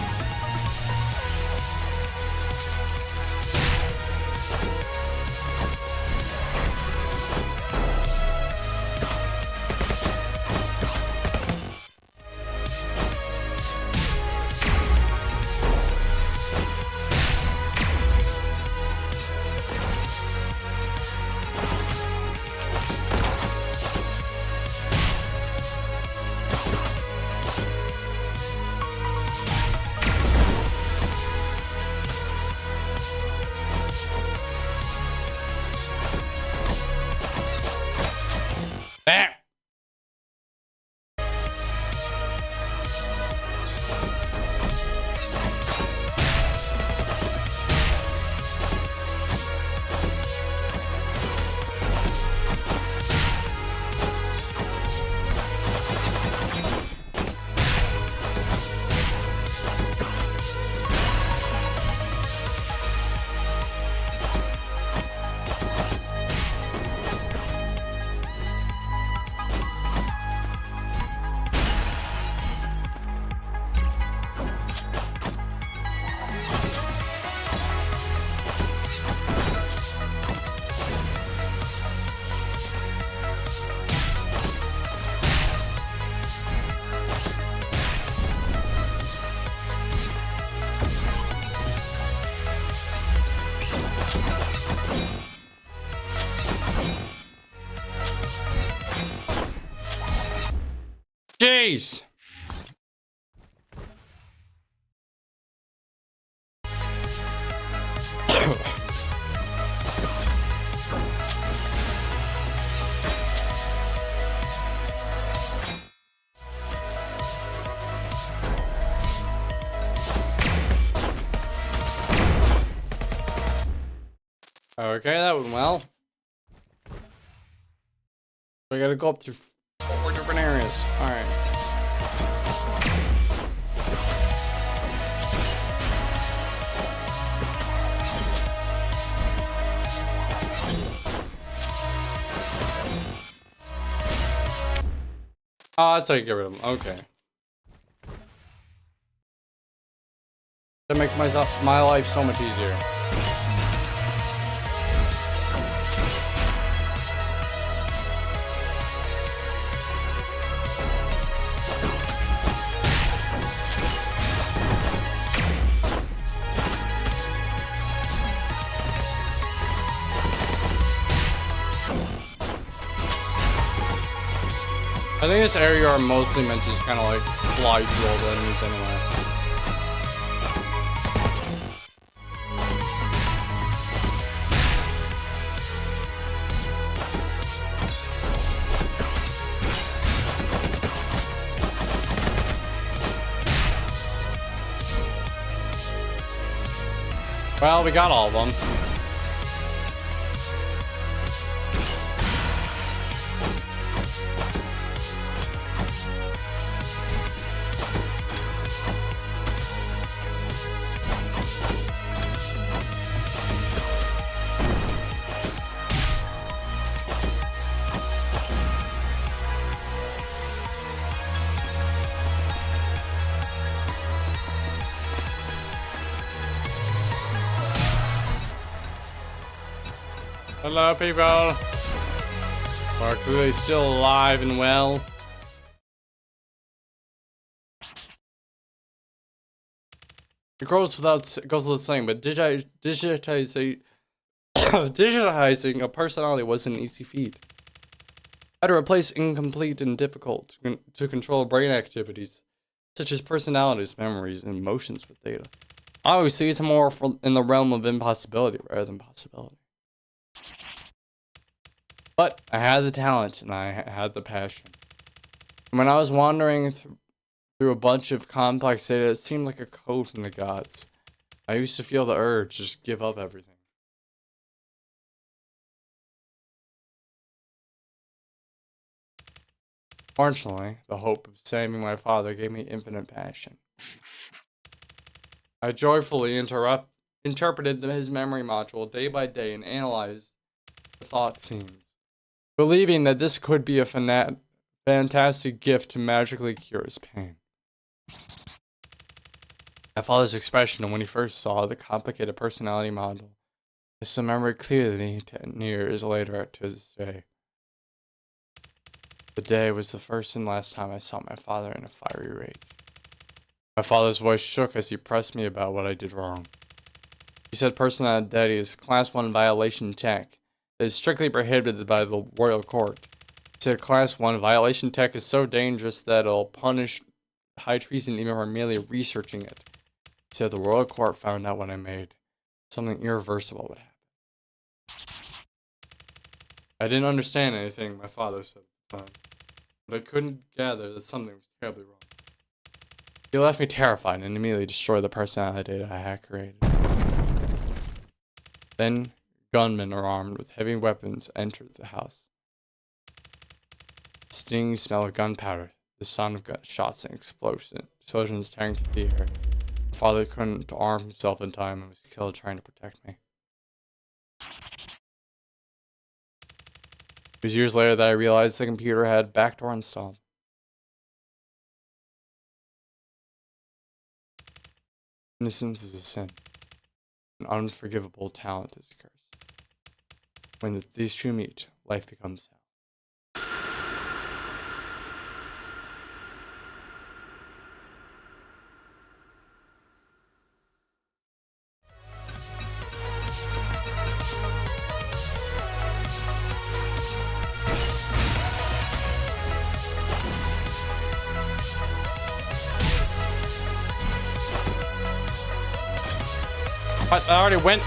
Jeez. Okay, that went well. We gotta go up through 4 different areas. Alright. Oh, that's how you get rid of them. Okay. That makes my life so much easier. I think this area are mostly meant to just kind of like fly through all the enemies anyway. Well, we got all of them. Hello, people. We're clearly still alive and well. It goes without saying, but digitizing a personality wasn't an easy feat. I had to replace incomplete and difficult to control brain activities, such as personalities, memories, and emotions with data. Obviously, it's more in the realm of impossibility rather than possibility. But I had the talent and I had the passion. And when I was wandering through a bunch of complex data, it seemed like a code from the gods. I used to feel the urge to just give up everything. Fortunately, the hope of saving my father gave me infinite passion. I joyfully interpreted his memory module day by day and analyzed the thought scenes, believing that this could be a fantastic gift to magically cure his pain. My father's expression when he first saw the complicated personality model I still remember clearly 10 years later to this day. The day was the first and last time I saw my father in a fiery rage. My father's voice shook as he pressed me about what I did wrong. He said personality is Class 1 violation tech that is strictly prohibited by the royal court. He said Class 1 violation tech is so dangerous that it'll punish high treason even for merely researching it. He said the royal court found out what I made. Something irreversible would happen. I didn't understand anything my father said at the time, but I couldn't gather that something was terribly wrong. He left me terrified and immediately destroyed the personality data I had created. Then, gunmen armed with heavy weapons entered the house. The stinging smell of gunpowder, the sound of gunshots and explosions tearing through the air. My father couldn't arm himself in time and was killed trying to protect me. It was years later that I realized the computer had backdoor installed. Innocence is a sin. An unforgivable talent is a curse. When these two meet, life becomes hell. What? I already went.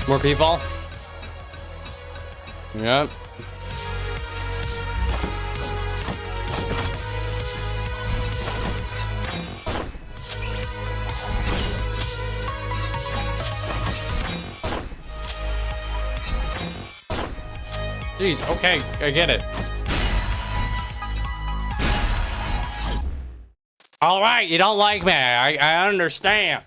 More people? Yep. Jeez, okay, I get it. Alright, you don't like me. I understand.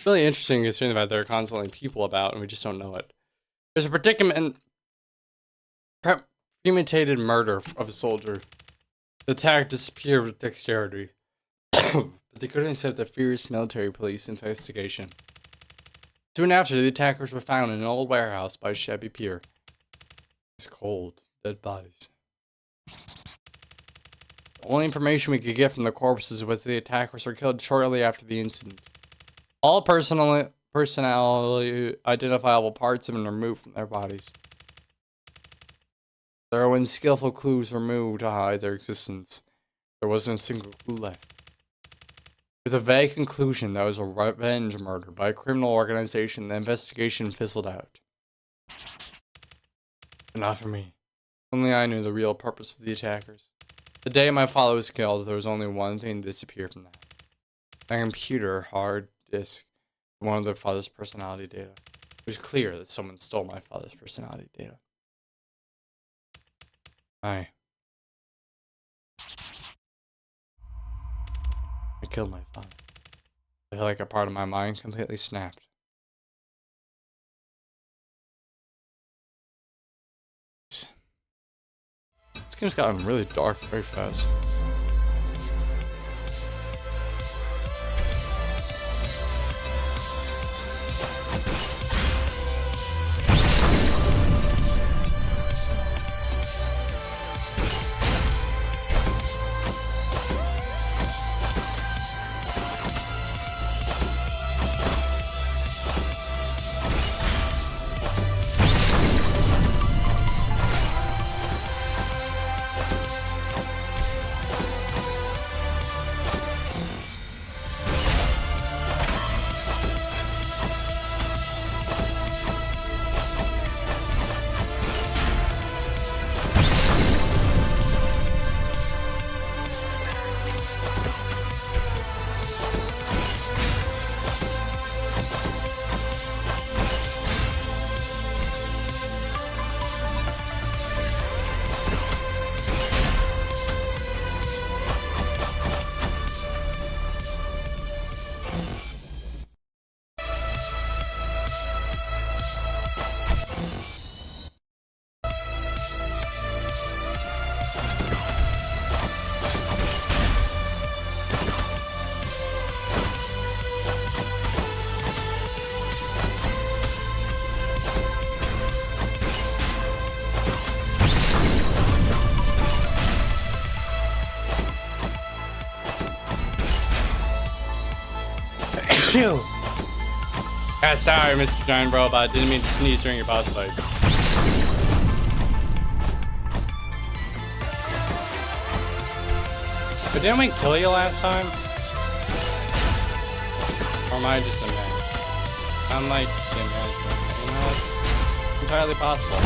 Really interesting considering that there are constantly people about and we just don't know it. There's a predicament, premeditated murder of a soldier. The attack disappeared with dexterity, but they couldn't accept the fierce military police investigation. Soon after, the attackers were found in an old warehouse by a shabby pier. It's cold, dead bodies. The only information we could get from the corpses was the attackers were killed shortly after the incident. All personally identifiable parts have been removed from their bodies. There were skillful clues removed to hide their existence. There wasn't a single clue left. With a vague conclusion that was a revenge murder by a criminal organization, the investigation fizzled out. But not for me. Only I knew the real purpose of the attackers. The day my father was killed, there was only one thing that disappeared from that. My computer hard disk, one of their father's personality data. It was clear that someone stole my father's personality data. I killed my father. I feel like a part of my mind completely snapped. This game's gotten really dark very fast. Sorry, Mr. Giant Robot. Didn't mean to sneeze during your boss fight. But didn't we kill you last time? Or am I just a man? I'm like, you know, it's entirely possible.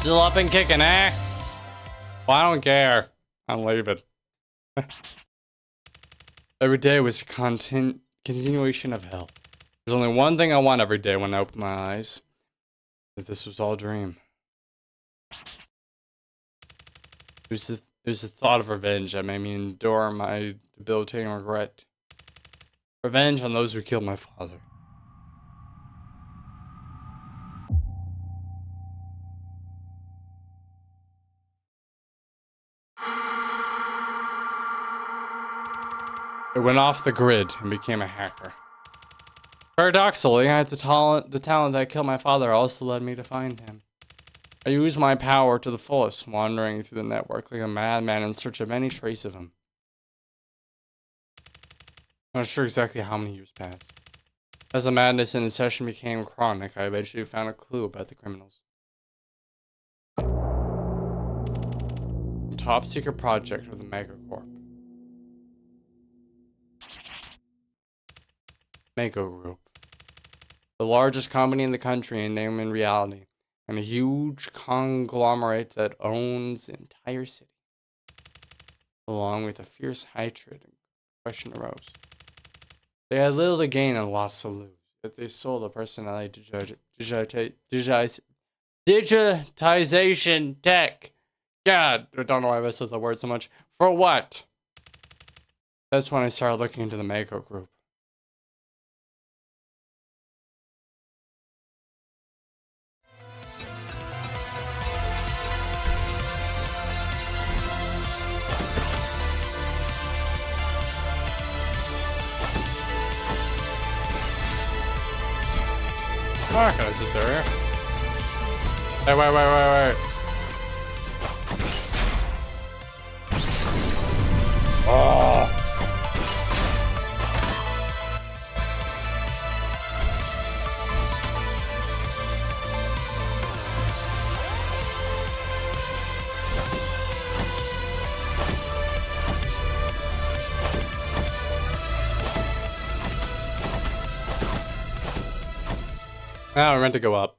Still up and kicking, eh? Well, I don't care. I'm leaving. Every day was a continuation of hell. There's only one thing I want every day when I open my eyes. That this was all a dream. It was the thought of revenge that made me endure my debilitating regret. Revenge on those who killed my father. It went off the grid and became a hacker. Paradoxically, I had the talent that killed my father also led me to find him. I used my power to the fullest, wandering through the network like a madman in search of any trace of him. I'm not sure exactly how many years passed. As the madness and obsession became chronic, I eventually found a clue about the criminals. A top secret project of the Megacorp. Mako Group. The largest company in the country in name and reality, and a huge conglomerate that owns the entire city. Along with a fierce hatred and question arose. They had little to gain and lots to lose, yet they sold a personality digitization tech. God, I don't know why I messed with the word so much. For what? That's when I started looking into the Mako Group. I recognize this area. Hey, wait. Oh. Ah, we're meant to go up.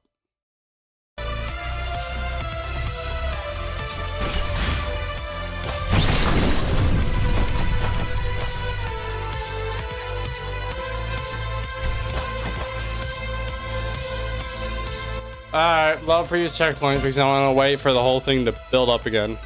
Alright, love previous checkpoint because I want to wait for the whole thing to build up again.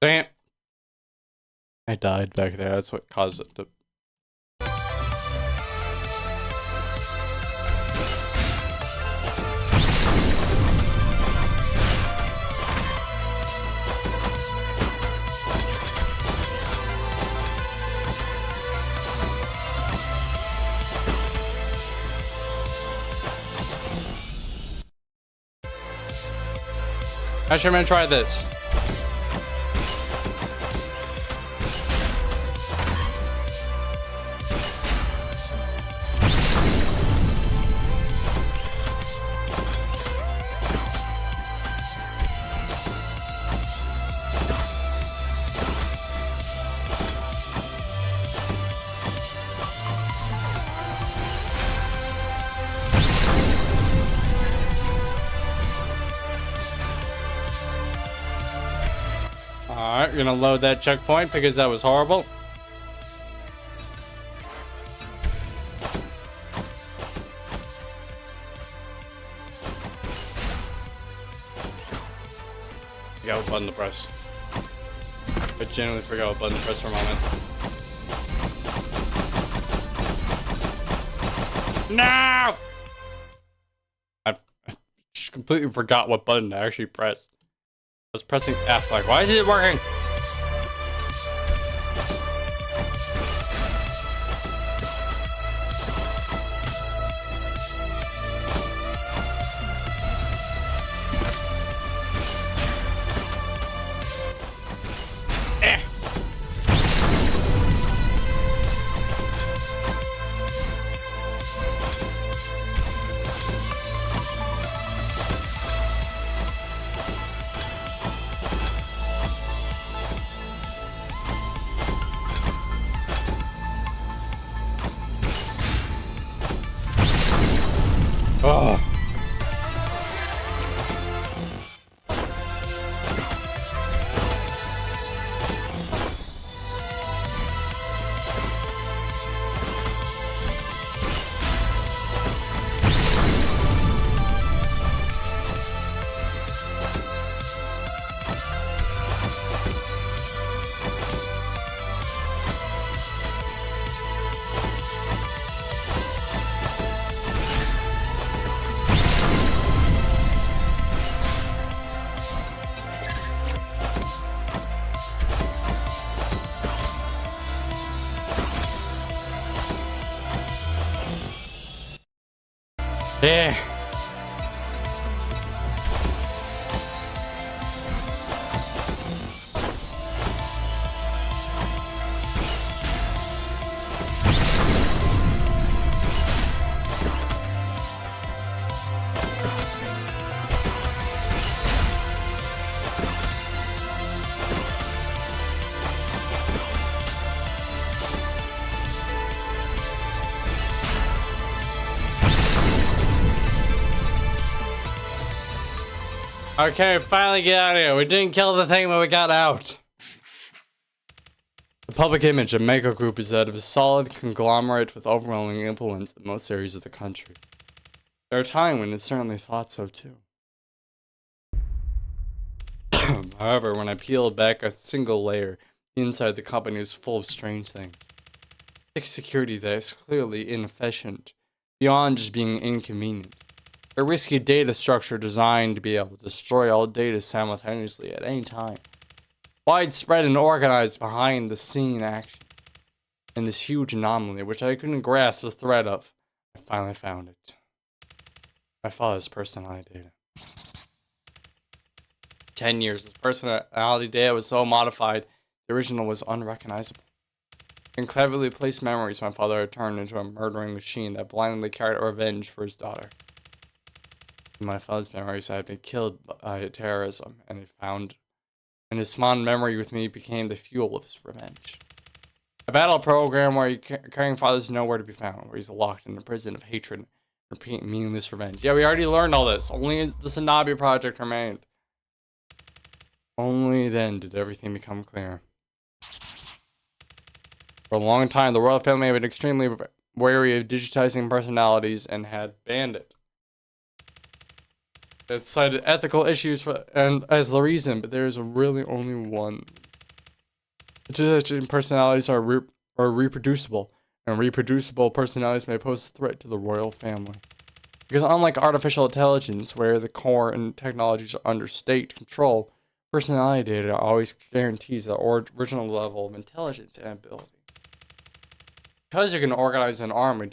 Damn. I died back there. That's what caused it to. Actually, I'm gonna try this. Alright, we're gonna load that checkpoint because that was horrible. Forgot what button to press. I genuinely forgot what button to press for a moment. No! I just completely forgot what button to actually press. I was pressing F, like, why is it working? Oh. Yeah. Okay, finally get out of here. We didn't kill the thing, but we got out. The public image of Mako Group is that of a solid conglomerate with overwhelming influence in most areas of the country. There are times when it certainly thought so too. However, when I peeled back a single layer, inside the company was full of strange things. Thick security that is clearly inefficient, beyond just being inconvenient. A risky data structure designed to be able to destroy all data simultaneously at any time. Widespread and organized behind the scene action. And this huge anomaly, which I couldn't grasp the threat of, I finally found it. My father's personality data. 10 years, this personality data was so modified, the original was unrecognizable. In cleverly placed memories, my father had turned into a murdering machine that blindly carried out revenge for his daughter. In my father's memories, I had been killed by terrorism, and his fond memory with me became the fuel of his revenge. A battle program where caring fathers know where to be found, where he's locked in a prison of hatred and repeating meaningless revenge. Yeah, we already learned all this. Only the SANABI project remained. Only then did everything become clear. For a long time, the royal family had been extremely wary of digitizing personalities and had banned it. It cited ethical issues as the reason, but there is really only one. Digitizing personalities are reproducible, and reproducible personalities may pose a threat to the royal family. Because unlike artificial intelligence, where the core and technologies are under state control, personality data always guarantees the original level of intelligence and ability. Because you can organize an army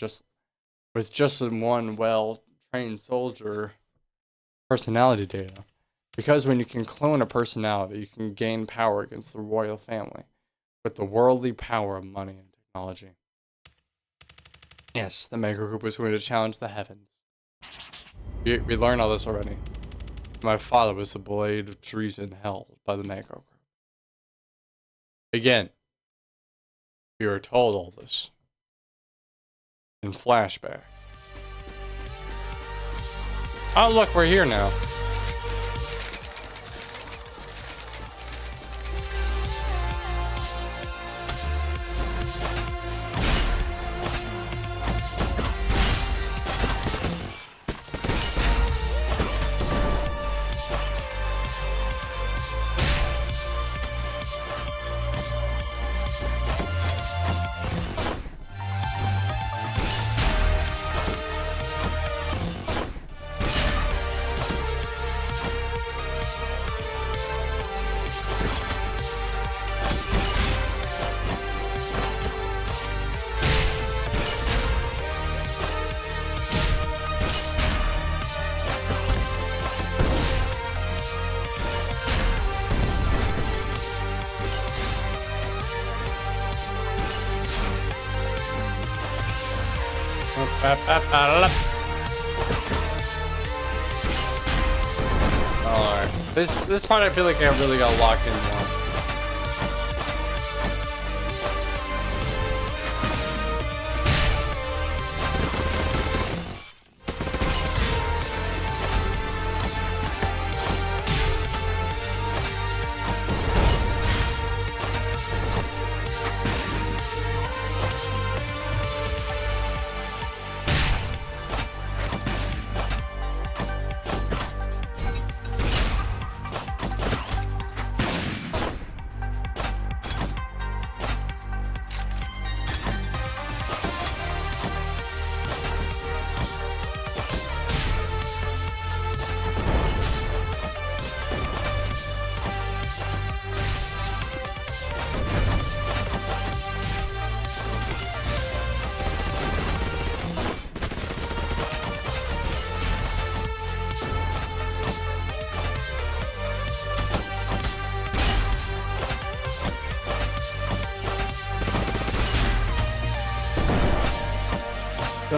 with just one well-trained soldier personality data. Because when you can clone a personality, you can gain power against the royal family with the worldly power of money and technology. Yes, the Mako Group was going to challenge the heavens. We learned all this already. My father was the blade of treason held by the Mako Group. Again, we were told all this in flashback. Oh look, we're here now. Alright. This part I feel like I really got locked in more.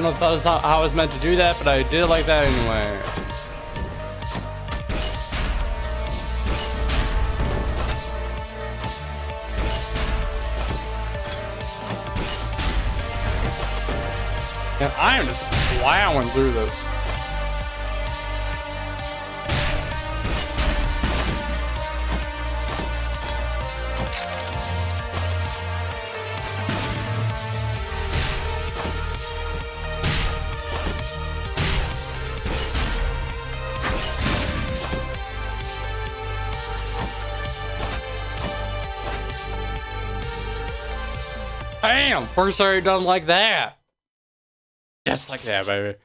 know if that was how I was meant to do that, but I did it like that anyway. And I am just plowing through this. Bam! First area done like that. Just like that, baby.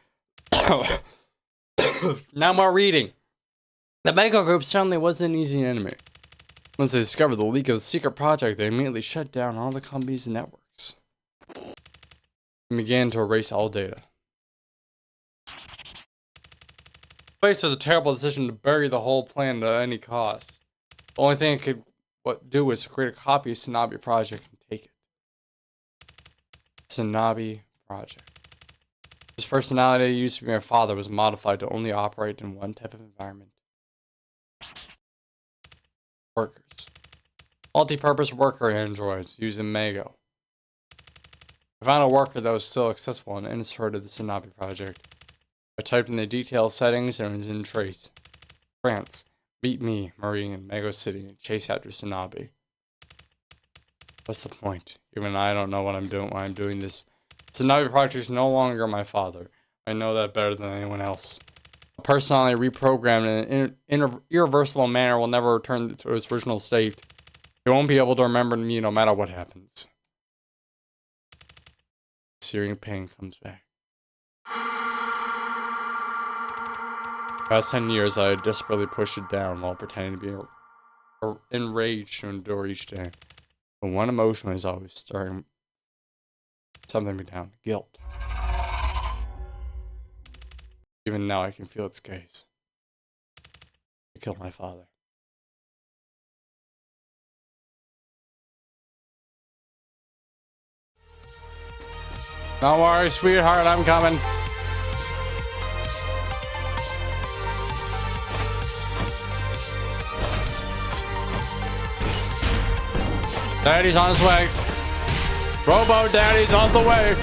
Now more reading. The Mako Group certainly wasn't an easy enemy. Once they discovered the leak of the secret project, they immediately shut down all the company's networks and began to erase all data. Faced with a terrible decision to bury the whole plan at any cost, the only thing it could do was to create a copy of SANABI project and take it. SANABI project. His personality used to be my father was modified to only operate in one type of environment. Workers. Multi-purpose worker androids using Mago. I found a worker that was still accessible and inserted the SANABI project. I typed in the detailed settings and it was in trace. France. Beat me, Marine, in Mago City and chase after SANABI. What's the point? Even I don't know what I'm doing when I'm doing this. SANABI project is no longer my father. I know that better than anyone else. A personality reprogrammed in an irreversible manner will never return to its original state. It won't be able to remember me no matter what happens. Searing pain comes back. Past 10 years, I desperately pushed it down while pretending to be enraged to endure each day. But one emotion is always stirring something me down. Guilt. Even now, I can feel its gaze. I killed my father. Don't worry, sweetheart, I'm coming. Daddy's on his way. Robo Daddy's on the way.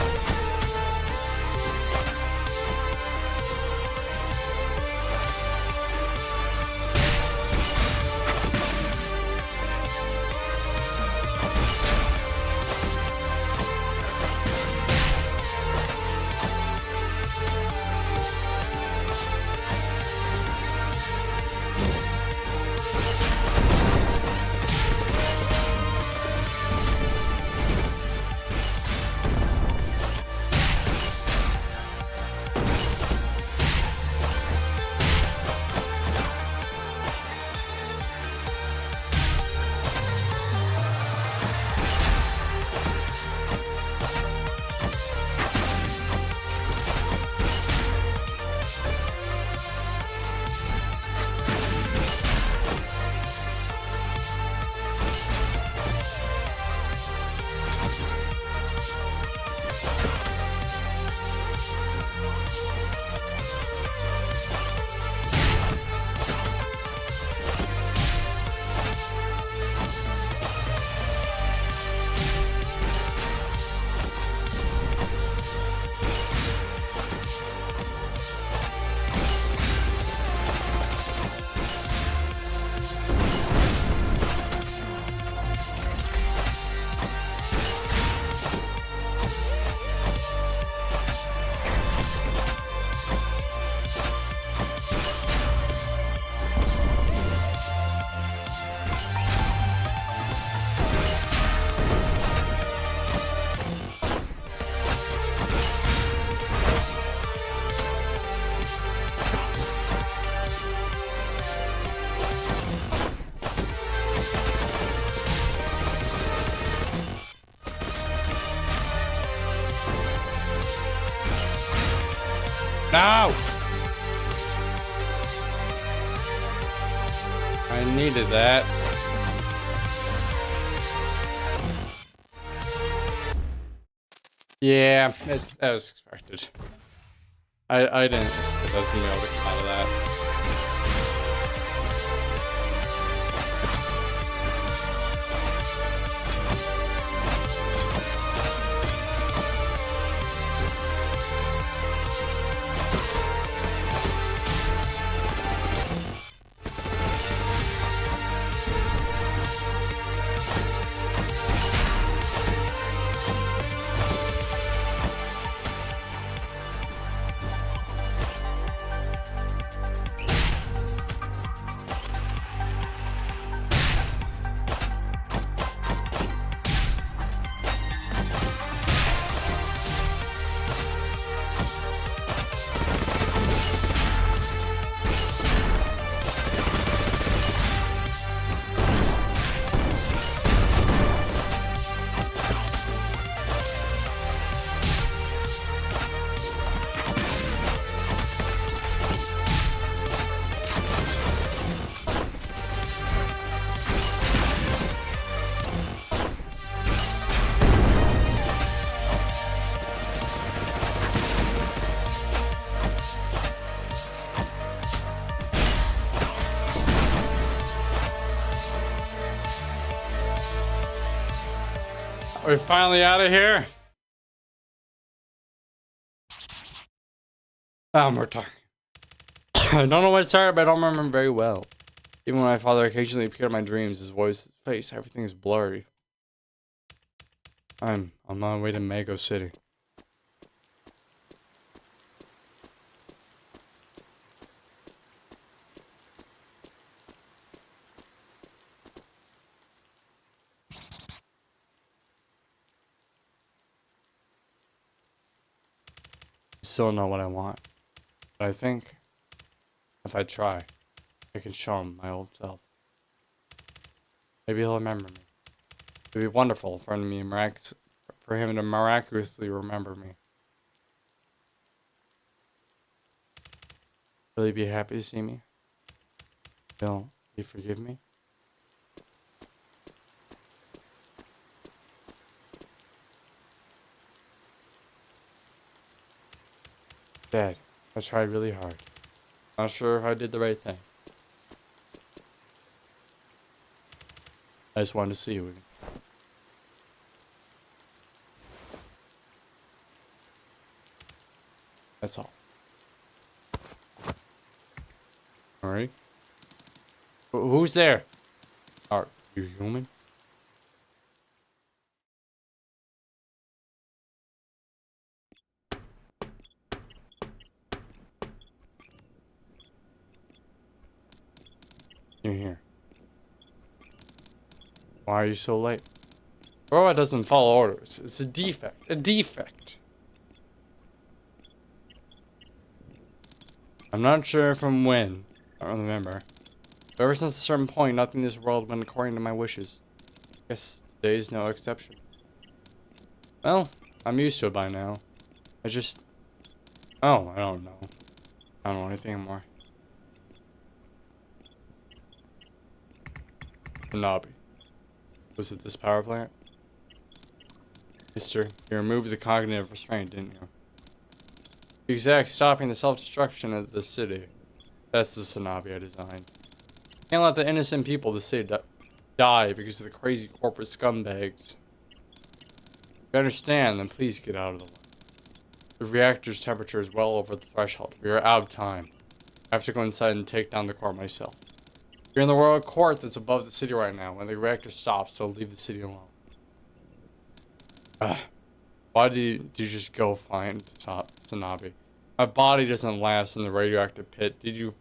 No! I needed that. Yeah, that was expected. I didn't expect I was gonna be able to come out of that. Are we finally out of here? We're talking. I don't know what started, but I don't remember very well. Even when my father occasionally appeared in my dreams, his voice, his face, everything is blurry. I'm on my way to Mago City. I still don't know what I want, but I think if I try, I can show him my old self. Maybe he'll remember me. It'd be wonderful for him to miraculously remember me. Will he be happy to see me? Will he forgive me? Dad, I tried really hard. Not sure if I did the right thing. I just wanted to see you again. That's all. Alright. Who's there? Are you human? You're here. Why are you so late? Robot doesn't follow orders. It's a defect. A defect. I'm not sure from when. I don't remember. But ever since a certain point, nothing in this world went according to my wishes. Guess today's no exception. Well, I'm used to it by now. I just... Oh, I don't know. I don't know anything anymore. SANABI. Was it this power plant? Mister, you removed the cognitive restraint, didn't you? The exact stopping the self-destruction of the city. That's the SANABI I designed. Can't let the innocent people of the city die because of the crazy corporate scumbags. If you understand, then please get out of the way. The reactor's temperature is well over the threshold. We are out of time. I have to go inside and take down the core myself. You're in the world court that's above the city right now. When the reactor stops, so leave the city alone. Why did you just go find SANABI? My body doesn't last in the radioactive pit. Do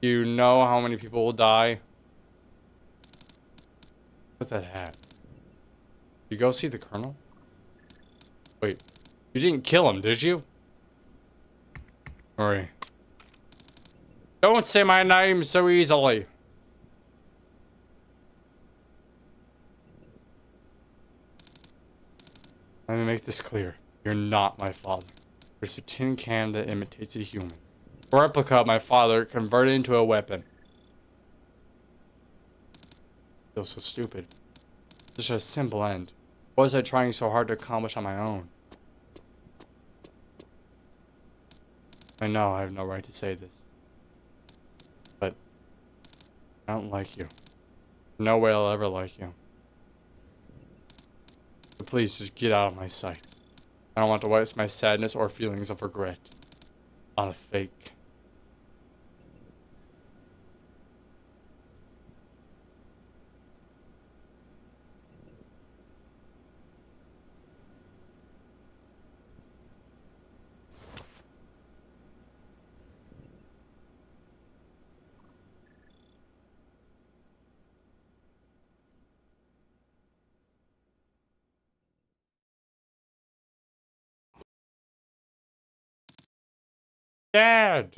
you know how many people will die? With that hat. You go see the colonel? Wait, you didn't kill him, did you? Hurry. Don't say my name so easily. Let me make this clear. You're not my father. There's a tin can that imitates a human. A replica of my father converted into a weapon. I feel so stupid. Such a simple end. What was I trying so hard to accomplish on my own? I know I have no right to say this, but I don't like you. No way I'll ever like you. So please just get out of my sight. I don't want to waste my sadness or feelings of regret on a fake. Dad!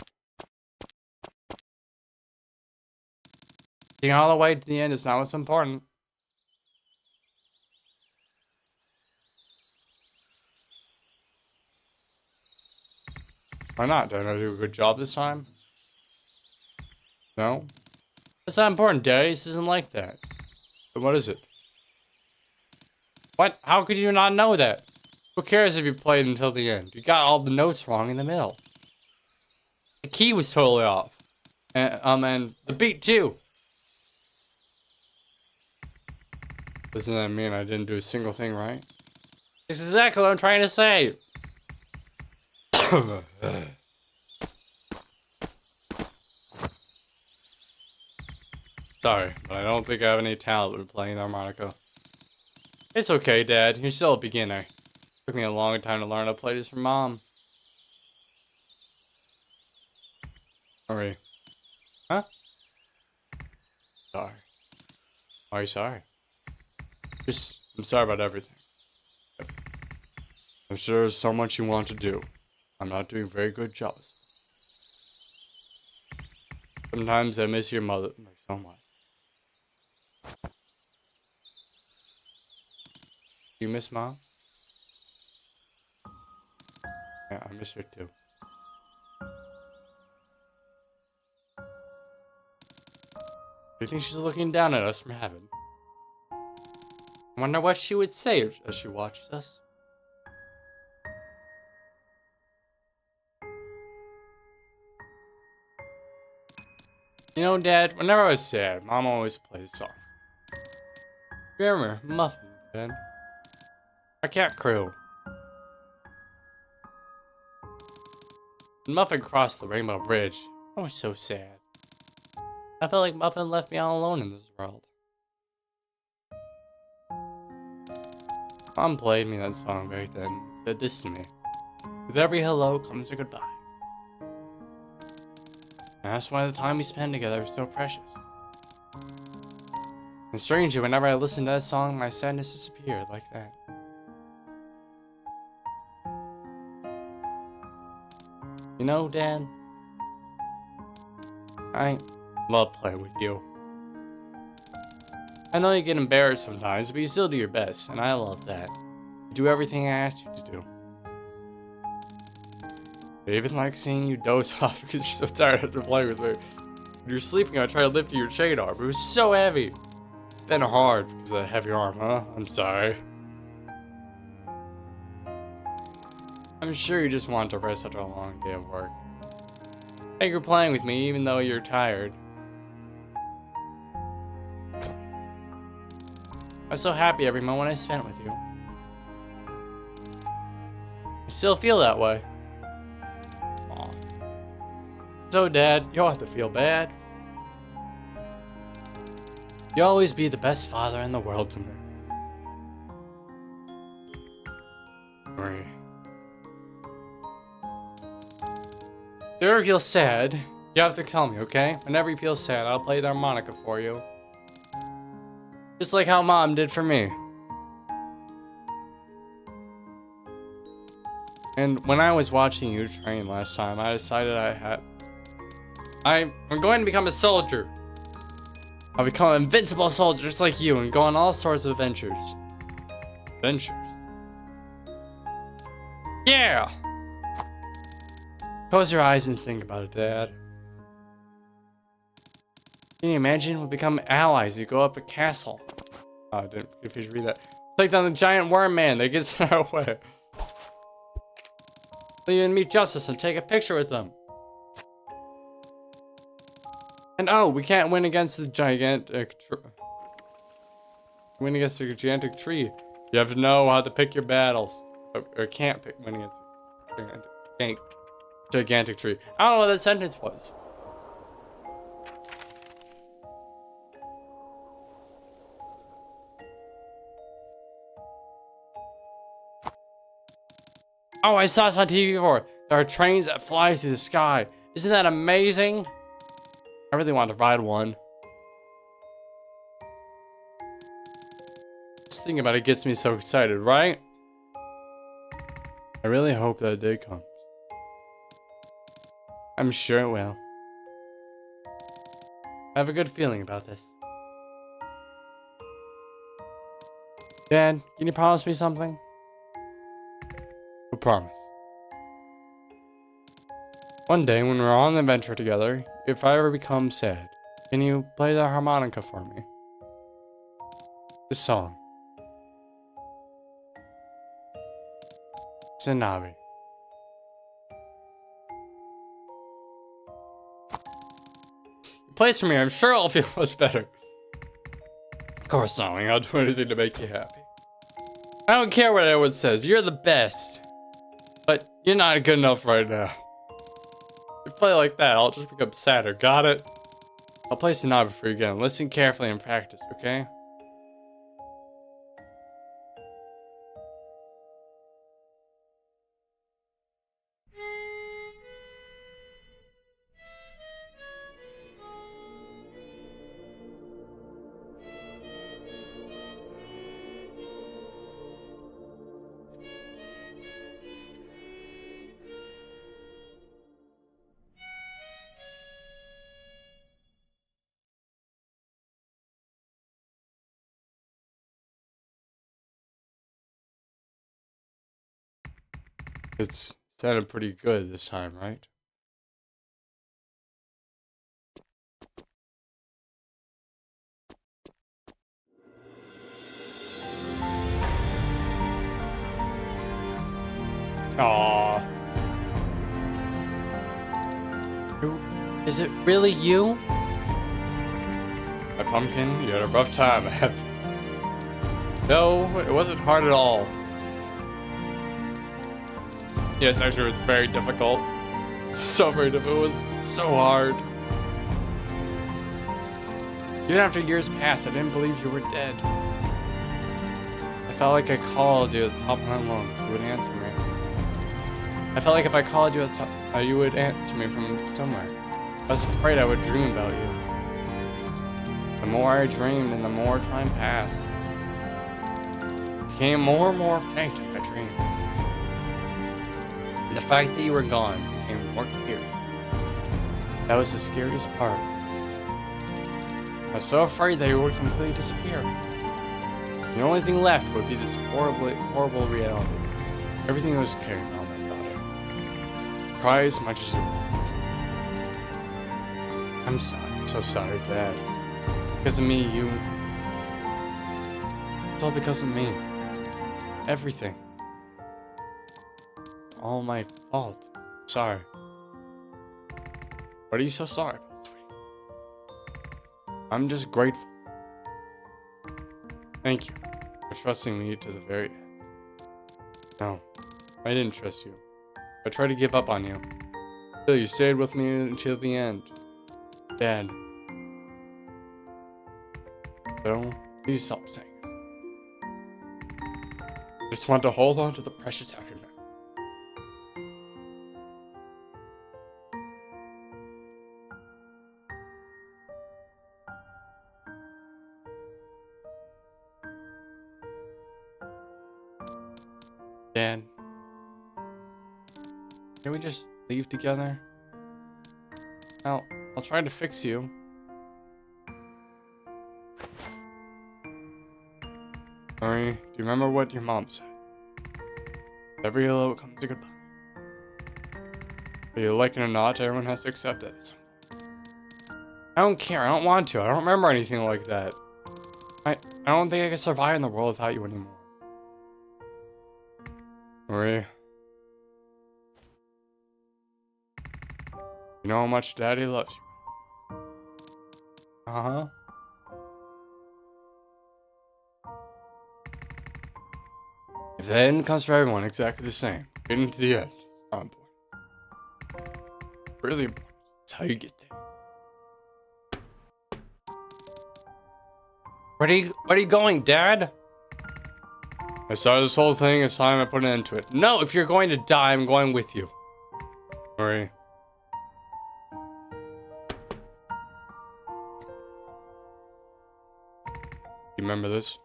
Getting all the way to the end is not what's important. Why not? Did I do a good job this time? No? That's not important, Daddy. This isn't like that. But what is it? What? How could you not know that? Who cares if you played until the end? You got all the notes wrong in the middle. The key was totally off. And the beat too. Doesn't that mean I didn't do a single thing right? This is exactly what I'm trying to say. Sorry, but I don't think I have any talent with playing the harmonica. It's okay, Dad. You're still a beginner. It took me a long time to learn how to play this from Mom. Sorry. Huh? Sorry. Why are you sorry? I'm sorry about everything. I'm sure there's so much you want to do. I'm not doing a very good job. Sometimes I miss your mother so much. You miss Mom? Yeah, I miss her too. Do you think she's looking down at us from heaven? I wonder what she would say as she watches us. You know, Dad, whenever I was sad, Mom always played a song. Remember, Muffin, Dad. Our cat crew. When Muffin crossed the Rainbow Bridge, I was so sad. I felt like Muffin left me all alone in this world. Mom played me that song back then and said this to me. With every hello comes a goodbye. And that's why the time we spend together is so precious. And strangely, whenever I listen to that song, my sadness disappeared like that. You know, Dad, I love playing with you. I know you get embarrassed sometimes, but you still do your best, and I love that. You do everything I asked you to do. I even like seeing you doze off because you're so tired of playing with me. When you're sleeping, I try to lift your chain arm, but it was so heavy. It's been hard because of the heavy arm, huh? I'm sorry. I'm sure you just want to rest after a long day of work. Thank you for playing with me, even though you're tired. I was so happy every moment I spent with you. I still feel that way. Aw. So, Dad, you don't have to feel bad. You'll always be the best father in the world to me. Sorry. If you ever feel sad, you have to tell me, okay? Whenever you feel sad, I'll play the harmonica for you. Just like how Mom did for me. And when I was watching you train last time, I decided I'm going to become a soldier. I'll become an invincible soldier just like you and go on all sorts of adventures. Adventures? Yeah! Close your eyes and think about it, Dad. Can you imagine we become allies? You go up a castle. Oh, I didn't read that. Take down the giant worm man that gets in our way. They'll even meet Justice and take a picture with them. And oh, we can't win against the gigantic tree. You have to know how to pick your battles. Or can't pick win against the gigantic tree. I don't know what that sentence was. Oh, I saw this on TV before. There are trains that fly through the sky. Isn't that amazing? I really want to ride one. Just thinking about it gets me so excited, right? I really hope that day comes. I'm sure it will. I have a good feeling about this. Dad, can you promise me something? A promise. One day when we're on an adventure together, if I ever become sad, can you play the harmonica for me? This song. SANABI. You play for me, I'm sure I'll feel much better. Of course, darling, I'll do anything to make you happy. I don't care what anyone says, you're the best. But you're not good enough right now. If you play like that, I'll just become sadder, got it? I'll play SANABI for you again. Listen carefully and practice, okay? It's sounded pretty good this time, right? Aww. Is it really you? My pumpkin, you had a rough time. No, it wasn't hard at all. Yes, actually it was very difficult. So very difficult. It was so hard. Even after years passed, I didn't believe you were dead. I felt like I called you at the top of my lungs. You would answer me. I felt like if I called you at the top, you would answer me from somewhere. I was afraid I would dream about you. The more I dreamed and the more time passed, I became more and more faint in my dreams. And the fact that you were gone became more clear. That was the scariest part. I was so afraid that you would completely disappear. The only thing left would be this horrible reality. Everything was okay now, my daughter. Cry as much as you want. I'm sorry. I'm so sorry, Dad. Because of me, you... It's all because of me. Everything. All my fault. Sorry. What are you so sorry about, sweetie? I'm just grateful. Thank you for trusting me to the very end. No, I didn't trust you. I tried to give up on you. Still, you stayed with me until the end. Dad. So, please stop saying it. I just want to hold on to the precious happiness. Dad, can we just leave together? I'll try to fix you. Sorry, do you remember what your mom said? Every hello comes a goodbye. Whether you like it or not, everyone has to accept it. I don't care, I don't want to. I don't remember anything like that. I don't think I can survive in the world without you anymore. Marie. You know how much Daddy loves you. Uh-huh. If the end comes for everyone exactly the same, getting to the end, it's not important. Really important. It's how you get there. Where are you going, Dad? I started this whole thing. It's time I put an end to it. No, if you're going to die, I'm going with you. Sorry. You remember this?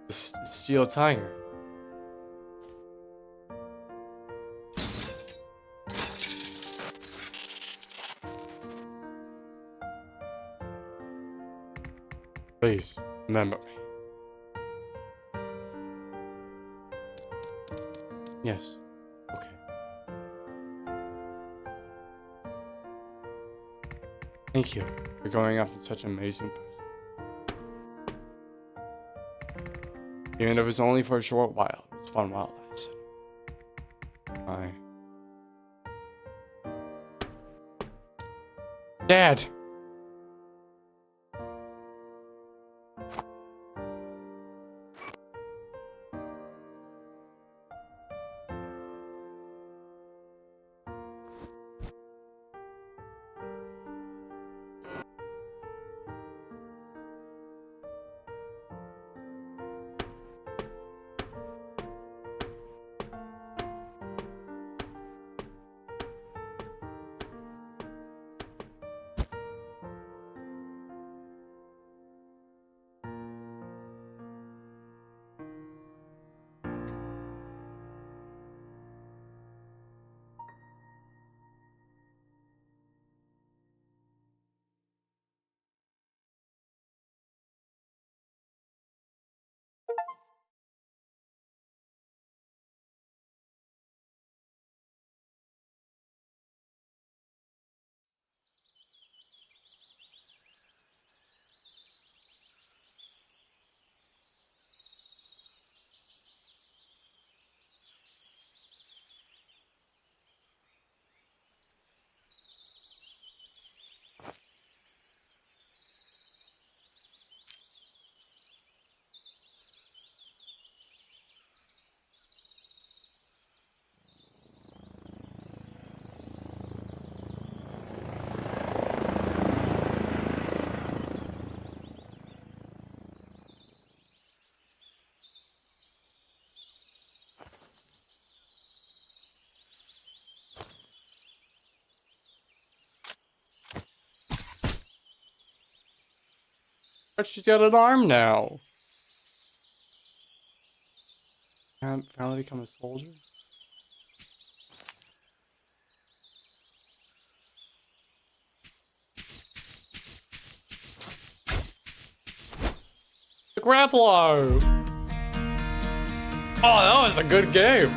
The steel tiger. Please, remember me. Yes. Okay. Thank you for growing up in such an amazing person. Even if it's only for a short while, it was fun while it lasted. Bye. Dad! But she's got an arm now. Can't finally become a soldier? The Grapple! Oh, that was a good game.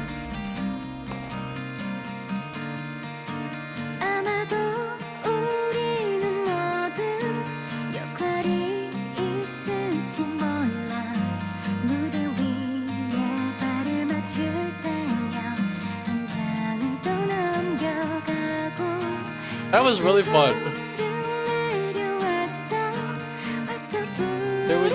That was really fun. There was...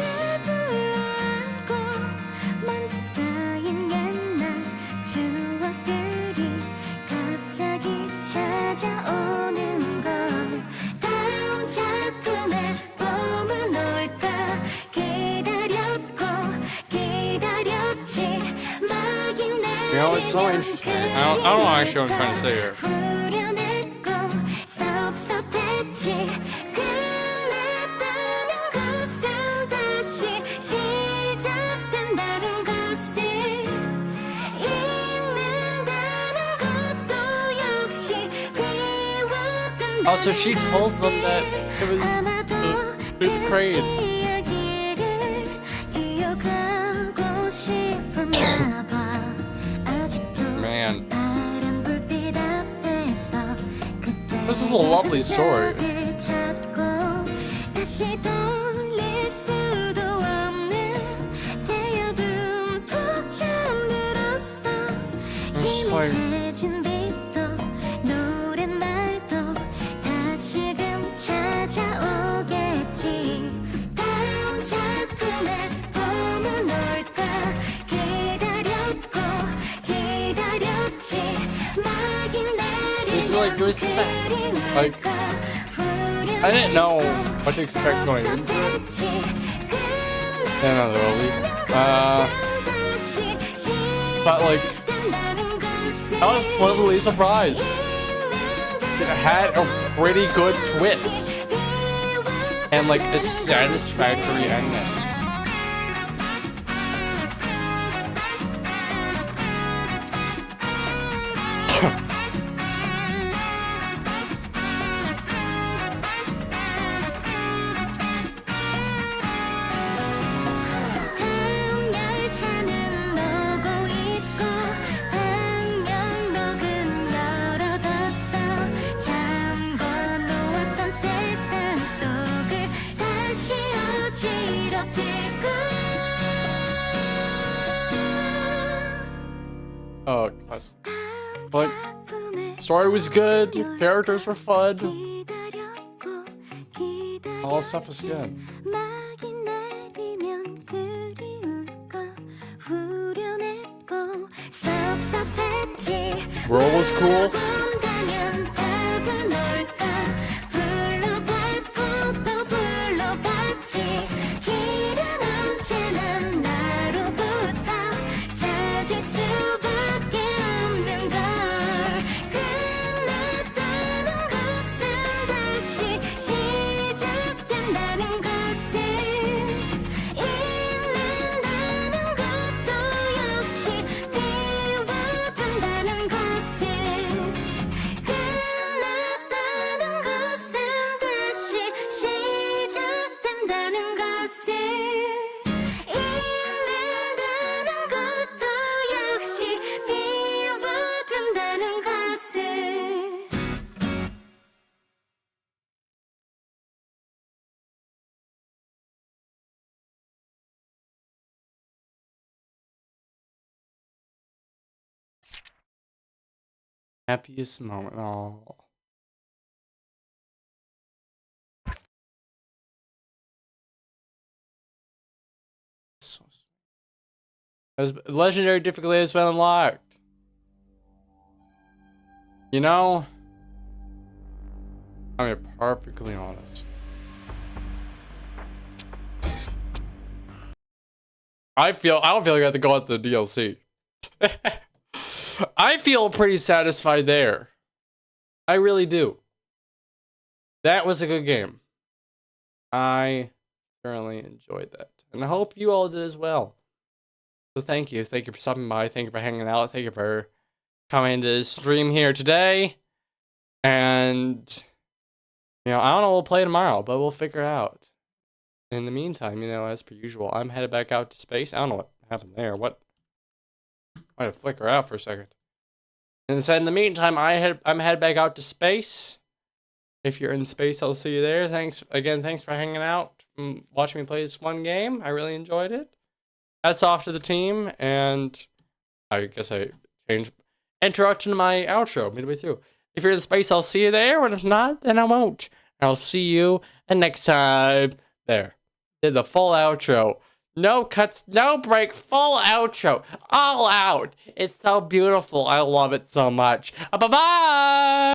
You know, it's so interesting. I don't know actually what I'm trying to say here. Oh, so she told them that it was the crane. Man. This is a lovely story. It's like... This is like, I didn't know what to expect going into it. Yeah, not really. But like, I was pleasantly surprised. It had a pretty good twist. And like a satisfactory ending. Oh, gosh. Like, story was good, characters were fun, all stuff was good. World was cool. Happiest moment. Oh. Legendary difficulty has been unlocked. You know, I'm being perfectly honest. I don't feel like I have to go out the DLC. I feel pretty satisfied there. I really do. That was a good game. I thoroughly enjoyed that. And I hope you all did as well. So thank you. Thank you for stopping by. Thank you for hanging out. Thank you for coming to this stream here today. And, you know, I don't know what we'll play tomorrow, but we'll figure it out. In the meantime, you know, as per usual, I'm headed back out to space. I don't know what happened there. What? I had to flicker out for a second. And so in the meantime, I'm headed back out to space. If you're in space, I'll see you there. Thanks for hanging out and watching me play this fun game. I really enjoyed it. Hats off to the team, and I guess I interrupted my outro midway through. If you're in space, I'll see you there, and if not, then I won't. I'll see you next time. There. Did the full outro. No cuts, no break, full outro. All out. It's so beautiful. I love it so much. Bye-bye!